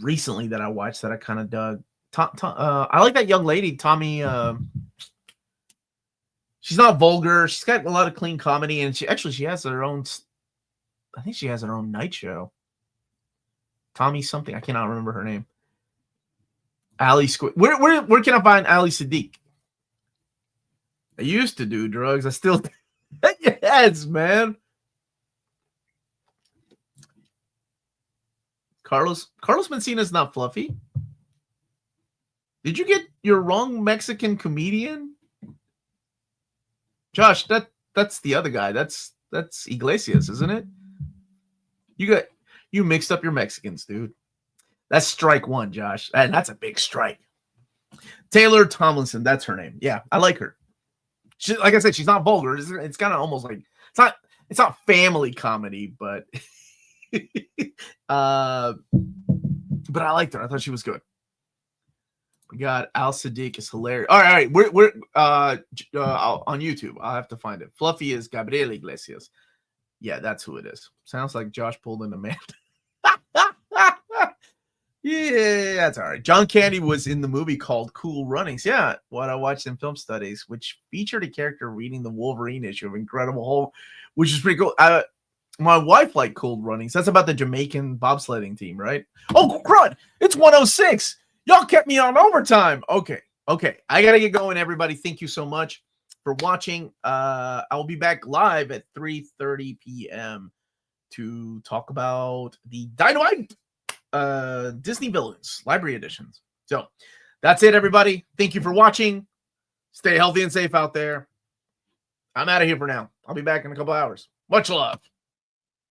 recently that I watched that I kind of dug. I like that young lady, Tommy. She's not vulgar. She's got a lot of clean comedy, and she has her own. I think she has her own night show. Tommy something. I cannot remember her name. Ali Squid. Where can I find Ali Sadiq? I used to do drugs. I still. Yes, man. Carlos Mencia is not fluffy. Did you get your wrong Mexican comedian? Josh, that's the other guy. That's That's Iglesias, isn't it? You mixed up your Mexicans, dude. That's strike one, Josh. And that's a big strike. Taylor Tomlinson, that's her name. Yeah, I like her. She, like I said, she's not vulgar. It's kind of almost like it's not family comedy, but but I liked her. I thought she was good. We got Al Sadiq is hilarious. All right. We're on YouTube. I'll have to find it. Fluffy is Gabriel Iglesias. Yeah, that's who it is. Sounds like Josh pulled in a man. Yeah, that's all right. John Candy was in the movie called Cool Runnings. Yeah, what I watched in film studies, which featured a character reading the Wolverine issue of Incredible Hulk, which is pretty cool. My wife liked Cool Runnings. That's about the Jamaican bobsledding team, right? Oh, crud! It's 106. Y'all kept me on overtime. Okay. I gotta get going, everybody. Thank you so much for watching. I will be back live at 3:30 p.m. to talk about the Dynamite Disney Villains Library Editions. So that's it, everybody. Thank you for watching. Stay healthy and safe out there. I'm out of here for now. I'll be back in a couple hours. Much love.